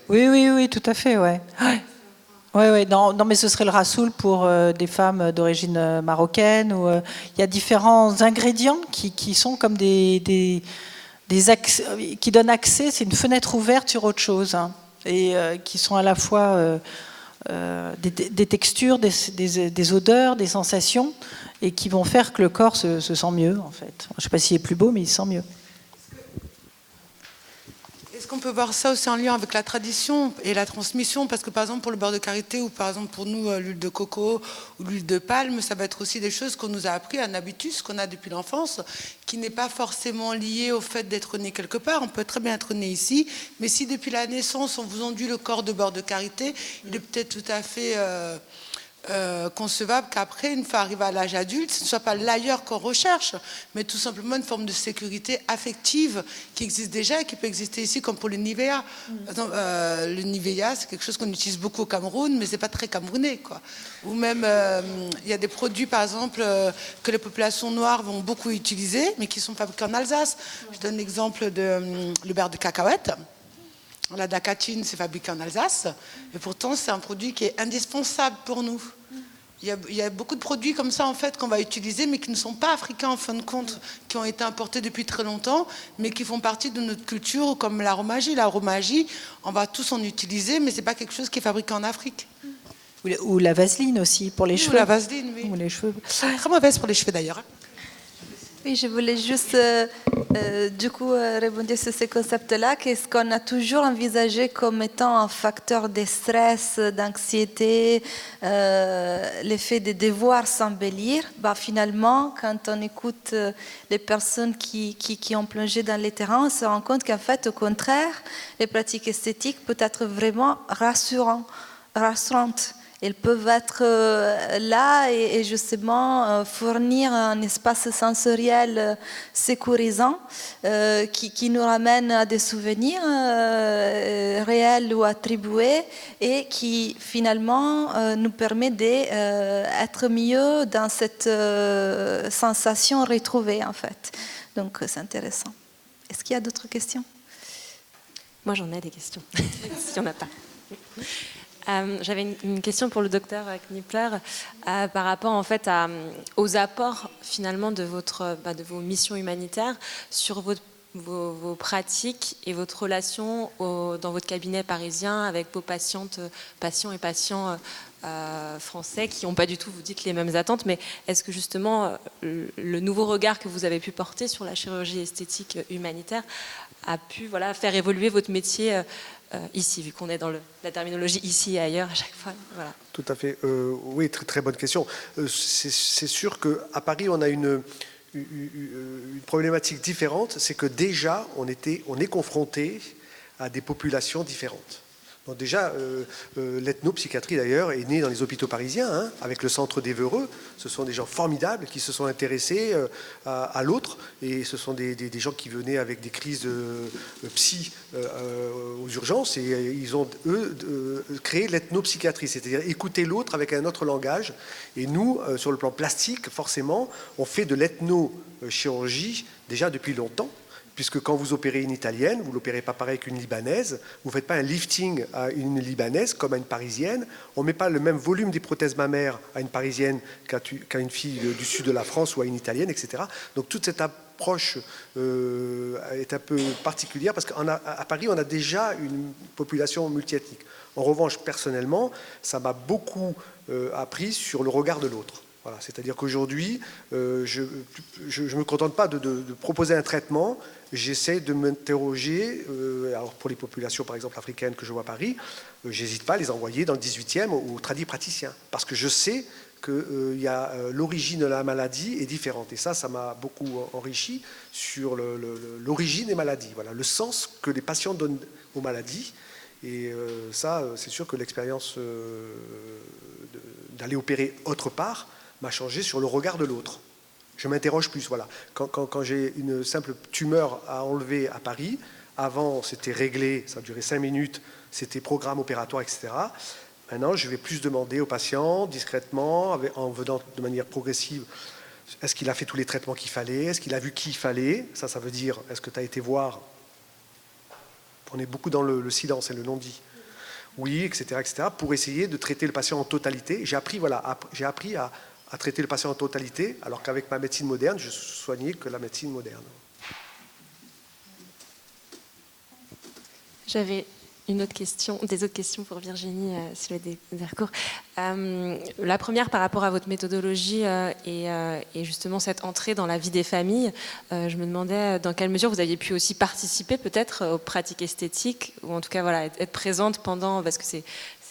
Oui, tout à fait, ouais. Oui, non, mais ce serait le rassoul pour des femmes d'origine marocaine. Il y a différents ingrédients qui sont comme qui donnent accès, c'est une fenêtre ouverte sur autre chose, hein, et qui sont à la fois des textures, des odeurs, des sensations, et qui vont faire que le corps se sent mieux, en fait. Je ne sais pas s'il est plus beau, mais il se sent mieux. Est-ce qu'on peut voir ça aussi en lien avec la tradition et la transmission? Parce que par exemple pour le beurre de karité, ou par exemple pour nous l'huile de coco ou l'huile de palme, ça va être aussi des choses qu'on nous a appris, un habitus qu'on a depuis l'enfance, qui n'est pas forcément lié au fait d'être né quelque part. On peut très bien être né ici, mais si depuis la naissance on vous enduit le corps de beurre de karité, il est peut-être tout à fait concevable qu'après, une fois arrivé à l'âge adulte, ce ne soit pas l'ailleurs qu'on recherche, mais tout simplement une forme de sécurité affective qui existe déjà et qui peut exister ici, comme pour le Nivea. Par exemple, le Nivea, c'est quelque chose qu'on utilise beaucoup au Cameroun, mais c'est pas très camerounais, quoi. Ou même, il y a des produits, par exemple, que les populations noires vont beaucoup utiliser, mais qui sont fabriqués en Alsace. Je donne l'exemple de le beurre de cacahuète. La dacatine, c'est fabriqué en Alsace, et pourtant c'est un produit qui est indispensable pour nous. Il y a beaucoup de produits comme ça en fait qu'on va utiliser, mais qui ne sont pas africains en fin de compte, qui ont été importés depuis très longtemps, mais qui font partie de notre culture, comme l'aromagie. L'aromagie, on va tous en utiliser, mais c'est pas quelque chose qui est fabriqué en Afrique. Ou la vaseline aussi, pour les cheveux. Ou la vaseline, oui. Ou les cheveux. Très mauvaise pour les cheveux d'ailleurs. Oui, je voulais juste du coup rebondir sur ce concept-là, qu'est-ce qu'on a toujours envisagé comme étant un facteur de stress, d'anxiété, l'effet de devoir s'embellir. Bah, finalement, quand on écoute les personnes qui ont plongé dans les terrains, on se rend compte qu'en fait, au contraire, les pratiques esthétiques peuvent être vraiment rassurantes. Elles peuvent être là et justement fournir un espace sensoriel sécurisant qui nous ramène à des souvenirs réels ou attribués et qui finalement nous permet d'être mieux dans cette sensation retrouvée en fait. Donc c'est intéressant. Est-ce qu'il y a d'autres questions? Moi j'en ai des questions, s'il n'y en a pas. J'avais une question pour le docteur Knipler par rapport en fait aux apports finalement de vos missions humanitaires sur vos pratiques et votre relation dans votre cabinet parisien avec vos patients et patients français qui n'ont pas du tout, vous dites, les mêmes attentes, mais est-ce que justement le nouveau regard que vous avez pu porter sur la chirurgie esthétique humanitaire a pu faire évoluer votre métier ici, vu qu'on est dans la terminologie ici et ailleurs à chaque fois. Voilà. Tout à fait. Oui, très, très bonne question. C'est sûr qu'à Paris, on a une problématique différente. C'est que déjà, on est confronté à des populations différentes. Donc déjà, l'ethnopsychiatrie d'ailleurs est née dans les hôpitaux parisiens, avec le centre d'Évreux. Ce sont des gens formidables qui se sont intéressés à l'autre, et ce sont des gens qui venaient avec des crises psy aux urgences, et ils ont, eux, créé l'ethnopsychiatrie, c'est-à-dire écouter l'autre avec un autre langage. Et nous, sur le plan plastique, forcément, on fait de l'ethnochirurgie déjà depuis longtemps. Puisque quand vous opérez une Italienne, vous ne l'opérez pas pareil qu'une Libanaise, vous ne faites pas un lifting à une Libanaise comme à une Parisienne, on ne met pas le même volume des prothèses mammaires à une Parisienne qu'à une fille du sud de la France ou à une Italienne, etc. Donc toute cette approche est un peu particulière, parce qu'à Paris, on a déjà une population multiethnique. En revanche, personnellement, ça m'a beaucoup appris sur le regard de l'autre. Voilà, c'est-à-dire qu'aujourd'hui, je ne me contente pas de proposer un traitement, j'essaie de m'interroger, alors pour les populations par exemple africaines que je vois à Paris, j'hésite pas à les envoyer dans le 18e au tradipraticien, parce que je sais que l'origine de la maladie est différente, et ça m'a beaucoup enrichi sur l'origine des maladies, voilà, le sens que les patients donnent aux maladies. Et ça, c'est sûr que l'expérience d'aller opérer autre part m'a changé sur le regard de l'autre. Je m'interroge plus, voilà. Quand j'ai une simple tumeur à enlever à Paris, avant c'était réglé, ça durait 5 minutes, c'était programme opératoire, etc. Maintenant, je vais plus demander au patient, discrètement, en venant de manière progressive, est-ce qu'il a fait tous les traitements qu'il fallait, est-ce qu'il a vu qui il fallait, ça veut dire, est-ce que tu as été voir? On est beaucoup dans le silence et le non-dit. Oui, etc., pour essayer de traiter le patient en totalité. J'ai appris à traiter le patient en totalité, alors qu'avec ma médecine moderne, je soignais que la médecine moderne. J'avais des autres questions pour Virginie Silouet-Dercourt. La première par rapport à votre méthodologie et justement cette entrée dans la vie des familles. Je me demandais dans quelle mesure vous aviez pu aussi participer peut-être aux pratiques esthétiques, ou en tout cas être présente pendant, parce que c'est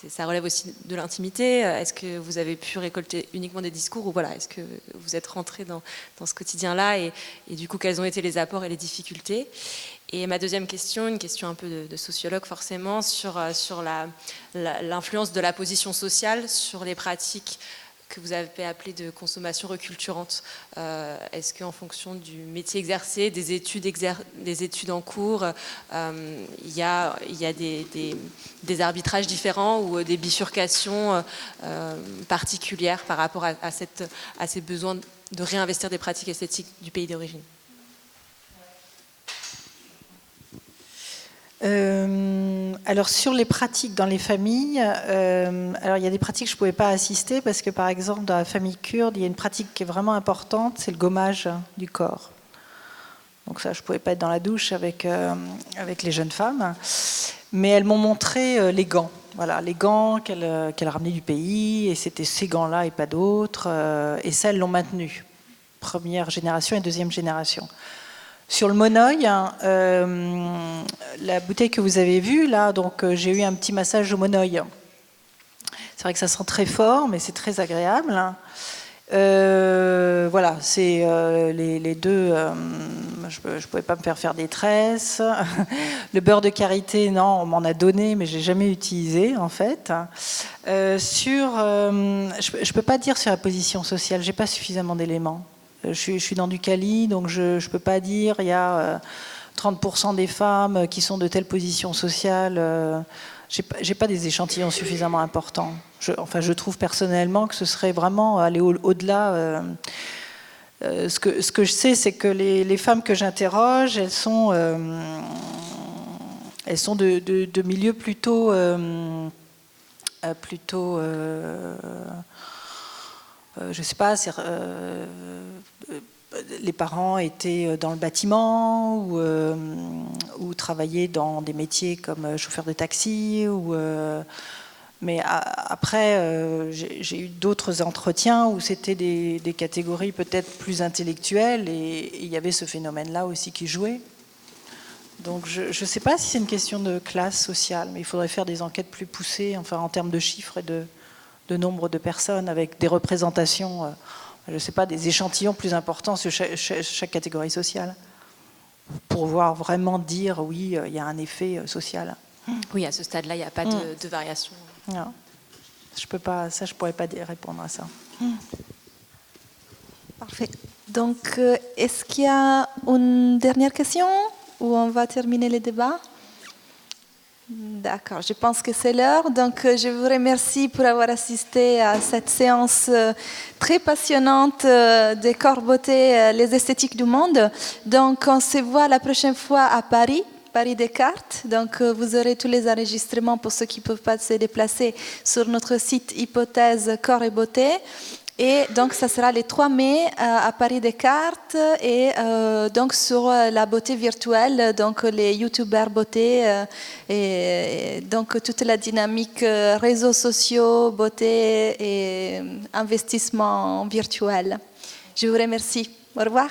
ça relève aussi de l'intimité. Est-ce que vous avez pu récolter uniquement des discours ou voilà, est-ce que vous êtes rentré dans ce quotidien-là et du coup, quels ont été les apports et les difficultés? Et ma deuxième question, une question un peu de sociologue forcément, sur l'influence de la position sociale sur les pratiques que vous avez appelées de consommation reculturante. Est-ce qu'en fonction du métier exercé, des études en cours, il y a des arbitrages différents ou des bifurcations particulières par rapport à ces besoins de réinvestir des pratiques esthétiques du pays d'origine? Alors sur les pratiques dans les familles, alors il y a des pratiques que je ne pouvais pas assister parce que par exemple dans la famille kurde, il y a une pratique qui est vraiment importante, c'est le gommage du corps. Donc ça, je ne pouvais pas être dans la douche avec les jeunes femmes, mais elles m'ont montré les gants. Voilà, les gants qu'elles ramenaient du pays, et c'était ces gants-là et pas d'autres, et ça, elles l'ont maintenu. Première génération et deuxième génération. Sur le monoï, la bouteille que vous avez vue, là, donc j'ai eu un petit massage au monoï. C'est vrai que ça sent très fort, mais c'est très agréable. Voilà, c'est les deux. Je ne pouvais pas me faire des tresses. Le beurre de karité, non, on m'en a donné, mais je l'ai jamais utilisé en fait. Je peux pas dire sur la position sociale. J'ai pas suffisamment d'éléments. Je suis dans du Cali, donc je ne peux pas dire il y a 30% des femmes qui sont de telle position sociale. J'ai pas des échantillons suffisamment importants. Je trouve personnellement que ce serait vraiment aller au-delà. Ce que je sais, c'est que les femmes que j'interroge, elles sont de milieux plutôt je ne sais pas, les parents étaient dans le bâtiment ou travaillaient dans des métiers comme chauffeur de taxi. Mais après, j'ai eu d'autres entretiens où c'était des catégories peut-être plus intellectuelles et il y avait ce phénomène-là aussi qui jouait. Donc je ne sais pas si c'est une question de classe sociale, mais il faudrait faire des enquêtes plus poussées, enfin en termes de chiffres et de nombre de personnes avec des représentations, je ne sais pas, des échantillons plus importants sur chaque catégorie sociale pour pouvoir vraiment dire oui, il y a un effet social. Oui, à ce stade-là, il n'y a pas de variation. Non. Je ne pourrais pas répondre à ça. Parfait. Donc, est-ce qu'il y a une dernière question ou on va terminer le débat? D'accord, je pense que c'est l'heure. Donc, je vous remercie pour avoir assisté à cette séance très passionnante des corps beauté, les esthétiques du monde. Donc, on se voit la prochaine fois à Paris Descartes. Donc, vous aurez tous les enregistrements pour ceux qui ne peuvent pas se déplacer sur notre site Hypothèse Corps et Beauté. Et donc, ça sera le 3 mai à Paris Descartes et donc sur la beauté virtuelle, donc les youtubeurs beauté et donc toute la dynamique réseaux sociaux, beauté et investissement virtuel. Je vous remercie. Au revoir.